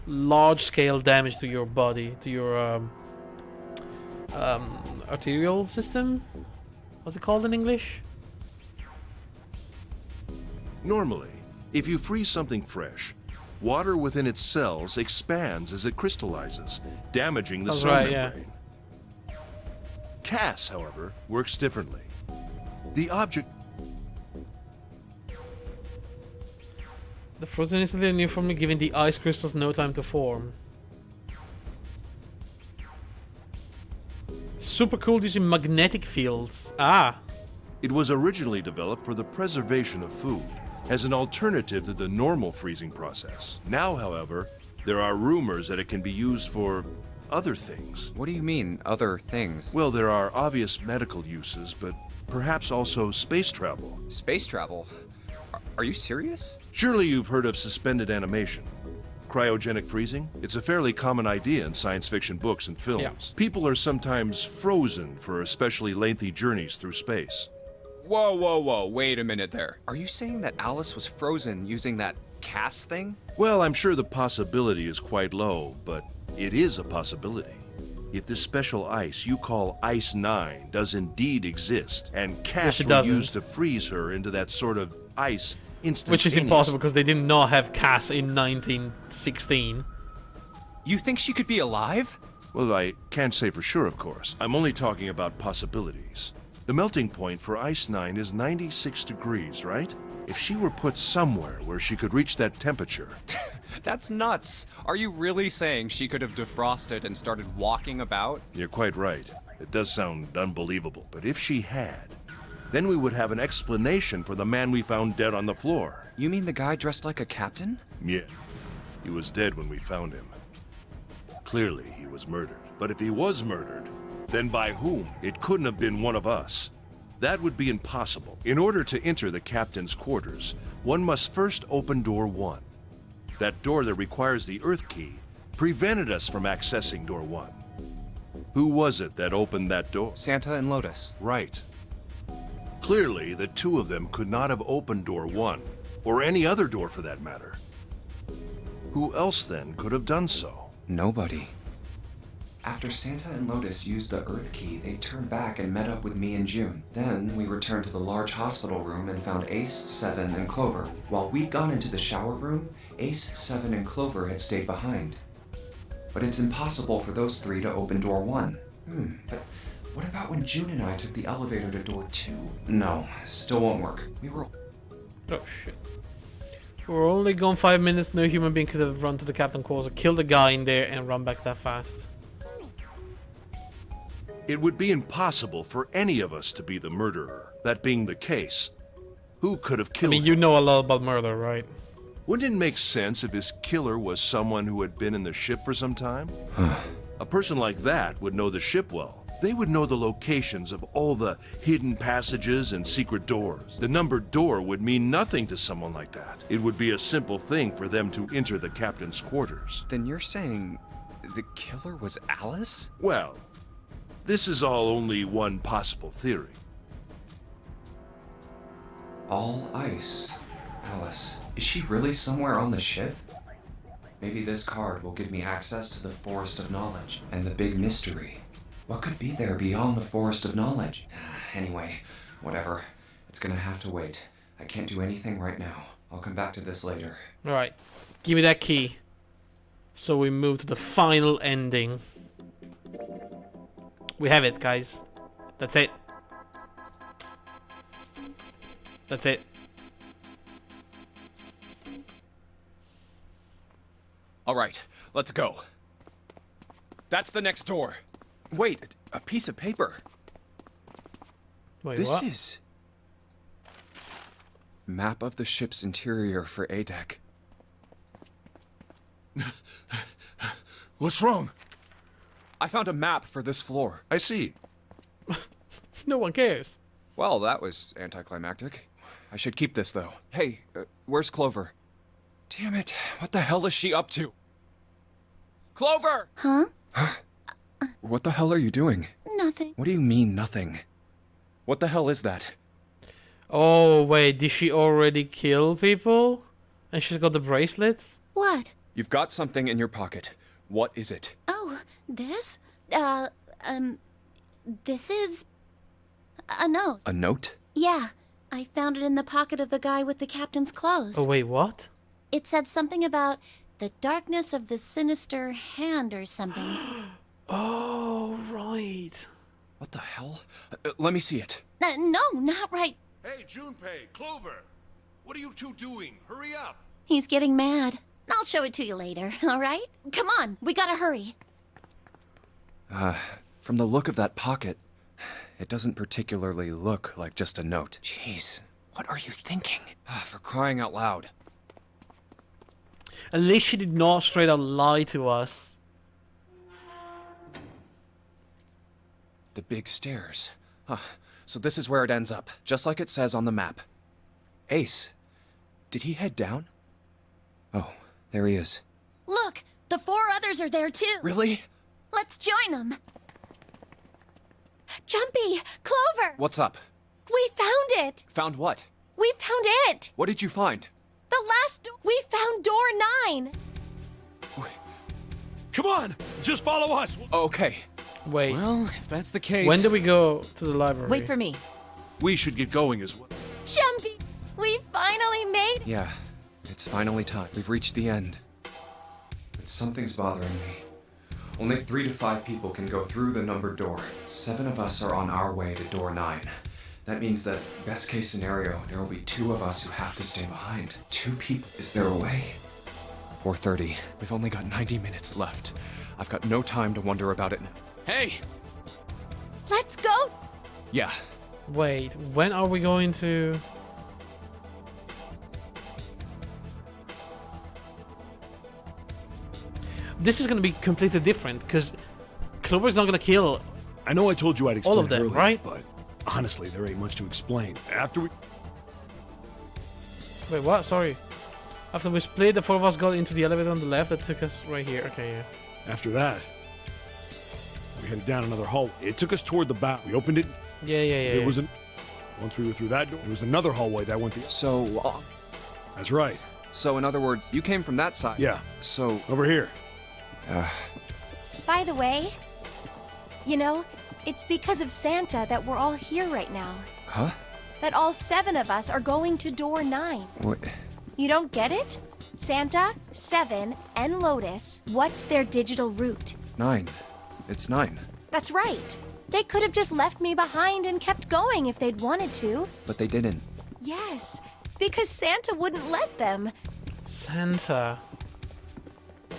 large-scale damage to your body, to your arterial system. What's it called in English? Normally, if you freeze something fresh, water within its cells expands as it crystallizes, damaging the Sounds cell right, yeah. membrane. CAS, however, works differently. The object... The frozen instantly and uniformly giving the ice crystals no time to form. Super cool using magnetic fields. Ah. It was originally developed for the preservation of food, as an alternative to the normal freezing process. Now, however, there are rumors that it can be used for other things. What do you mean, other things? Well, there are obvious medical uses, but perhaps also space travel. Space travel? Are you serious? Surely you've heard of suspended animation. Cryogenic freezing? It's a fairly common idea in science fiction books and films. Yeah. People are sometimes frozen for especially lengthy journeys through space. Whoa, wait a minute there. Are you saying that Alice was frozen using that CAS thing? Well, I'm sure the possibility is quite low, but it is a possibility. If this special ice you call Ice 9 does indeed exist, and CAS it were doesn't. used to freeze her into that sort of ice instantaneously. Which is impossible because they did not have CAS in 1916. You think she could be alive? Well, I can't say for sure, of course. I'm only talking about possibilities. The melting point for Ice 9 is 96 degrees, right? If she were put somewhere where she could reach that temperature... That's nuts. Are you really saying she could have defrosted and started walking about? You're quite right. It does sound unbelievable. But if she had, then we would have an explanation for the man we found dead on the floor. You mean the guy dressed like a captain? Yeah. He was dead when we found him. Clearly, he was murdered. But if he was murdered, then by whom? It couldn't have been one of us. That would be impossible. In order to enter the captain's quarters, one must first open door 1. That door that requires the Earth key prevented us from accessing door 1. Who was it that opened that door? Santa and Lotus. Right. Clearly, the two of them could not have opened door 1, or any other door for that matter. Who else then could have done so? Nobody. After Santa and Lotus used the Earth key, they turned back and met up with me and June. Then we returned to the large hospital room and found Ace, Seven, and Clover. While we'd gone into the shower room, Ace, Seven, and Clover had stayed behind. But it's impossible for those three to open door 1. But what about when June and I took the elevator to door 2? No, still won't work. We were... Oh shit. We're only gone 5 minutes. No human being could have run to the captain quarters, killed the guy in there, and run back that fast. It would be impossible for any of us to be the murderer. That being the case, who could have killed him? You know a lot about murder, right? Wouldn't it make sense if his killer was someone who had been in the ship for some time? A person like that would know the ship well. They would know the locations of all the hidden passages and secret doors. The numbered door would mean nothing to someone like that. It would be a simple thing for them to enter the captain's quarters. Then you're saying the killer was Alice? Well, this is all only one possible theory. All ice. Alice, is she really somewhere on the ship? Maybe this card will give me access to the Forest of Knowledge and the big mystery. What could be there beyond the Forest of Knowledge? Anyway, whatever. It's gonna have to wait. I can't do anything right now. I'll come back to this later. Alright. Give me that key. So we move to the final ending. We have it, guys. That's it. That's it. All right, let's go. That's the next door. Wait, a piece of paper. Wait, This what? is... Map of the ship's interior for ADEC. What's wrong? I found a map for this floor. I see. No one cares. Well, that was anticlimactic. I should keep this, though. Hey, where's Clover? Damn it, what the hell is she up to? Clover! Huh? What the hell are you doing? Nothing. What do you mean, nothing? What the hell is that? Oh, wait. Did she already kill people? And she's got the bracelets? What? You've got something in your pocket. What is it? Oh, this? This is a note. A note? Yeah, I found it in the pocket of the guy with the captain's clothes. Oh, wait, what? It said something about the darkness of the sinister hand or something. Oh, right. What the hell? Let me see it. No, not right. Hey, Junpei, Clover! What are you two doing? Hurry up! He's getting mad. I'll show it to you later, all right? Come on, we gotta hurry. From the look of that pocket, it doesn't particularly look like just a note. Jeez, what are you thinking? For crying out loud. At least she did not straight out lie to us. The big stairs. Huh. So this is where it ends up, just like it says on the map. Ace, did he head down? Oh, there he is. Look, the 4 others are there too. Really? Let's join them. Jumpy, Clover, What's up? we found it. Found what? We found it. What did you find? The last we found door 9. Come on, just follow us. Okay. Wait. Well, if that's the case... When do we go to the library? Wait for me. We should get going as well. Jumpy, we finally made it. Yeah, it's finally time. We've reached the end. But something's bothering me. Only 3 to 5 people can go through the numbered door. 7 of us are on our way to door 9. That means that, best case scenario, there will be 2 of us who have to stay behind. 2 people. Is there a way? 4:30. We've only got 90 minutes left. I've got no time to wonder about it now. Hey! Let's go. Yeah. Wait, when are we going to... This is going to be completely different, because Clover's not going to kill I know I told you I'd explain all of them, it earlier, right? but honestly, there ain't much to explain. After we... Wait, what? Sorry. After we split, the 4 of us got into the elevator on the left that took us right here. Okay, yeah. After that, we headed down another hallway. It took us toward the back. We opened it. Yeah. There was an... Once we were through that door, there was another hallway that went the... So, That's right. so in other words, you came from that side. Yeah. So, Over here. By the way, you know, it's because of Santa that we're all here right now. huh? That all 7 of us are going to door 9. What? You don't get it? Santa, 7, and Lotus, what's their digital route? 9. It's 9. That's right. They could have just left me behind and kept going if they'd wanted to. But they didn't. Yes, because Santa wouldn't let them. Santa.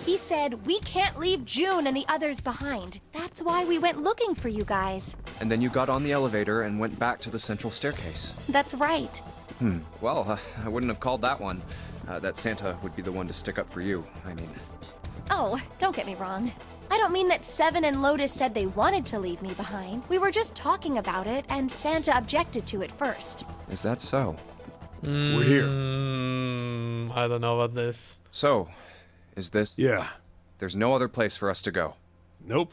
He said, we can't leave June and the others behind. That's why we went looking for you guys. And then you got on the elevator and went back to the central staircase. That's right. Well, I wouldn't have called that one. That Santa would be the one to stick up for you. I mean, Oh, don't get me wrong. I don't mean that Seven and Lotus said they wanted to leave me behind. We were just talking about it, and Santa objected to it first. Is that so? We're here. I don't know about this. So, is this... Yeah. There's no other place for us to go. Nope.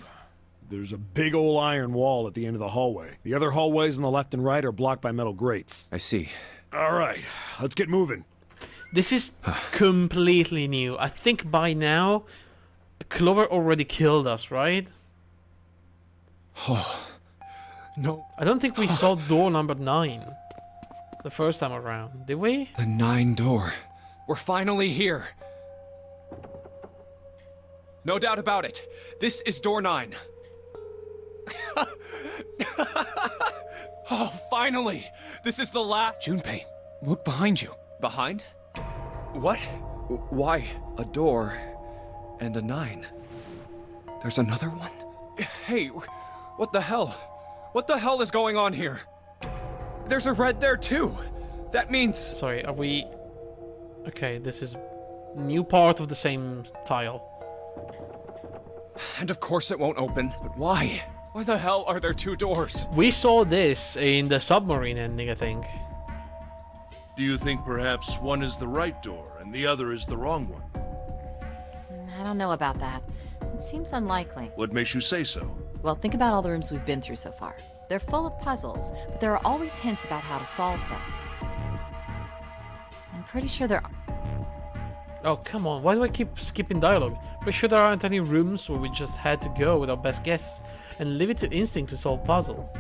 There's a big old iron wall at the end of the hallway. The other hallways on the left and right are blocked by metal grates. I see. All right, let's get moving. This is completely new. I think by now, Clover already killed us, right? Oh, no. I don't think we saw door number 9 the first time around, did we? The 9 door. We're finally here. No doubt about it. This is door 9. Oh, finally! This is the last. Junpei, look behind you. Behind? What? Why? A door and a 9. There's another one? Hey, what the hell? What the hell is going on here? There's a red there too. That means... Sorry, are we... Okay, this is new part of the same tile. And of course it won't open. But why? Why the hell are there 2 doors? We saw this in the submarine ending, I think. Do you think perhaps one is the right door and the other is the wrong one? I don't know about that. It seems unlikely. What makes you say so? Well, think about all the rooms we've been through so far. They're full of puzzles, but there are always hints about how to solve them. I'm pretty sure there are... Oh, come on. Why do I keep skipping dialogue? Pretty sure there aren't any rooms where we just had to go with our best guess and leave it to instinct to solve puzzle.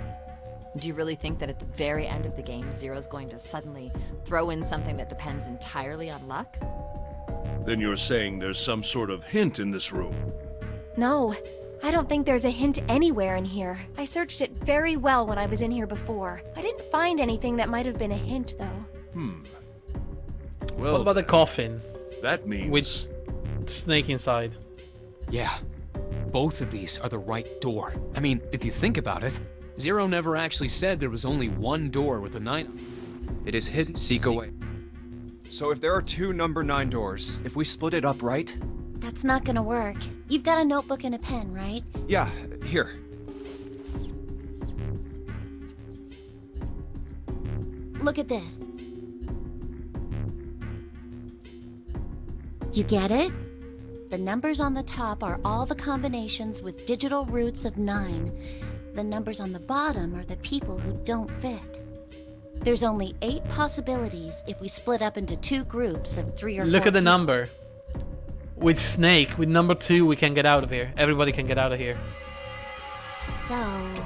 Do you really think that at the very end of the game, Zero's going to suddenly throw in something that depends entirely on luck? Then you're saying there's some sort of hint in this room. No, I don't think there's a hint anywhere in here. I searched it very well when I was in here before. I didn't find anything that might have been a hint, though. Well, What about the coffin that means... with Snake inside? Yeah, both of these are the right door. I mean, if you think about it, Zero never actually said there was only one door with a 9. It is hidden. Seek away. So if there are 2 number 9 doors, if we split it up right? That's not gonna work. You've got a notebook and a pen, right? Yeah, here. Look at this. You get it? The numbers on the top are all the combinations with digital roots of 9. The numbers on the bottom are the people who don't fit. There's only 8 possibilities if we split up into 2 groups of 3 or 4. Look at the people. number. With Snake, with number 2, we can get out of here. Everybody can get out of here. So...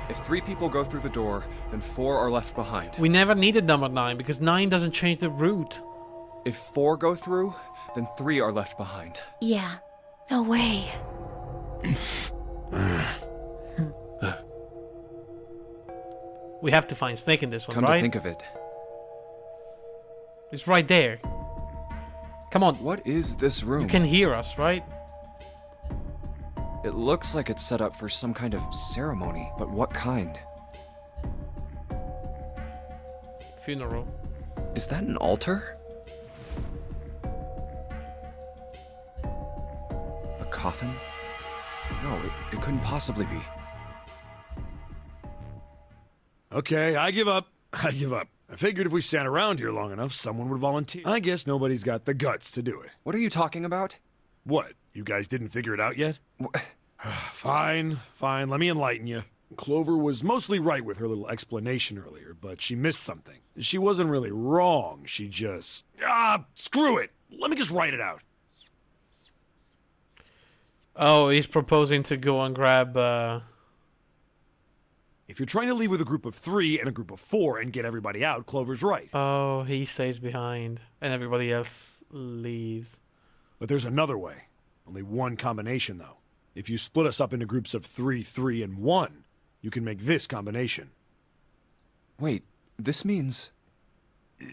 If 3 people go through the door, then 4 are left behind. We never needed number 9 because 9 doesn't change the route. If 4 go through, then 3 are left behind. Yeah. No way. We have to find Snake in this one, Come right? to think of it. It's right there. Come on. What is this room? You can hear us, right? It looks like it's set up for some kind of ceremony, but what kind? Funeral. Is that an altar? A coffin? No, it couldn't possibly be. Okay, I give up. I give up. I figured if we sat around here long enough, someone would volunteer. I guess nobody's got the guts to do it. What are you talking about? What? You guys didn't figure it out yet? Fine, fine. Let me enlighten you. Clover was mostly right with her little explanation earlier, but she missed something. She wasn't really wrong. She just... screw it. Let me just write it out. Oh, he's proposing to go and grab... If you're trying to leave with a group of 3 and a group of 4 and get everybody out, Clover's right. Oh, he stays behind, and everybody else leaves. But there's another way. Only one combination, though. If you split us up into groups of 3, 3, and 1, you can make this combination. Wait, this means...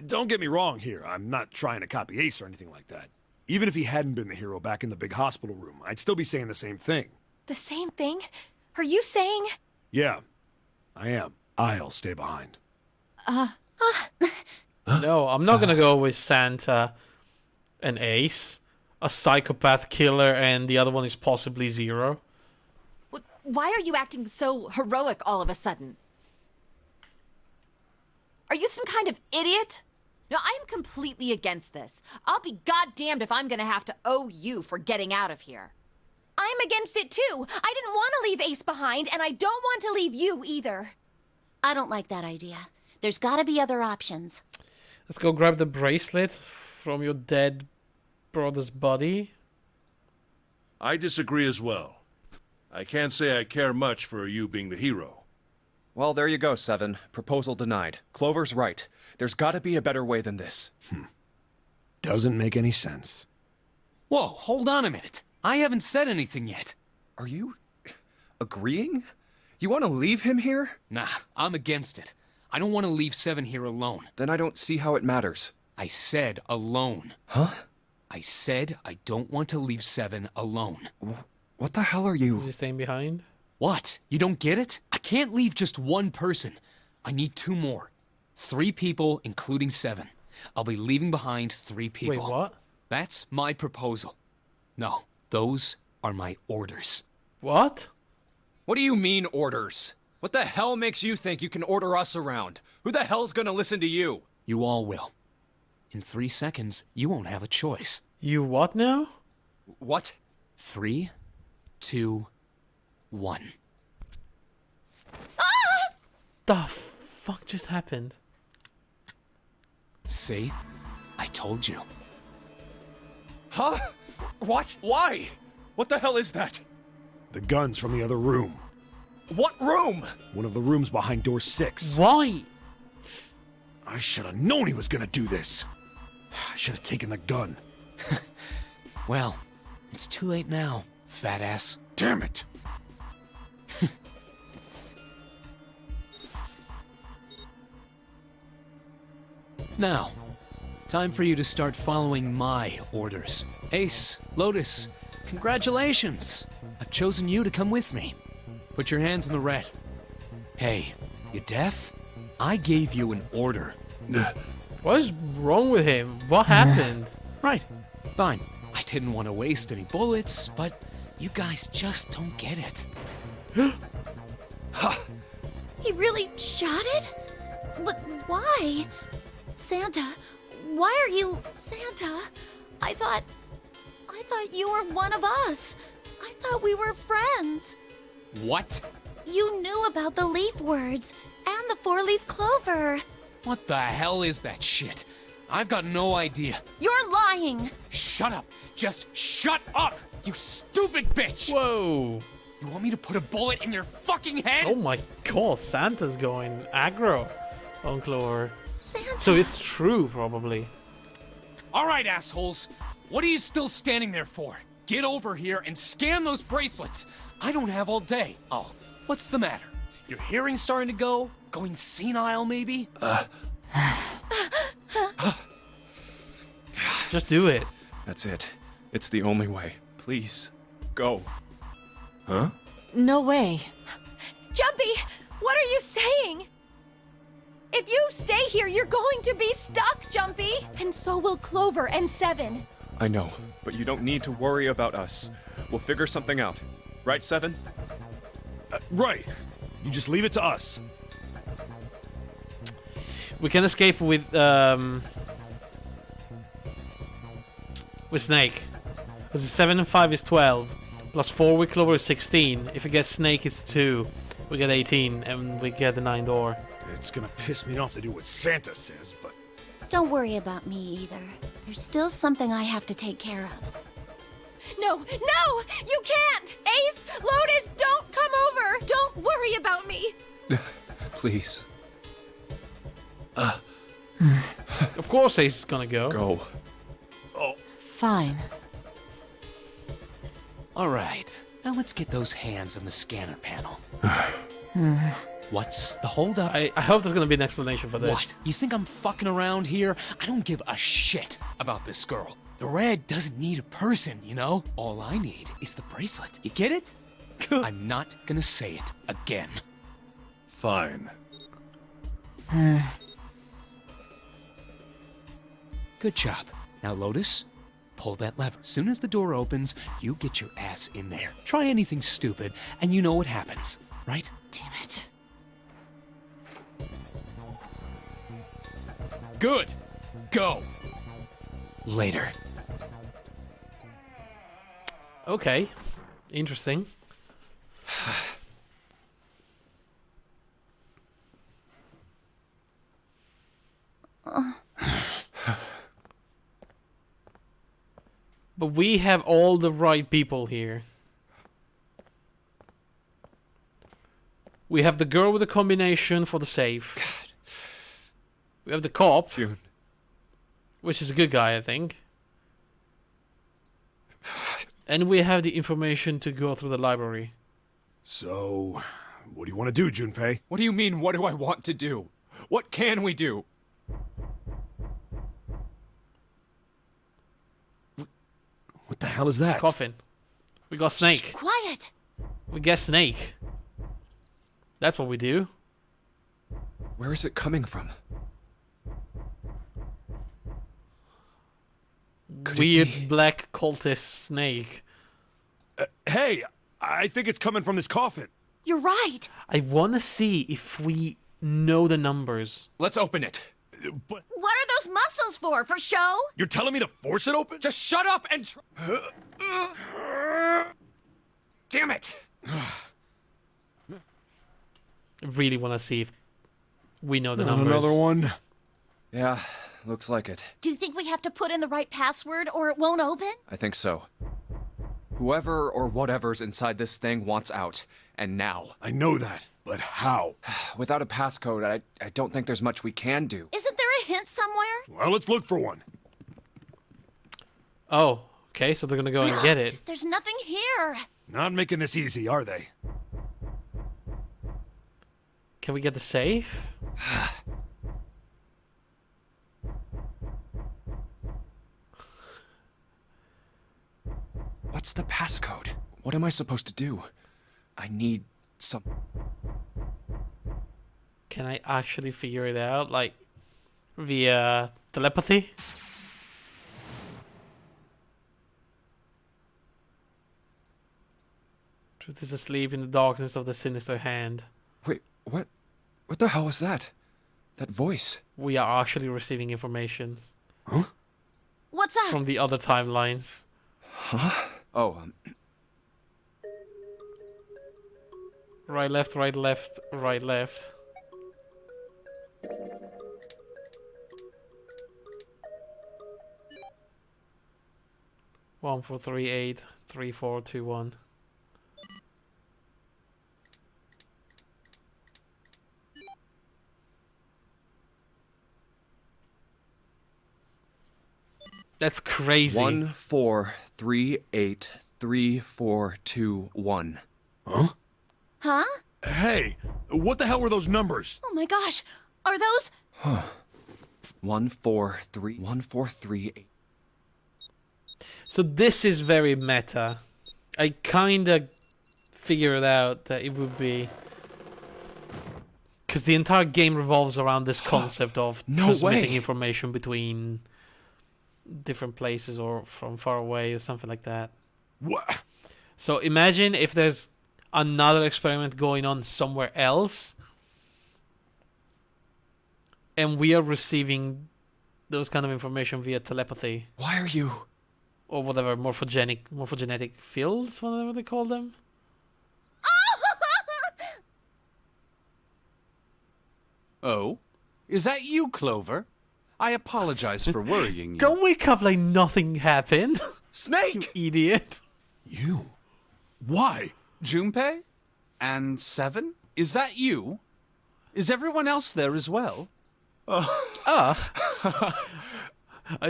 Don't get me wrong here. I'm not trying to copy Ace or anything like that. Even if he hadn't been the hero back in the big hospital room, I'd still be saying the same thing. The same thing? Are you saying? Yeah, I am. I'll stay behind. No, I'm not gonna go with Santa and Ace. a psychopath killer and the other one is possibly Zero. Why are you acting so heroic all of a sudden? Are you some kind of idiot? No, I am completely against this. I'll be goddamned if I'm gonna have to owe you for getting out of here. I'm against it too. I didn't want to leave Ace behind, and I don't want to leave you either. I don't like that idea. There's gotta be other options. Let's go grab the bracelet from your dead brother's body. I disagree as well. I can't say I care much for you being the hero. Well, there you go, Seven. Proposal denied. Clover's right. There's gotta be a better way than this. Doesn't make any sense. Whoa, hold on a minute. I haven't said anything yet. Are you agreeing? You want to leave him here? Nah, I'm against it. I don't want to leave Seven here alone. Then I don't see how it matters. I said alone. Huh? I said I don't want to leave Seven alone. What the hell are you? Is he staying behind? What? You don't get it? I can't leave just one person. I need 2 more. 3 people, including Seven. I'll be leaving behind 3 people. Wait, what? That's my proposal. No, those are my orders. What? What do you mean, orders? What the hell makes you think you can order us around? Who the hell's gonna listen to you? You all will. In 3 seconds, you won't have a choice. You what now? What? 3, 2, 1. The fuck just happened? See? I told you. Huh? What? Why? What the hell is that? The gun's from the other room. What room? One of the rooms behind door 6. Why? I should have known he was gonna do this. I should have taken the gun. Well, it's too late now, fat ass. Damn it! Now, time for you to start following my orders. Ace, Lotus, congratulations! I've chosen you to come with me. Put your hands in the red. Hey, you deaf? I gave you an order. What is wrong with him? What happened? Right, fine. I didn't want to waste any bullets, but you guys just don't get it. He really shot it? But why? Santa, why are you Santa? I thought you were one of us. I thought we were friends. What? You knew about the leaf words and the 4-leaf clover. What the hell is that shit? I've got no idea. You're lying. Shut up. Just shut up, you stupid bitch. Whoa. You want me to put a bullet in your fucking head? Oh my god, Santa's going aggro on Clover. Santa. So it's true, probably. All right, assholes. What are you still standing there for? Get over here and scan those bracelets. I don't have all day. Oh, what's the matter? Your hearing's starting to go? Going senile, maybe? Just do it. That's it. It's the only way. Please, go. Huh? No way. Jumpy, what are you saying? If you stay here, you're going to be stuck, Jumpy. And so will Clover and Seven. I know, but you don't need to worry about us. We'll figure something out. Right, Seven? Right. You just leave it to us. We can escape with Snake. Because 7 and 5 is 12. Plus 4 with Clover is 16. If we get Snake, it's 2. We get 18, and we get the 9th door. It's gonna piss me off to do what Santa says, but... Don't worry about me either. There's still something I have to take care of. No, you can't! Ace, Lotus, don't come over! Don't worry about me! Please. Of course Ace is gonna go. Go. Fine. All right. Now let's get those hands on the scanner panel. What's the holdup? I hope there's gonna be an explanation for this. What? You think I'm fucking around here? I don't give a shit about this girl. The red doesn't need a person, you know? All I need is the bracelet. You get it? I'm not gonna say it again. Fine. Good job. Now, Lotus, pull that lever. Soon as the door opens, you get your ass in there. Try anything stupid, and you know what happens, right? Damn it. Good. Go. Later. Okay. Interesting. But we have all the right people here. We have the girl with the combination for the safe. We have the cop, June. which is a good guy, I think. And we have the information to go through the library. So, what do you want to do, Junpei? What do you mean, what do I want to do? What can we do? What the hell is that? Coffin. We got Snake. Quiet! We get Snake. That's what we do. Where is it coming from? Could it Weird be- black cultist Snake. Hey, I think it's coming from this coffin. You're right! I want to see if we know the numbers. Let's open it. But What are those muscles for? For show? you're telling me to force it open? Just shut up and Damn it! I really want to see if we know the numbers. Another one? Yeah, looks like it. Do you think we have to put in the right password or it won't open? I think so. Whoever or whatever's inside this thing wants out, and now. I know that, but how? Without a passcode, I don't think there's much we can do. Isn't there a hint somewhere? Well, let's look for one. Oh, okay, so they're gonna go and get it. There's nothing here. Not making this easy, are they? Can we get the safe? What's the passcode? What am I supposed to do? I need some. Can I actually figure it out, like via telepathy? Truth is asleep in the darkness of the sinister hand. Wait, what? What the hell was that? That voice? We are actually receiving information What's that? from the other timelines. Huh? Oh, Right, left, right, left, right, left. One, 4, 3, 8, 3, 4, 2, 1. That's crazy. 1, 4, 3, 8, 3, 4, 2, 1. Huh? Huh? Hey, what the hell were those numbers? Oh my gosh. Are those? 1, 4, 3, 1, 4, 3, 8. So this is very meta. I kinda figured out that it would be... Because the entire game revolves around this concept of No transmitting way. information between different places or from far away or something like that. What? So imagine if there's another experiment going on somewhere else and we are receiving those kind of information via telepathy. Why are you... Or whatever, morphogenetic fields, whatever they call them. Oh? Is that you, Clover? I apologize for worrying you. Don't wake up like nothing happened. Snake! You idiot. You? Why? Junpei? And Seven? Is that you? Is everyone else there as well? I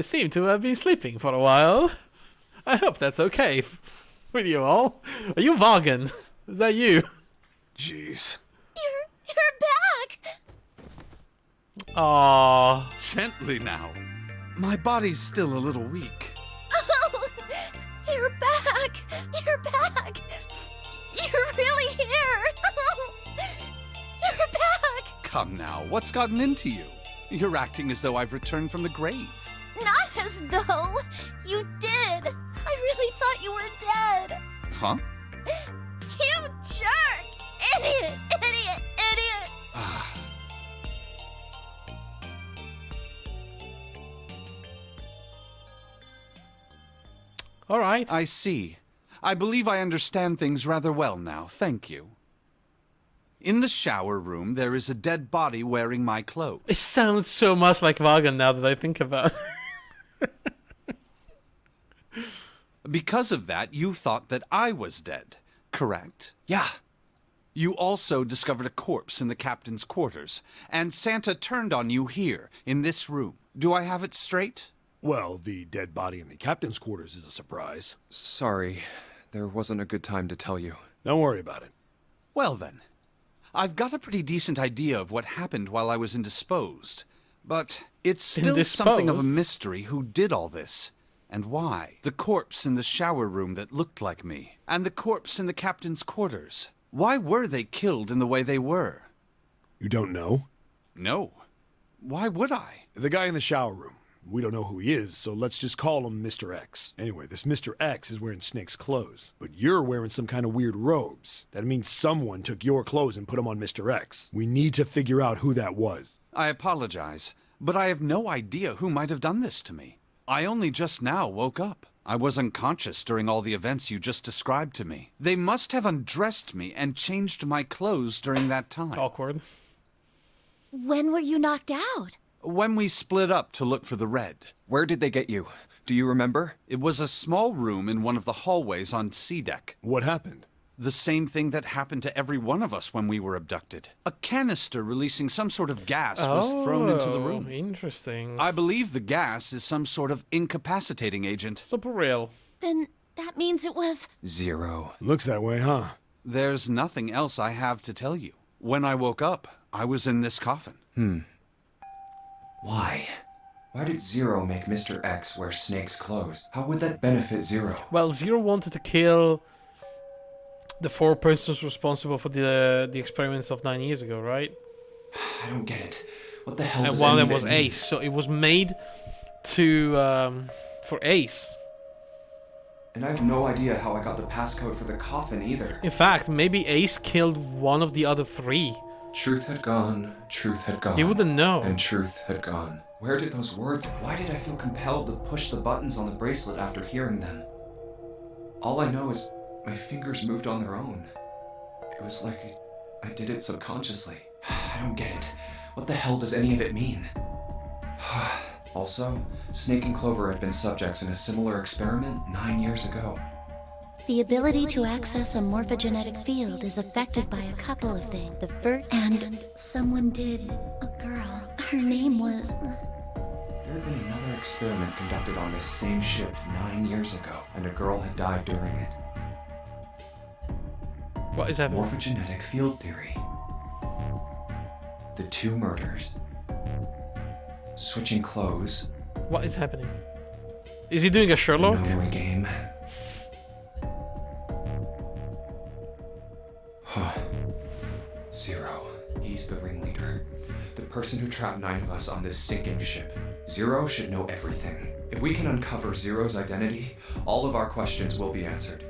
seem to have been sleeping for a while. I hope that's okay with you all. Are you Vagan? Is that you? Jeez. You're back! Aww. Gently now. My body's still a little weak. Oh, you're back! You're back! You're really here! You're back! Come now, what's gotten into you? You're acting as though I've returned from the grave. Not As though you did. I really thought you were dead. Huh? You jerk! Idiot! Idiot! Idiot! All right. I see. I believe I understand things rather well now. Thank you. In the shower room, there is a dead body wearing my clothes. It sounds so much like Vagan now that I think about it. Because of that, you thought that I was dead, correct? Yeah. You also discovered a corpse in the captain's quarters, and Santa turned on you here, in this room. Do I have it straight? Well, the dead body in the captain's quarters is a surprise. Sorry, there wasn't a good time to tell you. Don't worry about it. Well then, I've got a pretty decent idea of what happened while I was indisposed, but it's still something of a mystery who did all this, and why. The corpse in the shower room that looked like me, and the corpse in the captain's quarters. Why were they killed in the way they were? You don't know? No. Why would I? The guy in the shower room. We don't know who he is, so let's just call him Mr. X. Anyway, this Mr. X is wearing Snake's clothes, but you're wearing some kind of weird robes. That means someone took your clothes and put them on Mr. X. We need to figure out who that was. I apologize, but I have no idea who might have done this to me. I only just now woke up. I was unconscious during all the events you just described to me. They must have undressed me and changed my clothes during that time. Awkward. When were you knocked out? When we split up to look for the red. Where did they get you? Do you remember? It was a small room in one of the hallways on C deck. What happened? The same thing that happened to every one of us when we were abducted. A canister releasing some sort of gas was thrown into the room. Interesting. I believe the gas is some sort of incapacitating agent. Super real. Then that means it was... 0. Looks that way, huh? There's nothing else I have to tell you. When I woke up, I was in this coffin. Why? Why did Zero make Mr. X wear Snake's clothes? How would that benefit Zero? Well, Zero wanted to kill the 4 persons responsible for the experiments of 9 years ago, right? I don't get it. What the hell And does one any of them of was it mean? Ace, so it was made to for Ace. And I have no idea how I got the passcode for the coffin either. In fact, maybe Ace killed one of the other 3. Truth had gone, truth had gone. He wouldn't know. And truth had gone. Where did those words... Why did I feel compelled to push the buttons on the bracelet after hearing them? All I know is my fingers moved on their own. It was like I did it subconsciously. I don't get it. What the hell does any of it mean? Also, Snake and Clover had been subjects in a similar experiment 9 years ago. The ability to access a morphogenetic field is affected by a couple of things. The first, and someone did, a girl. Her name was... There had been another experiment conducted on this same ship 9 years ago, and a girl had died during it. What is happening? Morphogenetic field theory. The 2 murders. Switching clothes. What is happening? Is he doing a Sherlock? The Notary game. Zero. He's the ringleader. The person who trapped 9 of us on this sinking ship. Zero should know everything. If we can uncover Zero's identity, all of our questions will be answered.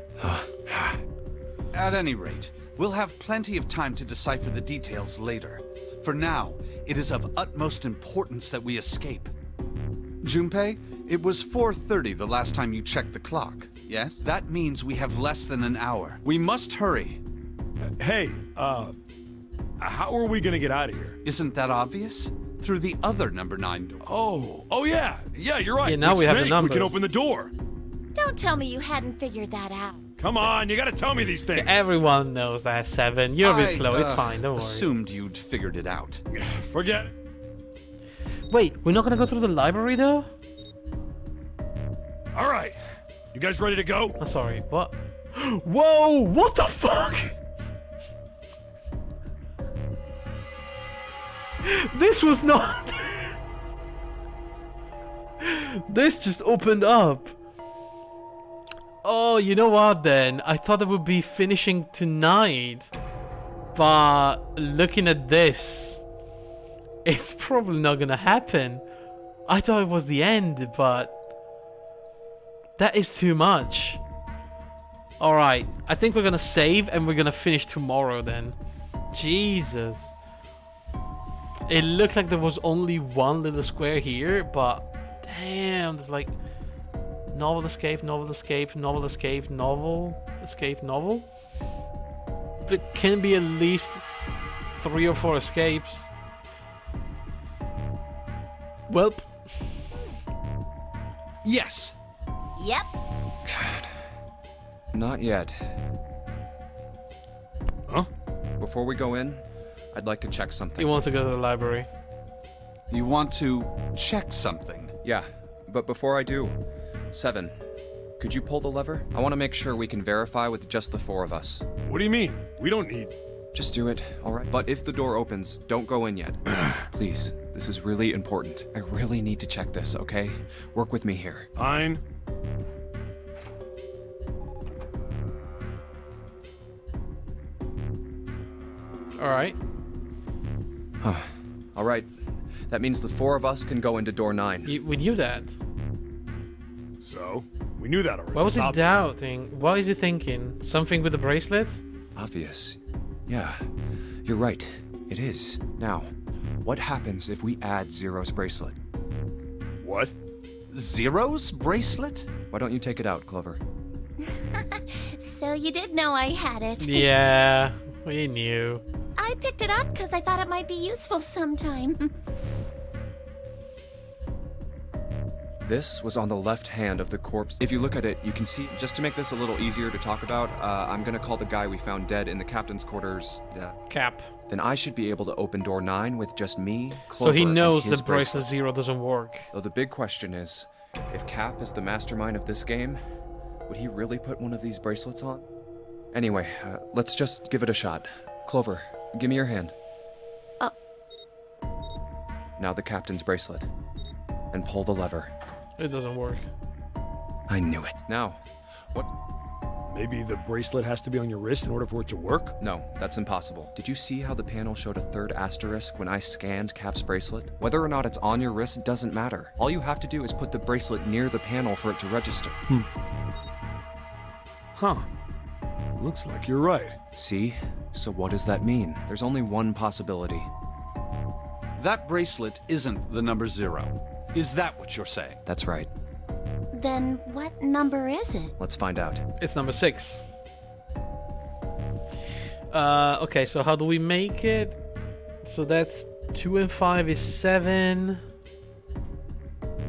At any rate, we'll have plenty of time to decipher the details later. For now, it is of utmost importance that we escape. Junpei, it was 4:30 the last time you checked the clock, yes? That means we have less than an hour. We must hurry. Hey, how are we gonna get out of here? Isn't that obvious? Through the other number 9 door. Oh yeah, you're right. Yeah, now With we have the Snake, numbers. We can open the door. Don't tell me you hadn't figured that out. Come on, you gotta tell me these things. Everyone knows that 7. You're a bit slow. It's fine. Don't worry. Assumed you'd figured it out. Forget it. Wait, we're not gonna go through the library though? All right, you guys ready to go? Oh, sorry. What? Whoa! What the fuck? This was not. This just opened up. Oh, you know what then? I thought it would be finishing tonight. But looking at this, it's probably not gonna happen. I thought it was the end, but That is too much. Alright, I think we're gonna save and we're gonna finish tomorrow then. Jesus. It looked like there was only one little square here, but damn, there's like novel escape, novel escape, novel escape, novel escape, novel. There can be at least 3 or 4 escapes. Welp. Yes. Yep. Not yet. Huh? Before we go in, I'd like to check something. You want to go to the library? You want to check something? Yeah, but before I do, 7, could you pull the lever? I want to make sure we can verify with just the 4 of us. What do you mean? We don't need... Just do it, alright? But if the door opens, don't go in yet. Please, this is really important. I really need to check this, okay? Work with me here. Fine. Alright. Alright, that means the 4 of us can go into door 9. We knew that. So, we knew that already. Why was It's he obvious. doubting? What is he thinking? Something with the bracelets? Obvious. Yeah, you're right. It is. Now, what happens if we add Zero's bracelet? What? Zero's bracelet? Why don't you take it out, Clover? So you did know I had it. Yeah, we knew. I picked it up because I thought it might be useful sometime. This was on the left hand of the corpse. If you look at it, you can see, just to make this a little easier to talk about, I'm gonna call the guy we found dead in the captain's quarters, Cap. Then I should be able to open door 9 with just me, Clover, So he and knows his that bracelet 0 doesn't work. Though the big question is, if Cap is the mastermind of this game, would he really put one of these bracelets on? Anyway, let's just give it a shot. Clover, give me your hand. Now the captain's bracelet. And pull the lever. It doesn't work. I knew it. Now, what? Maybe the bracelet has to be on your wrist in order for it to work? No, that's impossible. Did you see how the panel showed a 3rd asterisk when I scanned Cap's bracelet? Whether or not it's on your wrist doesn't matter. All you have to do is put the bracelet near the panel for it to register. Huh. Looks like you're right. See? So what does that mean? There's only one possibility. That bracelet isn't the number 0. Is that what you're saying? That's right. Then what number is it? Let's find out. It's number 6. Okay, so how do we make it? So that's 2 and 5 is 7.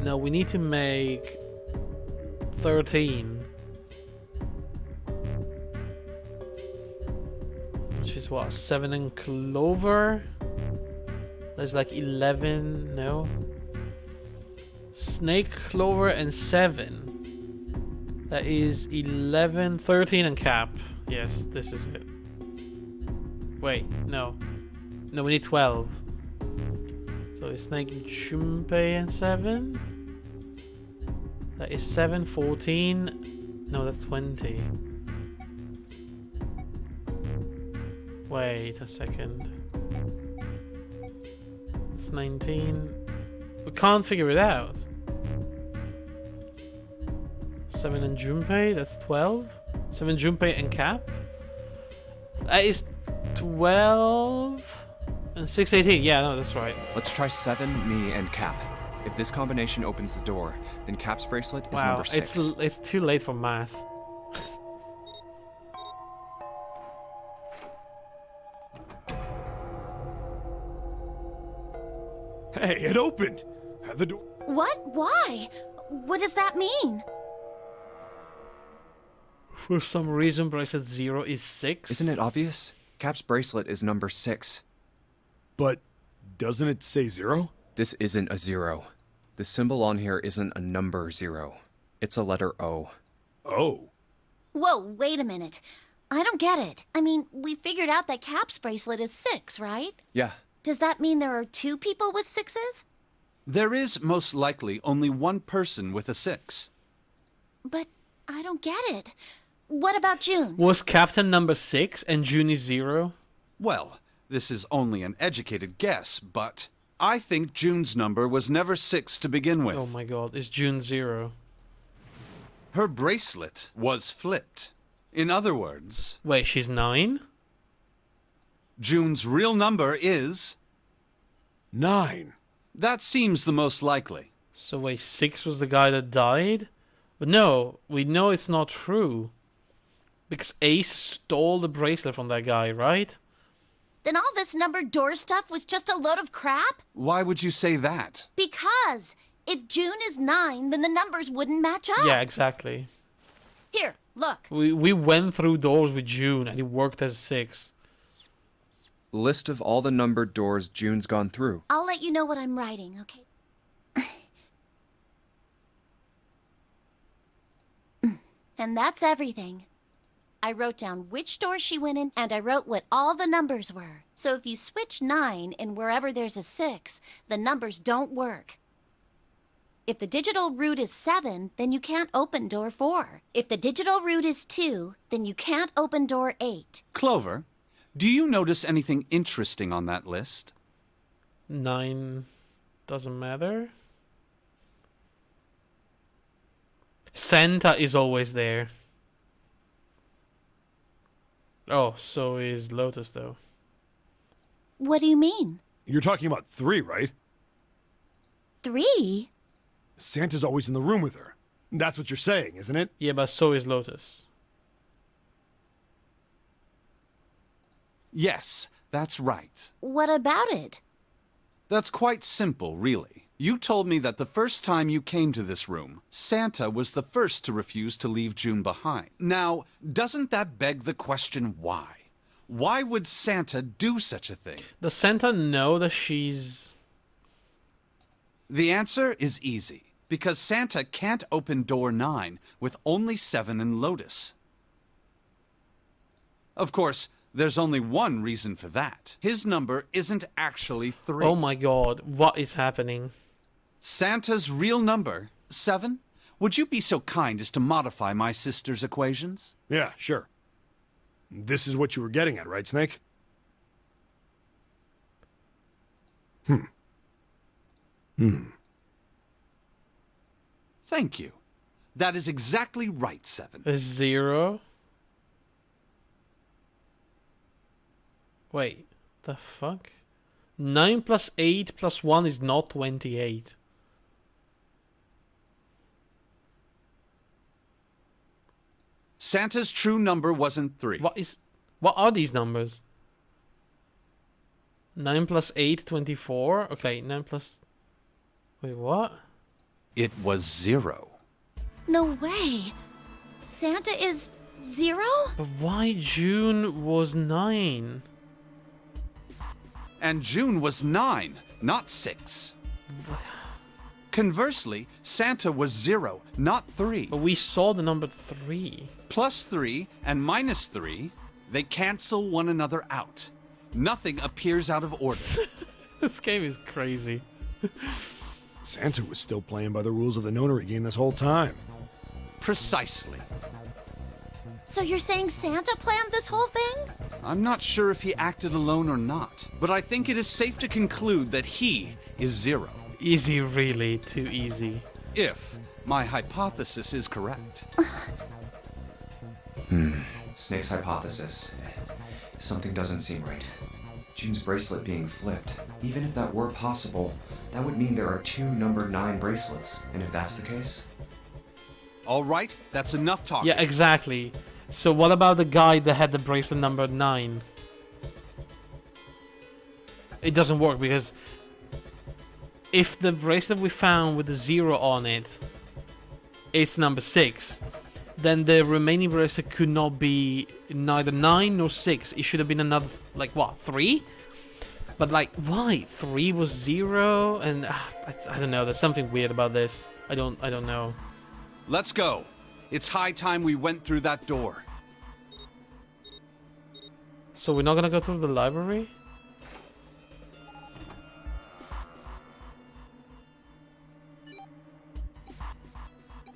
No, we need to make 13. Which is what? 7 and Clover? There's like 11. No. Snake, Clover, and 7. That is 11, 13, and Cap. Yes, this is it. Wait, no. No, we need 12. So it's Snake, Junpei, and 7. That is 7, 14. No, that's 20. Wait a second. It's 19. We can't figure it out. 7 and Junpei, that's 12. 7 Junpei and Cap. That is 12. And 6, 18. Yeah, no, that's right. Let's try 7, me, and Cap. If this combination opens the door, then Cap's bracelet is Wow, number 6. it's too late for math. Hey, it opened! Have the door... What? Why? What does that mean? For some reason, bracelet 0 is 6. Isn't it obvious? Cap's bracelet is number 6. But doesn't it say 0? This isn't a 0. The symbol on here isn't a number 0. It's a letter O. Oh. Whoa, wait a minute. I don't get it. I mean, we figured out that Cap's bracelet is 6, right? Yeah. Does that mean there are 2 people with 6s? There is most likely only one person with a 6. But I don't get it. What about June? Was Captain number 6 and June is 0? Well, this is only an educated guess, but I think June's number was never 6 to begin with. Oh my god, it's June 0. Her bracelet was flipped. In other words, Wait, she's 9? June's real number is 9. That seems the most likely. So wait, 6 was the guy that died? But no, we know it's not true. Because Ace stole the bracelet from that guy, right? Then all this numbered door stuff was just a load of crap? Why would you say that? Because if June is 9, then the numbers wouldn't match up. Yeah, exactly. Here, look. We went through doors with June and it worked as 6. List of all the numbered doors June's gone through. I'll let you know what I'm writing, okay? And that's everything. I wrote down which door she went in, and I wrote what all the numbers were. So if you switch 9 in wherever there's a 6, the numbers don't work. If the digital root is 7, then you can't open door 4. If the digital root is 2, then you can't open door 8. Clover, do you notice anything interesting on that list? 9 doesn't matter. Santa is always there. Oh, so is Lotus, though. What do you mean? You're talking about 3, right? 3? Santa's always in the room with her. That's what you're saying, isn't it? Yeah, but so is Lotus. Yes, that's right. What about it? That's quite simple, really. You told me that the first time you came to this room, Santa was the first to refuse to leave June behind. Now, doesn't that beg the question why? Why would Santa do such a thing? Does Santa know that she's... The answer is easy. Because Santa can't open door 9 with only 7 and Lotus. Of course, there's only one reason for that. His number isn't actually 3. Oh my god, what is happening? Santa's real number, 7? Would you be so kind as to modify my sister's equations? Yeah, sure. This is what you were getting at, right, Snake? Thank you. That is exactly right, 7. A 0? Wait, the fuck? 9 plus 8 plus 1 is not 28. Santa's true number wasn't 3. What are these numbers? 9 plus 8, 24? Okay, 9 plus... Wait, what? It was 0. No way. Santa is 0? But why June was 9? And June was 9, not 6. Conversely, Santa was 0, not 3. But we saw the number 3. Plus 3 and minus 3, they cancel one another out. Nothing appears out of order. This game is crazy. Santa was still playing by the rules of the nonary game this whole time. Precisely. So you're saying Santa planned this whole thing? I'm not sure if he acted alone or not, but I think it is safe to conclude that he is 0. Easy, really. Too easy. If my hypothesis is correct. Snake's hypothesis. Something doesn't seem right. June's bracelet being flipped. Even if that were possible, that would mean there are 2 number 9 bracelets. And if that's the case... All right, that's enough talking. Yeah, exactly. So what about the guy that had the bracelet number 9? It doesn't work because if the bracelet we found with the 0 on it, it's number 6, then the remaining bracelet could not be neither 9 nor 6. It should have been another, like, what, 3? But, like, why? 3 was 0? And I don't know. There's something weird about this. I don't know. Let's go. It's high time we went through that door. So we're not gonna go through the library?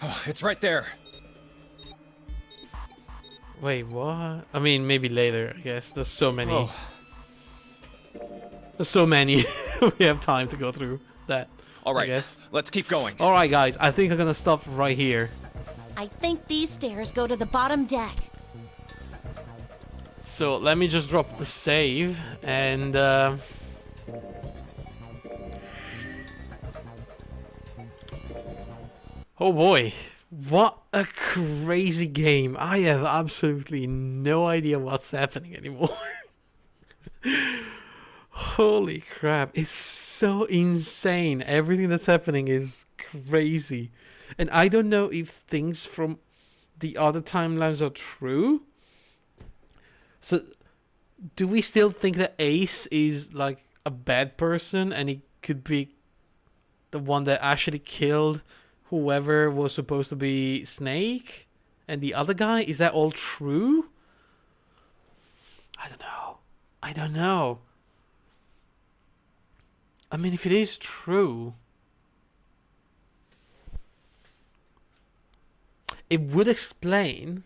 Oh, it's right there. Wait, what? I mean, maybe later, I guess. There's so many. Oh. There's so many. We have time to go through that. All right, I guess. let's keep going. All right, guys. I think I'm gonna stop right here. I think these stairs go to the bottom deck. So let me just drop the save and oh boy, what a crazy game. I have absolutely no idea what's happening anymore. Holy crap, it's so insane. Everything that's happening is crazy. And I don't know if things from the other timelines are true. So, do we still think that Ace is like a bad person and he could be the one that actually killed whoever was supposed to be Snake? And the other guy? Is that all true? I don't know. I don't know. I mean, if it is true, it would explain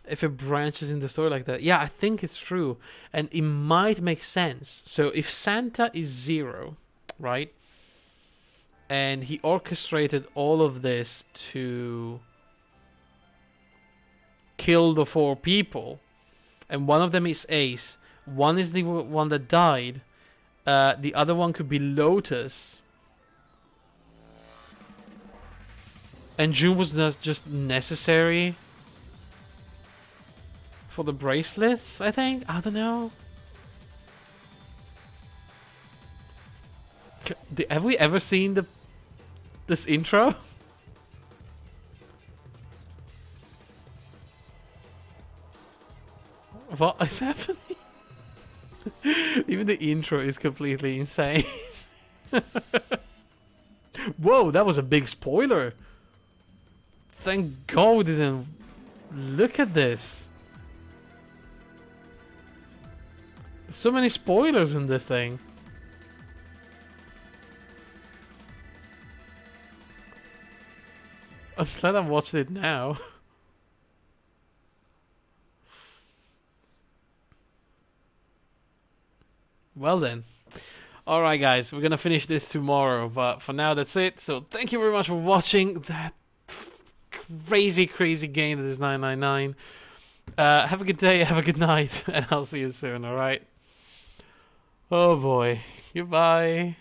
if it branches in the story like that. Yeah, I think it's true. And it might make sense. So if Santa is Zero, right? And he orchestrated all of this to kill the 4 people. And one of them is Ace. One is the one that died. The other one could be Lotus. And June was not just necessary for the bracelets, I think? I don't know. Have we ever seen this intro? What is happening? Even the intro is completely insane. Whoa, that was a big spoiler. Thank God we didn't look at this. There's so many spoilers in this thing. I'm glad I watched it now. Well then. Alright guys, we're gonna finish this tomorrow, but for now that's it. So thank you very much for watching that crazy game that is 999. Have a good day, have a good night, and I'll see you soon, alright? Oh boy. Goodbye.